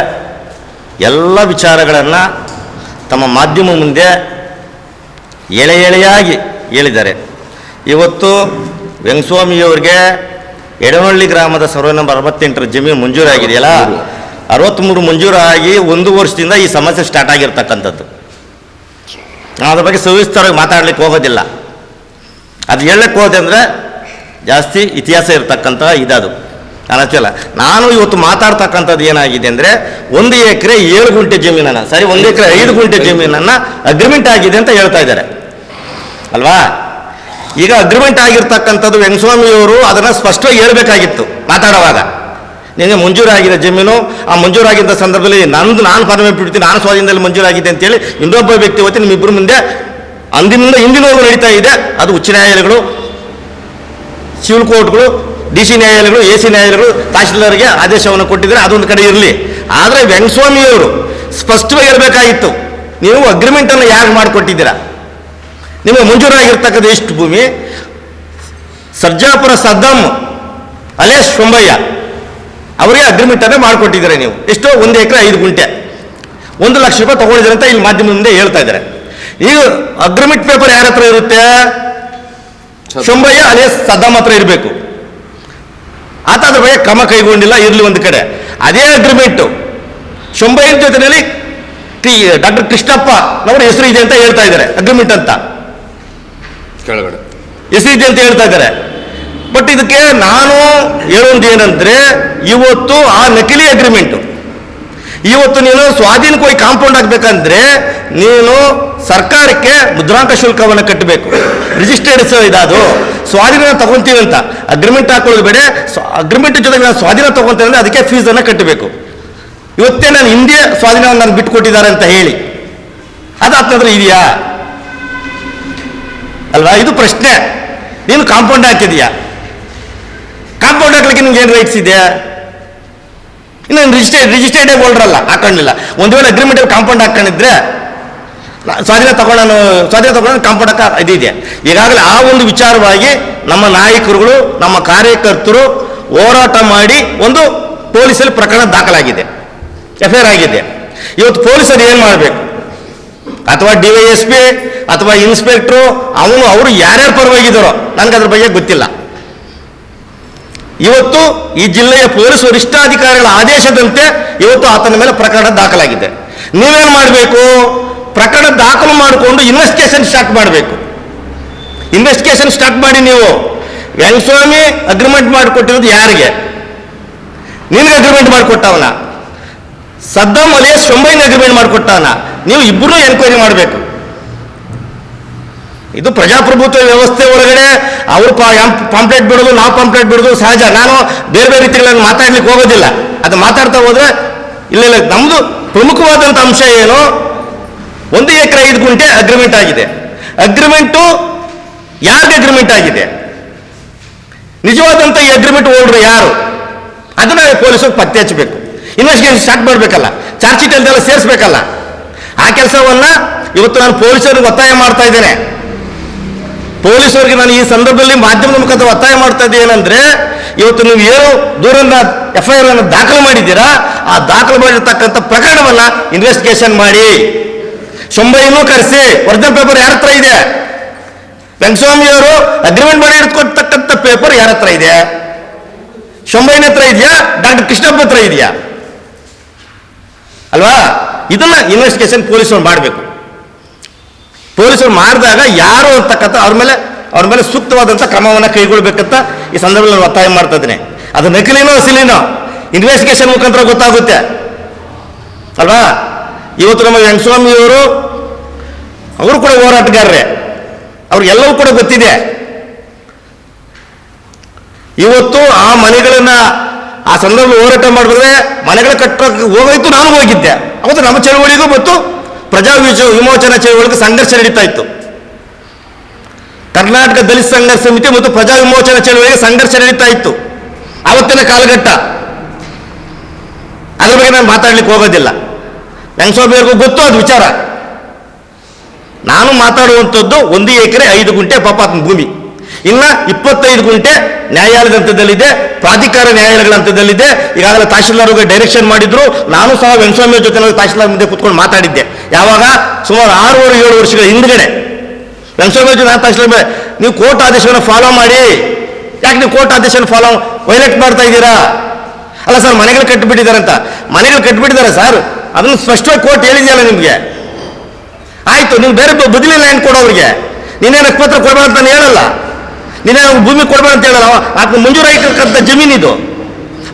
Speaker 6: ಎಲ್ಲ ವಿಚಾರಗಳನ್ನು ತಮ್ಮ ಮಾಧ್ಯಮ ಮುಂದೆ ಎಳೆಯಾಗಿ ಹೇಳಿದ್ದಾರೆ. ಇವತ್ತು ವೆಂಕಟಸ್ವಾಮಿಯವರಿಗೆ ಎಡನಹಳ್ಳಿ ಗ್ರಾಮದ ಸರ್ವೆ ನಂಬರ್ 68 ಜಮೀನು ಮಂಜೂರಾಗಿದೆಯಲ್ಲ, 63 ಮಂಜೂರಾಗಿ 1 ವರ್ಷದಿಂದ ಈ ಸಮಸ್ಯೆ ಸ್ಟಾರ್ಟ್ ಆಗಿರ್ತಕ್ಕಂಥದ್ದು. ನಾನು ಅದ್ರ ಬಗ್ಗೆ ಸವಿಸ್ತಾರವಾಗಿ ಮಾತಾಡ್ಲಿಕ್ಕೆ ಹೋಗೋದಿಲ್ಲ. ಅದು ಹೇಳಕ್ಕೆ ಹೋದೆ ಅಂದರೆ ಜಾಸ್ತಿ ಇತಿಹಾಸ ಇರ್ತಕ್ಕಂಥ ಇದದು ಅನ್ನಿಸ್ತಿಲ್ಲ. ನಾನು ಇವತ್ತು ಮಾತಾಡ್ತಕ್ಕಂಥದ್ದು ಏನಾಗಿದೆ ಅಂದರೆ 1 ಎಕರೆ 7 ಗುಂಟೆ ಜಮೀನನ್ನು, ಸರಿ 1 ಎಕರೆ 5 ಗುಂಟೆ ಜಮೀನನ್ನು ಅಗ್ರಿಮೆಂಟ್ ಆಗಿದೆ ಅಂತ ಹೇಳ್ತಾ ಇದ್ದಾರೆ ಅಲ್ವಾ. ಈಗ ಅಗ್ರಿಮೆಂಟ್ ಆಗಿರ್ತಕ್ಕಂಥದ್ದು ವೆಂಕಟಸ್ವಾಮಿಯವರು ಅದನ್ನು ಸ್ಪಷ್ಟವಾಗಿ ಹೇಳಬೇಕಾಗಿತ್ತು ಮಾತಾಡುವಾಗ. ನಿಮಗೆ ಮಂಜೂರಾಗಿದೆ ಜಮೀನು, ಆ ಮಂಜೂರಾಗಿದ್ದ ಸಂದರ್ಭದಲ್ಲಿ ನಾನು ಪರ್ಮಿಟ್ ಬಿಡ್ತೀನಿ, ನಾನು ಸ್ವಾಧೀನದಲ್ಲಿ ಮಂಜೂರಾಗಿದೆ ಅಂತೇಳಿ ಇನ್ನೊಬ್ಬ ವ್ಯಕ್ತಿ ಹೊತ್ತಿ ನಿಮ್ಮಿಬ್ಬರ ಮುಂದೆ ಹಿಂದಿನವರೆಗೂ ನಡೀತಾ ಇದೆ. ಅದು ಉಚ್ಚ ನ್ಯಾಯಾಲಯಗಳು, ಸಿವಿಲ್ ಕೋರ್ಟ್ಗಳು, DC ನ್ಯಾಯಾಲಯಗಳು, AC ನ್ಯಾಯಾಲಯಗಳು ತಹಶೀಲ್ದಾರ್ಗೆ ಆದೇಶವನ್ನು ಕೊಟ್ಟಿದ್ದಾರೆ. ಅದೊಂದು ಕಡೆ ಇರಲಿ. ಆದರೆ ವೆಂಕಟಸ್ವಾಮಿಯವರು ಸ್ಪಷ್ಟವಾಗಿ ಹೇಳಬೇಕಾಗಿತ್ತು, ನೀವು ಅಗ್ರಿಮೆಂಟನ್ನು ಯಾರು ಮಾಡಿಕೊಟ್ಟಿದ್ದೀರಾ? ನಿಮಗೆ ಮಂಜೂರಾಗಿರ್ತಕ್ಕಂಥ ಎಷ್ಟು ಭೂಮಿ? ಸರ್ಜಾಪುರ ಸದ್ದಮ್ ಅಲೇಶ್ ಶೊಂಬಯ್ಯ ಅವರಿಗೆ ಅಗ್ರಿಮೆಂಟನ್ನು ಮಾಡಿಕೊಟ್ಟಿದ್ದೀರಾ ನೀವು. ಎಷ್ಟು? 1 ಎಕರೆ 5 ಗುಂಟೆ 1 ಲಕ್ಷ ರೂಪಾಯಿ ತೊಗೊಂಡಿದ್ದಾರೆ ಅಂತ ಇಲ್ಲಿ ಮಾಧ್ಯಮದ ಮುಂದೆ ಹೇಳ್ತಾ ಇದ್ದಾರೆ. ಈಗ ಅಗ್ರಿಮೆಂಟ್ ಪೇಪರ್ ಯಾರ ಹತ್ರ ಇರುತ್ತೆ? ಶೊಂಬಯ್ಯ ಅಲೇಶ್ ಸದ್ದಮ್ ಹತ್ರ ಇರಬೇಕು. ಆತ ಅದ್ರ ಬಗ್ಗೆ ಕ್ರಮ ಕೈಗೊಂಡಿಲ್ಲ, ಇರಲಿ ಒಂದು ಕಡೆ. ಅದೇ ಅಗ್ರಿಮೆಂಟು ಶೊಂಬಯ್ಯನ ಜೊತೆಯಲ್ಲಿ ಡಾಕ್ಟರ್ ಕೃಷ್ಣಪ್ಪ ನವರ ಹೆಸರು ಇದೆ ಅಂತ ಹೇಳ್ತಾ ಇದ್ದಾರೆ. ಅಗ್ರಿಮೆಂಟ್ ಅಂತ
Speaker 5: ಕೆಳಗಡೆ
Speaker 6: ಹೆಸರು ಇದೆ ಅಂತ ಹೇಳ್ತಾ ಇದ್ದಾರೆ. ಬಟ್ ಇದಕ್ಕೆ ನಾನು ಹೇಳೋದು ಏನಂದ್ರೆ, ಇವತ್ತು ಆ ನಕಲಿ ಅಗ್ರಿಮೆಂಟು ಇವತ್ತು ನೀನು ಸ್ವಾಧೀನಕ್ಕೆ ಹೋಗಿ ಕಾಂಪೌಂಡ್ ಹಾಕ್ಬೇಕಂದ್ರೆ ನೀನು ಸರ್ಕಾರಕ್ಕೆ ಮುದ್ರಾಂಕ ಶುಲ್ಕವನ್ನು ಕಟ್ಟಬೇಕು. ರಿಜಿಸ್ಟರ್ಡ್ ಇದಾದು ಸ್ವಾಧೀನ ತಗೊಂತೀವಿ ಅಂತ ಅಗ್ರಿಮೆಂಟ್ ಹಾಕೊಳ್ಳೋದು ಬೇಡ. ಅಗ್ರಿಮೆಂಟ್ ಜೊತೆಗೆ ನಾನು ಸ್ವಾಧೀನ ತಗೊಂತೀನಿ ಅಂದರೆ ಅದಕ್ಕೆ ಫೀಸನ್ನು ಕಟ್ಟಬೇಕು. ಇವತ್ತೇ ನಾನು ಹಿಂದೆ ಸ್ವಾಧೀನ ನಾನು ಬಿಟ್ಟುಕೊಟ್ಟಿದ್ದಾರೆ ಅಂತ ಹೇಳಿ ಅದು ಹತ್ತಂದ್ರೆ ಇದೆಯಾ ಅಲ್ವಾ? ಇದು ಪ್ರಶ್ನೆ. ನೀನು ಕಾಂಪೌಂಡ್ ಹಾಕಿದೀಯಾ? ಕಾಂಪೌಂಡ್ ಹಾಕ್ಲಿಕ್ಕೆ ನಿಮ್ಗೆ ಏನು ರೈಟ್ಸ್ ಇದೆ? ಇನ್ನು ರಿಜಿಸ್ಟರ್ಡೇ ಹೋಲ್ಡ್ರಲ್ಲ, ಹಾಕೊಂಡಿಲ್ಲ. ಒಂದು ವೇಳೆ ಅಗ್ರಿಮೆಂಟ್ ಕಾಂಪೌಂಡ್ ಹಾಕೊಂಡಿದ್ರೆ ಸ್ವಾಧೀನ ತಗೊಂಡು ಕಾಂಪೌಂಡ್ ಹಾಕ ಇದಿದೆ. ಈಗಾಗಲೇ ಆ ಒಂದು ವಿಚಾರವಾಗಿ ನಮ್ಮ ನಾಯಕರುಗಳು, ನಮ್ಮ ಕಾರ್ಯಕರ್ತರು ಹೋರಾಟ ಮಾಡಿ ಒಂದು ಪೊಲೀಸಲ್ಲಿ ಪ್ರಕರಣ ದಾಖಲಾಗಿದೆ, FIR ಆಗಿದೆ. ಇವತ್ತು ಪೊಲೀಸರು ಏನು ಮಾಡಬೇಕು? ಅಥವಾ DYSP ಅಥವಾ ಇನ್ಸ್ಪೆಕ್ಟ್ರು ಅವರು ಯಾರ್ಯಾರು ಪರವಾಗಿದ್ದಾರೋ ನನಗೆ ಅದ್ರ ಬಗ್ಗೆ ಗೊತ್ತಿಲ್ಲ. ಇವತ್ತು ಈ ಜಿಲ್ಲೆಯ ಪೊಲೀಸ್ ವರಿಷ್ಠಾಧಿಕಾರಿಗಳ ಆದೇಶದಂತೆ ಇವತ್ತು ಆತನ ಮೇಲೆ ಪ್ರಕರಣ ದಾಖಲಾಗಿದೆ. ನೀವೇನು ಮಾಡಬೇಕು? ಪ್ರಕರಣ ದಾಖಲು ಮಾಡಿಕೊಂಡು ಇನ್ವೆಸ್ಟಿಗೇಷನ್ ಸ್ಟಾರ್ಟ್ ಮಾಡಬೇಕು. ಇನ್ವೆಸ್ಟಿಗೇಷನ್ ಸ್ಟಾರ್ಟ್ ಮಾಡಿ. ನೀವು ವೆಂಕಟಸ್ವಾಮಿ ಅಗ್ರಿಮೆಂಟ್ ಮಾಡಿಕೊಟ್ಟಿರೋದು ಯಾರಿಗೆ? ನಿನಗೆ ಅಗ್ರಿಮೆಂಟ್ ಮಾಡಿಕೊಟ್ಟವನ, ಸದ್ದಾಮ್ ಅಲಿಯಾಸ್ ಶೊಂಬೈನ ಅಗ್ರಿಮೆಂಟ್ ಮಾಡಿಕೊಟ್ಟವನ. ನೀವು ಇಬ್ಬರೂ ಎನ್ಕ್ವೈರಿ ಮಾಡಬೇಕು. ಇದು ಪ್ರಜಾಪ್ರಭುತ್ವ ವ್ಯವಸ್ಥೆ ಒಳಗಡೆ ಅವರು ಪಾಂಪ್ಲೆಟ್ ಬಿಡೋದು, ನಾವು ಪಾಂಪ್ಲೆಟ್ ಬಿಡೋದು ಸಹಜ. ನಾನು ಬೇರೆ ಬೇರೆ ರೀತಿಗಳಲ್ಲಿ ಮಾತಾಡ್ಲಿಕ್ಕೆ ಹೋಗೋದಿಲ್ಲ. ಅದು ಮಾತಾಡ್ತಾ ಹೋದ್ರೆ ಇಲ್ಲ ನಮ್ಮದು ಪ್ರಮುಖವಾದಂಥ ಅಂಶ ಏನು? 1 ಎಕರೆ 5 ಗುಂಟೆ ಅಗ್ರಿಮೆಂಟ್ ಆಗಿದೆ. ಅಗ್ರಿಮೆಂಟು ಯಾರಿಗೆ ಅಗ್ರಿಮೆಂಟ್ ಆಗಿದೆ? ನಿಜವಾದಂಥ ಈ ಅಗ್ರಿಮೆಂಟ್ ಹೋಲ್ಡರ್ ಯಾರು? ಅದನ್ನ ಪೊಲೀಸರು ಪತ್ತೆ ಹಚ್ಚಬೇಕು. ಇನ್ವೆಸ್ಟಿಗೇಷನ್ ಸ್ಟಾರ್ಟ್ ಮಾಡಬೇಕಲ್ಲ, ಚಾರ್ಜ್ ಶೀಟ್ ಎಲ್ಲ ಸೇರಿಸಬೇಕಲ್ಲ. ಆ ಕೆಲಸವನ್ನ ಇವತ್ತು ನಾನು ಪೊಲೀಸರಿಗೆ ಒತ್ತಾಯ ಮಾಡ್ತಾ ಇದ್ದೇನೆ. ಪೊಲೀಸರಿಗೆ ನಾನು ಈ ಸಂದರ್ಭದಲ್ಲಿ ಮಾಧ್ಯಮದ ಮುಖಾಂತರ ಒತ್ತಾಯ ಮಾಡ್ತಾ ಇದ್ದೇನೆ ಏನಂದ್ರೆ, ಇವತ್ತು ನೀವು ಏನು ದೂರನ್ನ FIR ಅನ್ನು ದಾಖಲು ಮಾಡಿದ್ದೀರಾ, ಆ ದಾಖಲು ಮಾಡಿರ್ತಕ್ಕಂಥ ಪ್ರಕರಣವನ್ನ ಇನ್ವೆಸ್ಟಿಗೇಷನ್ ಮಾಡಿ. ಶೊಂಬೈನೂ ಕರೆಸಿ. ಒರಿಜಿನಲ್ ಪೇಪರ್ ಯಾರ ಹತ್ರ ಇದೆ? ವೆಂಕಟಸ್ವಾಮಿ ಅವರು ಅಗ್ರಿಮೆಂಟ್ ಮಾಡಿ ಇಟ್ಕೊಳ್ತಕ್ಕಂಥ ಪೇಪರ್ ಯಾರ ಹತ್ರ ಇದೆ? ಶೊಂಬೈನ ಹತ್ರ ಇದೆಯಾ? ಡಾಕ್ಟರ್ ಕೃಷ್ಣಪ್ಪ ಹತ್ರ ಇದೆಯಾ? ಅಲ್ವಾ? ಇದನ್ನ ಇನ್ವೆಸ್ಟಿಗೇಷನ್ ಪೊಲೀಸರು ಮಾಡಬೇಕು. ಪೊಲೀಸರು ಮಾಡಿದಾಗ ಯಾರು ಅಂತಕ್ಕಂಥ ಅವ್ರ ಮೇಲೆ ಸೂಕ್ತವಾದಂಥ ಕ್ರಮವನ್ನು ಕೈಗೊಳ್ಬೇಕಂತ ಈ ಸಂದರ್ಭದಲ್ಲಿ ಒತ್ತಾಯ ಮಾಡ್ತಾ ಇದ್ದೀನಿ. ಅದು ನಕಲಿನೋ ಅಸಲಿನೋ ಇನ್ವೆಸ್ಟಿಗೇಷನ್ ಮುಖಾಂತರ ಗೊತ್ತಾಗುತ್ತೆ ಅಲ್ವಾ? ಇವತ್ತು ನಮ್ಮ ವೆಂಕಟಸ್ವಾಮಿ ಅವರು ಕೂಡ ಹೋರಾಟಗಾರರೇ, ಅವ್ರಿಗೆಲ್ಲವೂ ಕೂಡ ಗೊತ್ತಿದೆ. ಇವತ್ತು ಆ ಮನೆಗಳನ್ನ ಆ ಸಂದರ್ಭದಲ್ಲಿ ಹೋರಾಟ ಮಾಡಿದ್ರೆ ಮನೆಗಳ ಕಟ್ಟಕ್ಕೆ ಹೋಗೋಯ್ತು. ನಾನು ಹೋಗಿದ್ದೆ. ಅವತ್ತು ನಮ್ಮ ಚಳವಳಿಗೂ ಮತ್ತು ಪ್ರಜಾ ವಿಮೋಚನಾ ಚಳವಳಿಗೂ ಸಂಘರ್ಷ ನಡೀತಾ ಇತ್ತು. ಕರ್ನಾಟಕ ದಲಿತ ಸಂಘರ್ಷ ಸಮಿತಿ ಮತ್ತು ಪ್ರಜಾ ವಿಮೋಚನಾ ಚಳವಳಿಗೆ ಸಂಘರ್ಷ ನಡೀತಾ ಇತ್ತು ಆವತ್ತಿನ ಕಾಲಘಟ್ಟ. ಅದ್ರ ಬಗ್ಗೆ ನಾನು ಮಾತಾಡ್ಲಿಕ್ಕೆ ಹೋಗೋದಿಲ್ಲ. ವೆಂಕಟಸ್ವಾಮಿ ಅವ್ರಿಗೂ ಗೊತ್ತು ಅದು ವಿಚಾರ. ನಾನು ಮಾತಾಡುವಂಥದ್ದು 1 ಎಕರೆ 5 ಗುಂಟೆ ಪಾಪ ಭೂಮಿ. ಇನ್ನು 25 ಗುಂಟೆ ನ್ಯಾಯಾಲಯದ ಹಂತದಲ್ಲಿದೆ, ಪ್ರಾಧಿಕಾರ ನ್ಯಾಯಾಲಯಗಳ ಹಂತದಲ್ಲಿದೆ. ಈಗಾಗಲೇ ತಹಶೀಲ್ದಾರ್ಗೆ ಡೈರೆಕ್ಷನ್ ಮಾಡಿದ್ರು. ನಾನು ಸಹ ವೆಂಕಟಸ್ವಾಮಿ ಜೊತೆ ತಹಶೀಲ್ದಾರ್ ಮುಂದೆ ಕೂತ್ಕೊಂಡು ಮಾತಾಡಿದ್ದೆ. ಯಾವಾಗ? ಸುಮಾರು 6-7 ವರ್ಷಗಳ ಹಿಂದ್ಗಡೆ. ವೆಂಕಟಸ್ವಾಮಿ ಜೊತೆ ನಾನು ತಹಶೀಲ್ದಾರ್ ಮೇಲೆ, ನೀವು ಕೋರ್ಟ್ ಆದೇಶವನ್ನು ಫಾಲೋ ಮಾಡಿ. ಯಾಕೆ ನೀವು ಕೋರ್ಟ್ ಆದೇಶವನ್ನು ವೈಲೇಟ್ ಮಾಡ್ತಾ ಇದ್ದೀರಾ? ಅಲ್ಲ ಸರ್, ಮನೆಗಳು ಕಟ್ಟಿಬಿಟ್ಟಿದ್ದಾರೆ ಅಂತ. ಮನೆಗಳು ಕಟ್ಟಿಬಿಟ್ಟಿದ್ದಾರೆ ಸರ್, ಅದನ್ನು ಸ್ಪಷ್ಟವಾಗಿ ಕೋರ್ಟ್ ಹೇಳಿದೆಯಲ್ಲ ನಿಮಗೆ. ಆಯ್ತು, ನೀವು ಬೇರೆ ಬದಲಿ ಲೈನ್ ಕೊಡೋರಿಗೆ. ನೀನೇನು ಹಕ್ಕುಪತ್ರ ಕೊಡಬೇಡ ಅಂತ ಹೇಳಲ್ಲ, ನೀನೇ ಭೂಮಿ ಕೊಡಬೇಡ ಅಂತ ಹೇಳಲ್ಲ. ಆತ ಮಂಜೂರಾಗಿರ್ತಕ್ಕಂಥ ಜಮೀನಿದು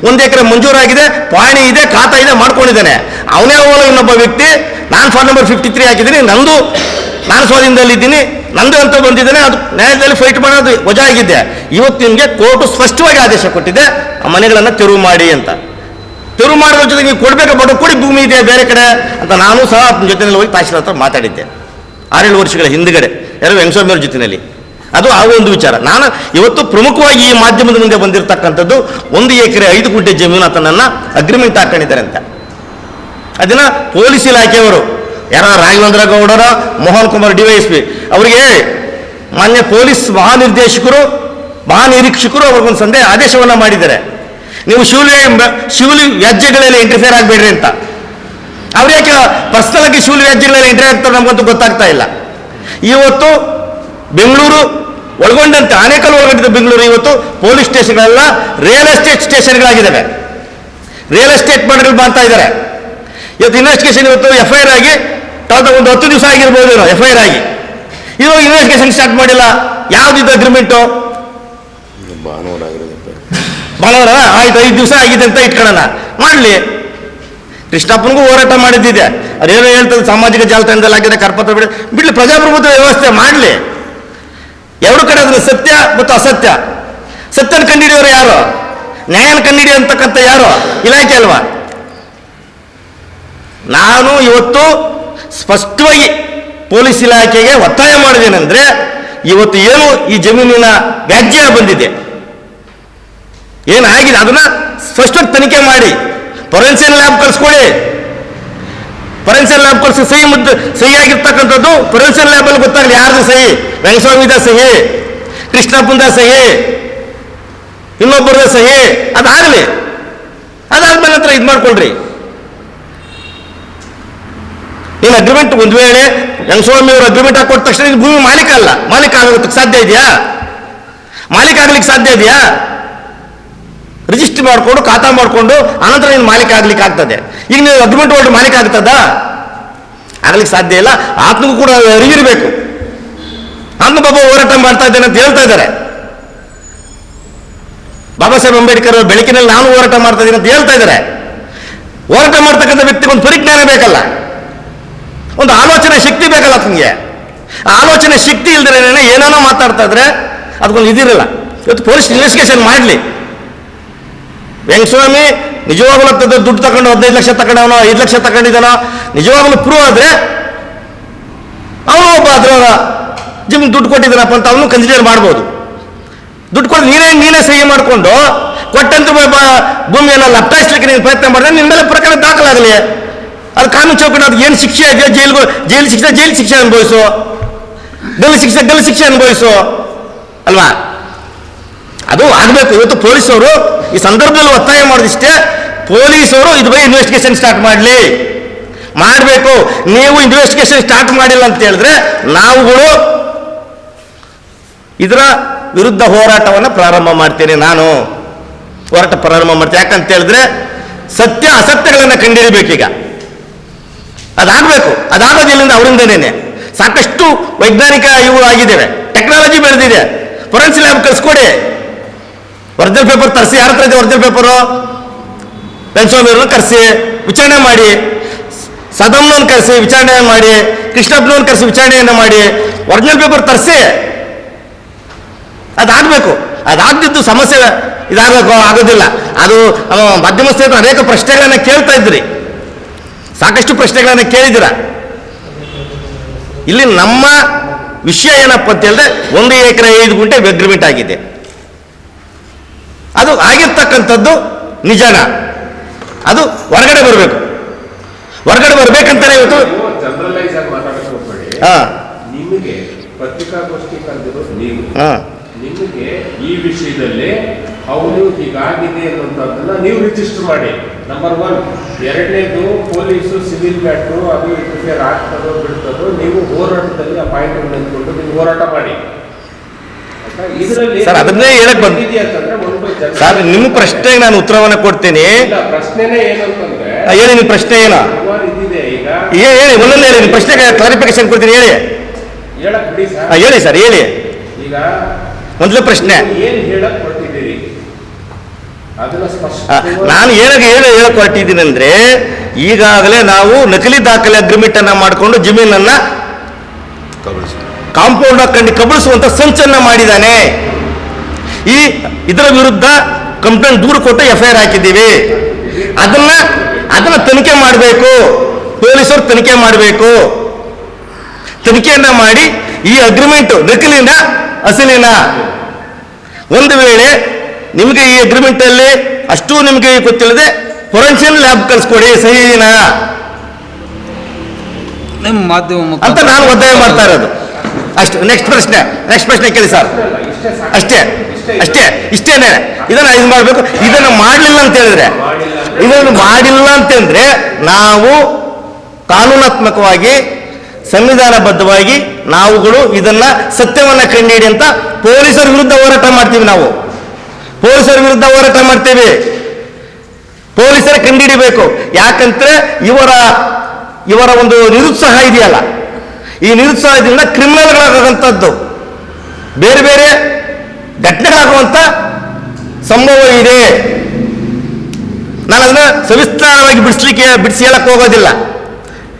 Speaker 6: 1 ಎಕರೆ ಮಂಜೂರಾಗಿದೆ, ಪಾಣಿ ಇದೆ, ಖಾತಾ ಇದೆ, ಮಾಡ್ಕೊಂಡಿದ್ದಾನೆ. ಅವನೇ ಹೋಗಲ್ಲ ಇನ್ನೊಬ್ಬ ವ್ಯಕ್ತಿ. ನಾನು ಫಾರ್ಮ್ ನಂಬರ್ 53 ಹಾಕಿದ್ದೀನಿ, ನಾನು ಸ್ವಾಧೀನದಲ್ಲಿದ್ದೀನಿ, ನಂದು ಅಂತ ಬಂದಿದ್ದೇನೆ. ಅದು ನ್ಯಾಯಾಲಯದಲ್ಲಿ ಫೈಟ್ ಮಾಡೋದು ವಜಾ ಆಗಿದ್ದೆ. ಇವತ್ತು ನಿಮಗೆ ಕೋರ್ಟು ಸ್ಪಷ್ಟವಾಗಿ ಆದೇಶ ಕೊಟ್ಟಿದೆ, ಆ ಮನೆಗಳನ್ನು ತೆರವು ಮಾಡಿ ಅಂತ. ತೆರವು ಮಾಡೋದ್ರ ಜೊತೆಗೆ ನೀವು ಕೊಡಬೇಕಾಗ್ಬೋದು, ಕೊಡಿ ಭೂಮಿ ಇದೆ ಬೇರೆ ಕಡೆ ಅಂತ. ನಾನು ಸಹ ಜೊತೆಯಲ್ಲಿ ಹೋಗಿ ತಹಶೀಲ್ದಾರ್ ಹತ್ರ ಮಾತಾಡಿದ್ದೆ 6-7 ವರ್ಷಗಳ ಹಿಂದ್ಗಡೆ, ಯಾರು ವೆಂಕಟಸ್ವಾಮಿ ಅವ್ರ ಜೊತೆಯಲ್ಲಿ. ಅದು ಆ ಒಂದು ವಿಚಾರ. ನಾನು ಇವತ್ತು ಪ್ರಮುಖವಾಗಿ ಈ ಮಾಧ್ಯಮದ ಮುಂದೆ ಬಂದಿರತಕ್ಕಂಥದ್ದು 1 ಎಕರೆ 5 ಗುಂಟೆ ಜಮೀನು ಆತನನ್ನ ಅಗ್ರಿಮೆಂಟ್ ಹಾಕೊಂಡಿದ್ದಾರೆ ಅಂತ. ಅದನ್ನ ಪೊಲೀಸ್ ಇಲಾಖೆಯವರು ಯಾರೋ ರಾಘವೇಂದ್ರ ಗೌಡರ, ಮೋಹನ್ ಕುಮಾರ್ DYSP ಅವರಿಗೆ ಮಾನ್ಯ ಪೊಲೀಸ್ ಮಹಾನಿರೀಕ್ಷಕರು ಅವ್ರಿಗೊಂದು ಆದೇಶವನ್ನ ಮಾಡಿದ್ದಾರೆ. ನೀವು ಶಿವಲಿ ವ್ಯಾಜ್ಯಗಳಲ್ಲಿ ಇಂಟರ್ಫಿಯರ್ ಆಗಬೇಡ್ರಿ ಅಂತ. ಅವ್ರು ಯಾಕೆ ಪರ್ಸನಲ್ ಆಗಿ ಶಿವಲಿ ವ್ಯಾಜ್ಯಗಳಲ್ಲಿ ಎಂಟ್ರಿ ಆಗ್ತಾರೆ ನಮಗಂತೂ ಗೊತ್ತಾಗ್ತಾ ಇಲ್ಲ. ಇವತ್ತು ಬೆಂಗಳೂರು ಒಳಗೊಂಡಂತೆ ಆನೇಕಲ್ ಒಳಗೊಂಡಿದ್ದ ಬೆಂಗಳೂರು ಇವತ್ತು ಪೊಲೀಸ್ ಸ್ಟೇಷನ್ಗಳೆಲ್ಲ ರಿಯಲ್ ಎಸ್ಟೇಟ್ ಸ್ಟೇಷನ್ಗಳಾಗಿದ್ದಾವೆ. ರಿಯಲ್ ಎಸ್ಟೇಟ್ ಮಾಡಿಗಳು ಮಾಡ್ತಾ ಇದ್ದಾರೆ. ಇವತ್ತು ಇನ್ವೆಸ್ಟಿಗೇಷನ್ ಇವತ್ತು FIR ಆಗಿ ಒಂದು 10 ದಿವಸ ಆಗಿರ್ಬೋದು FIR ಆಗಿ. ಇವಾಗ ಇನ್ವೆಸ್ಟಿಗೇಷನ್ ಸ್ಟಾರ್ಟ್ ಮಾಡಿಲ್ಲ. ಯಾವುದಿದ್ದು ಅಗ್ರಿಮೆಂಟು? ಭಾನುವಾರ ಆಯ್ತು, 5 ದಿವಸ ಆಗಿದೆ ಅಂತ ಇಟ್ಕೊಳ್ಳೋಣ, ಮಾಡಲಿ. ಕೃಷ್ಣಪ್ಪನಿಗೂ ಹೋರಾಟ ಮಾಡಿದ್ದಿದೆ. ಅದೇನೋ ಹೇಳ್ತದೆ, ಸಾಮಾಜಿಕ ಜಾಲತಾಣದಲ್ಲಿ ಆಗಿದೆ, ಕರ್ಪತ್ರ ಬಿಡಲಿ, ಪ್ರಜಾಪ್ರಭುತ್ವ ವ್ಯವಸ್ಥೆ ಮಾಡಲಿ. 2 ಕಡೆ ಅದನ್ನು ಸತ್ಯ ಮತ್ತು ಅಸತ್ಯ. ಸತ್ಯನ ಕಂಡುಹಿಡಿಯೋರು ಯಾರು? ನ್ಯಾಯನ ಕಂಡುಹಿಡಿ ಅಂತಕ್ಕಂಥ ಯಾರು? ಇಲಾಖೆ ಅಲ್ವಾ? ನಾನು ಇವತ್ತು ಸ್ಪಷ್ಟವಾಗಿ ಪೊಲೀಸ್ ಇಲಾಖೆಗೆ ಒತ್ತಾಯ ಮಾಡಿದ್ದೇನೆಂದ್ರೆ, ಇವತ್ತು ಏನು ಈ ಜಮೀನಿನ ವ್ಯಾಜ್ಯ ಬಂದಿದೆ, ಏನಾಗಿದೆ ಅದನ್ನ ಸ್ಪಷ್ಟವಾಗಿ ತನಿಖೆ ಮಾಡಿ ಫೊರೆನ್ಸಿಕ್ ಲ್ಯಾಬ್ ಕಳಿಸ್ಕೊಡಿ. ಫೊರೆನ್ಸಿಕ್ ಲ್ಯಾಬ್ ಕಳಿಸಿ ಸಹಿ ಆಗಿರ್ತಕ್ಕಂಥದ್ದು ಫೊರೆನ್ಸಿಕ್ ಲ್ಯಾಬ್ ಅಲ್ಲಿ ಗೊತ್ತಾಗಲಿ ಯಾರ್ದು ಸಹಿ. ವೆಂಕಟಸ್ವಾಮಿದ ಸಹಿ, ಕೃಷ್ಣಪ್ಪಂದ ಸಹಿ, ಇನ್ನೊಬ್ಬರದ ಸಹಿ. ಅದಾಗಲಿ. ಅದಾದ್ಮೇಲೆ ಹತ್ರ ಇದು ಮಾಡ್ಕೊಳ್ರಿ. ನೀನು ಅಗ್ರಿಮೆಂಟ್ ಒಂದು ವೇಳೆ ವೆಂಕಟಸ್ವಾಮಿ ಅವರು ಅಗ್ರಿಮೆಂಟ್ ಹಾಕೊಟ್ಟ ತಕ್ಷಣ ಇದು ಭೂಮಿ ಮಾಲೀಕ ಆಗೋದಕ್ಕೆ ಸಾಧ್ಯ ಇದೆಯಾ? ಮಾಲೀಕ ಆಗ್ಲಿಕ್ಕೆ ಸಾಧ್ಯ ಇದೆಯಾ? ರಿಜಿಸ್ಟರ್ ಮಾಡಿಕೊಂಡು ಖಾತಾ ಮಾಡಿಕೊಂಡು ಅನಂತರ ನೀನು ಮಾಲೀಕ ಆಗ್ಲಿಕ್ಕೆ ಆಗ್ತದೆ. ಈಗ ನೀವು ಅಗ್ರಿಮೆಂಟ್ ಹೋಲ್ಡರ್ ಮಾಲೀಕ ಆಗ್ತದ? ಆಗ್ಲಿಕ್ಕೆ ಸಾಧ್ಯ ಇಲ್ಲ. ಆತ್ಮಗೂ ಕೂಡ ಅರಿವಿರಬೇಕು. ಆತ್ಮ ಬಾಬಾ ಹೋರಾಟ ಮಾಡ್ತಾ ಇದ್ದೇನೆ ಅಂತ ಹೇಳ್ತಾ ಇದ್ದಾರೆ. ಬಾಬಾ ಸಾಹೇಬ್ ಅಂಬೇಡ್ಕರ್ ಬೆಳಕಿನಲ್ಲಿ ನಾನು ಹೋರಾಟ ಮಾಡ್ತಾ ಇದ್ದೀನಿ ಅಂತ ಹೇಳ್ತಾ ಇದ್ದಾರೆ. ಹೋರಾಟ ಮಾಡ್ತಕ್ಕಂಥ ವ್ಯಕ್ತಿಗೆ ಒಂದು ಪರಿಜ್ಞಾನ ಬೇಕಲ್ಲ, ಒಂದು ಆಲೋಚನೆ ಶಕ್ತಿ ಬೇಕಲ್ಲ ಆತನಿಗೆ. ಆಲೋಚನೆ ಶಕ್ತಿ ಇಲ್ದರೆ ಏನೇನೋ ಮಾತಾಡ್ತಾ ಇದ್ರೆ ಅದಕ್ಕೊಂದು ಇದಿರಲ್ಲ. ಇವತ್ತು ಪೊಲೀಸ್ ಇನ್ವೆಸ್ಟಿಗೇಷನ್ ಮಾಡಲಿ. ವೆಂಕಟಸ್ವಾಮಿ ನಿಜವಾಗ್ಲೂ ದುಡ್ಡು ತಗೊಂಡು 15 ಲಕ್ಷ ತಗೊಂಡವನೋ 5 ಲಕ್ಷ ತಗೊಂಡಿದ್ದಾನೋ ನಿಜವಾಗ್ಲೂ ಪ್ರೂವ್ ಆದರೆ ಅವನು ಒಬ್ಬ ಅದರ ಜಿಮ್ ದುಡ್ಡು ಕೊಟ್ಟಿದ್ದಾನಪ್ಪ ಅಂತ ಅವನು ಕನ್ಸಿಡರ್ ಮಾಡ್ಬೋದು. ದುಡ್ಡು ಕೊಟ್ಟು ನೀನೇ ಸಹಿ ಮಾಡಿಕೊಂಡು ಕೊಟ್ಟಂತ ಭೂಮಿಯನ್ನು ಲಪ್ಟಾಯಿಸ್ಲಿಕ್ಕೆ ನೀನು ಪ್ರಯತ್ನ ಮಾಡಿದ್ರೆ ನಿನ್ನ ಮೇಲೆ ಪ್ರಕರಣ ದಾಖಲಾಗಲಿ. ಅದು ಕಾನೂನು ಚೌಕಟ್ಟು. ಅದಕ್ಕೆ ಏನು ಶಿಕ್ಷೆ ಇದೆಯೋ ಜೈಲು ಶಿಕ್ಷೆ ಅನುಭವಿಸು, ಗಲ್ಲು ಶಿಕ್ಷೆ ಅನುಭವಿಸು ಅಲ್ವಾ? ಅದು ಆಗಬೇಕು. ಇವತ್ತು ಪೊಲೀಸವರು ಈ ಸಂದರ್ಭದಲ್ಲಿ ಒತ್ತಾಯ ಮಾಡೋದಿಷ್ಟೇ, ಪೊಲೀಸರು ಇದ್ರ ಬಗ್ಗೆ ಇನ್ವೆಸ್ಟಿಗೇಷನ್ ಸ್ಟಾರ್ಟ್ ಮಾಡಬೇಕು. ನೀವು ಇನ್ವೆಸ್ಟಿಗೇಷನ್ ಸ್ಟಾರ್ಟ್ ಮಾಡಿಲ್ಲ ಅಂತ ಹೇಳಿದ್ರೆ ನಾವುಗಳು ಇದರ ವಿರುದ್ಧ ಹೋರಾಟವನ್ನು ಪ್ರಾರಂಭ ಮಾಡ್ತೇನೆ. ನಾನು ಹೋರಾಟ ಪ್ರಾರಂಭ ಮಾಡ್ತೇನೆ. ಯಾಕಂತ ಹೇಳಿದ್ರೆ ಸತ್ಯ ಅಸತ್ಯಗಳನ್ನು ಕಂಡುಹಿಡಿಬೇಕೀಗ. ಅದಾಗಬೇಕು. ಅದಾಗೋದಿಲ್ಲಿಂದ ಅವರಿಂದನೇ ಸಾಕಷ್ಟು ವೈಜ್ಞಾನಿಕ ಇವು ಆಗಿದ್ದೇವೆ, ಟೆಕ್ನಾಲಜಿ ಬೆಳೆದಿದೆ. ಫೊರೆನ್ಸಿಕ್ ಲ್ಯಾಬ್ ಕಳಿಸ್ಕೊಡಿ, ಒರಿಜಿನಲ್ ಪೇಪರ್ ತರಿಸಿ. ಯಾರ ಹತ್ರ ಇದೆ ಒರಿಜಿನಲ್ ಪೇಪರು? ವೆಂಕಟಸ್ವಾಮಿ ಅವ್ರನ್ನ ಕರೆಸಿ ವಿಚಾರಣೆ ಮಾಡಿ, ಸದಮ್ನವ್ರನ್ನ ಕರೆಸಿ ವಿಚಾರಣೆ ಮಾಡಿ, ಕೃಷ್ಣಪ್ಪನವ್ರನ್ನ ಕರೆಸಿ ವಿಚಾರಣೆಯನ್ನು ಮಾಡಿ, ಒರಿಜಿನಲ್ ಪೇಪರ್ ತರಿಸಿ. ಅದಾಗಬೇಕು. ಅದಾಗದಿದ್ದು ಸಮಸ್ಯೆ ಇದಾಗಬೇಕು, ಆಗೋದಿಲ್ಲ. ಅದು ಮಾಧ್ಯಮ ಸ್ನೇಹಿತರು ಅನೇಕ ಪ್ರಶ್ನೆಗಳನ್ನು ಕೇಳ್ತಾ ಇದ್ರಿ, ಸಾಕಷ್ಟು ಪ್ರಶ್ನೆಗಳನ್ನು ಕೇಳಿದಿರ. ಇಲ್ಲಿ ನಮ್ಮ ವಿಷಯ ಏನಪ್ಪ ಅಂತ ಹೇಳಿದ್ರೆ 1 ಎಕರೆ 5 ಗುಂಟೆ ಅಗ್ರಿಮೆಂಟ್ ಆಗಿದೆ. ಅದು ಆಗಿರ್ತಕ್ಕಂಥದ್ದು ನಿಜನ, ಅದು ಹೊರಗಡೆ ಬರಬೇಕು. ಹೊರಗಡೆ ಬರ್ಬೇಕಂತಾನೆ ಇವತ್ತು
Speaker 2: ಜನರಲೈಸ್ ಆಗಿ ಮಾತಾಡಕ್ಕೆ ಹೋಗ್ಬೇಡಿ. ನಿಮಗೆ ಪತ್ರಿಕಾಗೋಷ್ಠಿ ಕರೆದಿರೋದು ನೀವು, ನಿಮಗೆ ಈ ವಿಷಯದಲ್ಲಿ ಅವನು ಹೀಗಾಗಿದೆ ಅನ್ನುವಂಥದ್ದನ್ನ ನೀವು ರಿಜಿಸ್ಟರ್ ಮಾಡಿ. ನಂಬರ್ 1. ಎರಡನೇದು ಪೊಲೀಸು ಸಿವಿಲ್ ಮ್ಯಾಟ್ರು ಅದು ಇಂಟರ್ಫಿಯರ್ ಆಗ್ತದೋ ಬಿಡ್ತದೋ ನೀವು ಹೋರಾಟದಲ್ಲಿ ಆ ಪಾಯಿಂಟ್ ನಿಂತ್ಕೊಂಡು ನೀವು ಹೋರಾಟ ಮಾಡಿ.
Speaker 6: ಸರ್ ಅದನ್ನೇ ಹೇಳಕ್ ಸರ್ ನಿಮ್ಮ ಪ್ರಶ್ನೆಗೆ ನಾನು ಉತ್ತರವನ್ನು ಕೊಡ್ತೀನಿ.
Speaker 2: ಪ್ರಶ್ನೆನೇ ಏನಂತಂದ್ರೆ
Speaker 6: ಹೇಳಿ, ನಿಮ್ಮ ಪ್ರಶ್ನೆ ಏನು?
Speaker 2: ಈಗ
Speaker 6: ಹೇಳಿ, ಒಂದೊಂದು ಹೇಳಿ. ನಿಮ್ಮ ಪ್ರಶ್ನೆಗೆ ಕ್ಲಾರಿಫಿಕೇಶನ್ ಕೊಡ್ತೀನಿ, ಹೇಳಿ.
Speaker 2: ಹೇಳಕ್ ಬಿಡಿ ಸರ್.
Speaker 6: ಹೇಳಿ ಸರ್, ಹೇಳಿ.
Speaker 2: ಈಗ
Speaker 6: ಮೊದಲ ಪ್ರಶ್ನೆ
Speaker 2: ಏನ್ ಹೇಳಕ್ ಹೊರಟಿದ್ದೀರಿ ಅದನ್ನ ಸ್ಪಷ್ಟ.
Speaker 6: ನಾನು ಹೇಳಕ್ ಹೊರಟಿದ್ದೀನಿ ಅಂದ್ರೆ, ಈಗಾಗಲೇ ನಾವು ನಕಲಿ ದಾಖಲೆ ಅಗ್ರಿಮೆಂಟ್ ಅನ್ನ ಮಾಡಿಕೊಂಡು ಜಮೀನನ್ನ ಕಾಂಪೌಂಡ್ ಹಾಕೊಂಡು ಕಬಳಿಸುವಂತ ಸಂಚನ್ನ ಮಾಡಿದ್ದಾನೆ. ಇದರ ವಿರುದ್ಧ ಕಂಪ್ಲೇಂಟ್ ದೂರು ಕೊಟ್ಟು FIR ಹಾಕಿದ್ದೀವಿ. ಅದನ್ನ ತನಿಖೆ ಮಾಡಬೇಕು, ಪೊಲೀಸರು ತನಿಖೆ ಮಾಡಬೇಕು. ತನಿಖೆಯನ್ನ ಮಾಡಿ ಈ ಅಗ್ರಿಮೆಂಟ್ ನಕಲಿನ ಅಸಲಿನ, ಒಂದು ವೇಳೆ ನಿಮಗೆ ಈ ಅಗ್ರಿಮೆಂಟ್ ಅಲ್ಲಿ ಅಷ್ಟು ನಿಮಗೆ ಗೊತ್ತಿಲ್ಲದೆ ಫೊರೆನ್ಸಿಕ್ ಲ್ಯಾಬ್ ಕಳಿಸ್ಕೊಡಿ ಸಹಿನ ಅಂತ ನಾನು ಒತ್ತಾಯ ಮಾಡ್ತಾ ಇರೋದು ಅಷ್ಟು. ನೆಕ್ಸ್ಟ್ ಪ್ರಶ್ನೆ ಕೇಳಿ ಸರ್. ಇಷ್ಟೇನೆ. ಇದನ್ನ ಇದು ಮಾಡಬೇಕು. ಇದನ್ನು ಮಾಡಲಿಲ್ಲ ಅಂತಂದ್ರೆ ನಾವು ಕಾನೂನಾತ್ಮಕವಾಗಿ ಸಂವಿಧಾನಬದ್ಧವಾಗಿ ನಾವುಗಳು ಇದನ್ನ ಸತ್ಯವನ್ನ ಕಂಡುಹಿಡಿ ಅಂತ ಪೊಲೀಸರ ವಿರುದ್ಧ ಹೋರಾಟ ಮಾಡ್ತೀವಿ. ನಾವು ಪೊಲೀಸರ ವಿರುದ್ಧ ಹೋರಾಟ ಮಾಡ್ತೀವಿ. ಪೊಲೀಸರ ಕಂಡುಹಿಡಿಬೇಕು. ಯಾಕಂದ್ರೆ ಇವರ ಒಂದು ನಿರುತ್ಸಾಹ ಇದೆಯಲ್ಲ, ಈ ನಿರುತ್ಸಾಹದಿಂದ ಕ್ರಿಮಿನಲ್ಗಳಾಗುವಂಥದ್ದು ಬೇರೆ ಬೇರೆ ಘಟನೆಗಳಾಗುವಂಥ ಸಂಭವ ಇದೆ. ನಾನು ಅದನ್ನ ಸವಿಸ್ತಾರವಾಗಿ ಬಿಡಿಸಿ ಹೇಳಕ್ ಹೋಗೋದಿಲ್ಲ.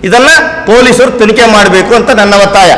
Speaker 6: ಇದನ್ನ ಪೊಲೀಸರು ತನಿಖೆ ಮಾಡಬೇಕು ಅಂತ ನನ್ನ ಒತ್ತಾಯ.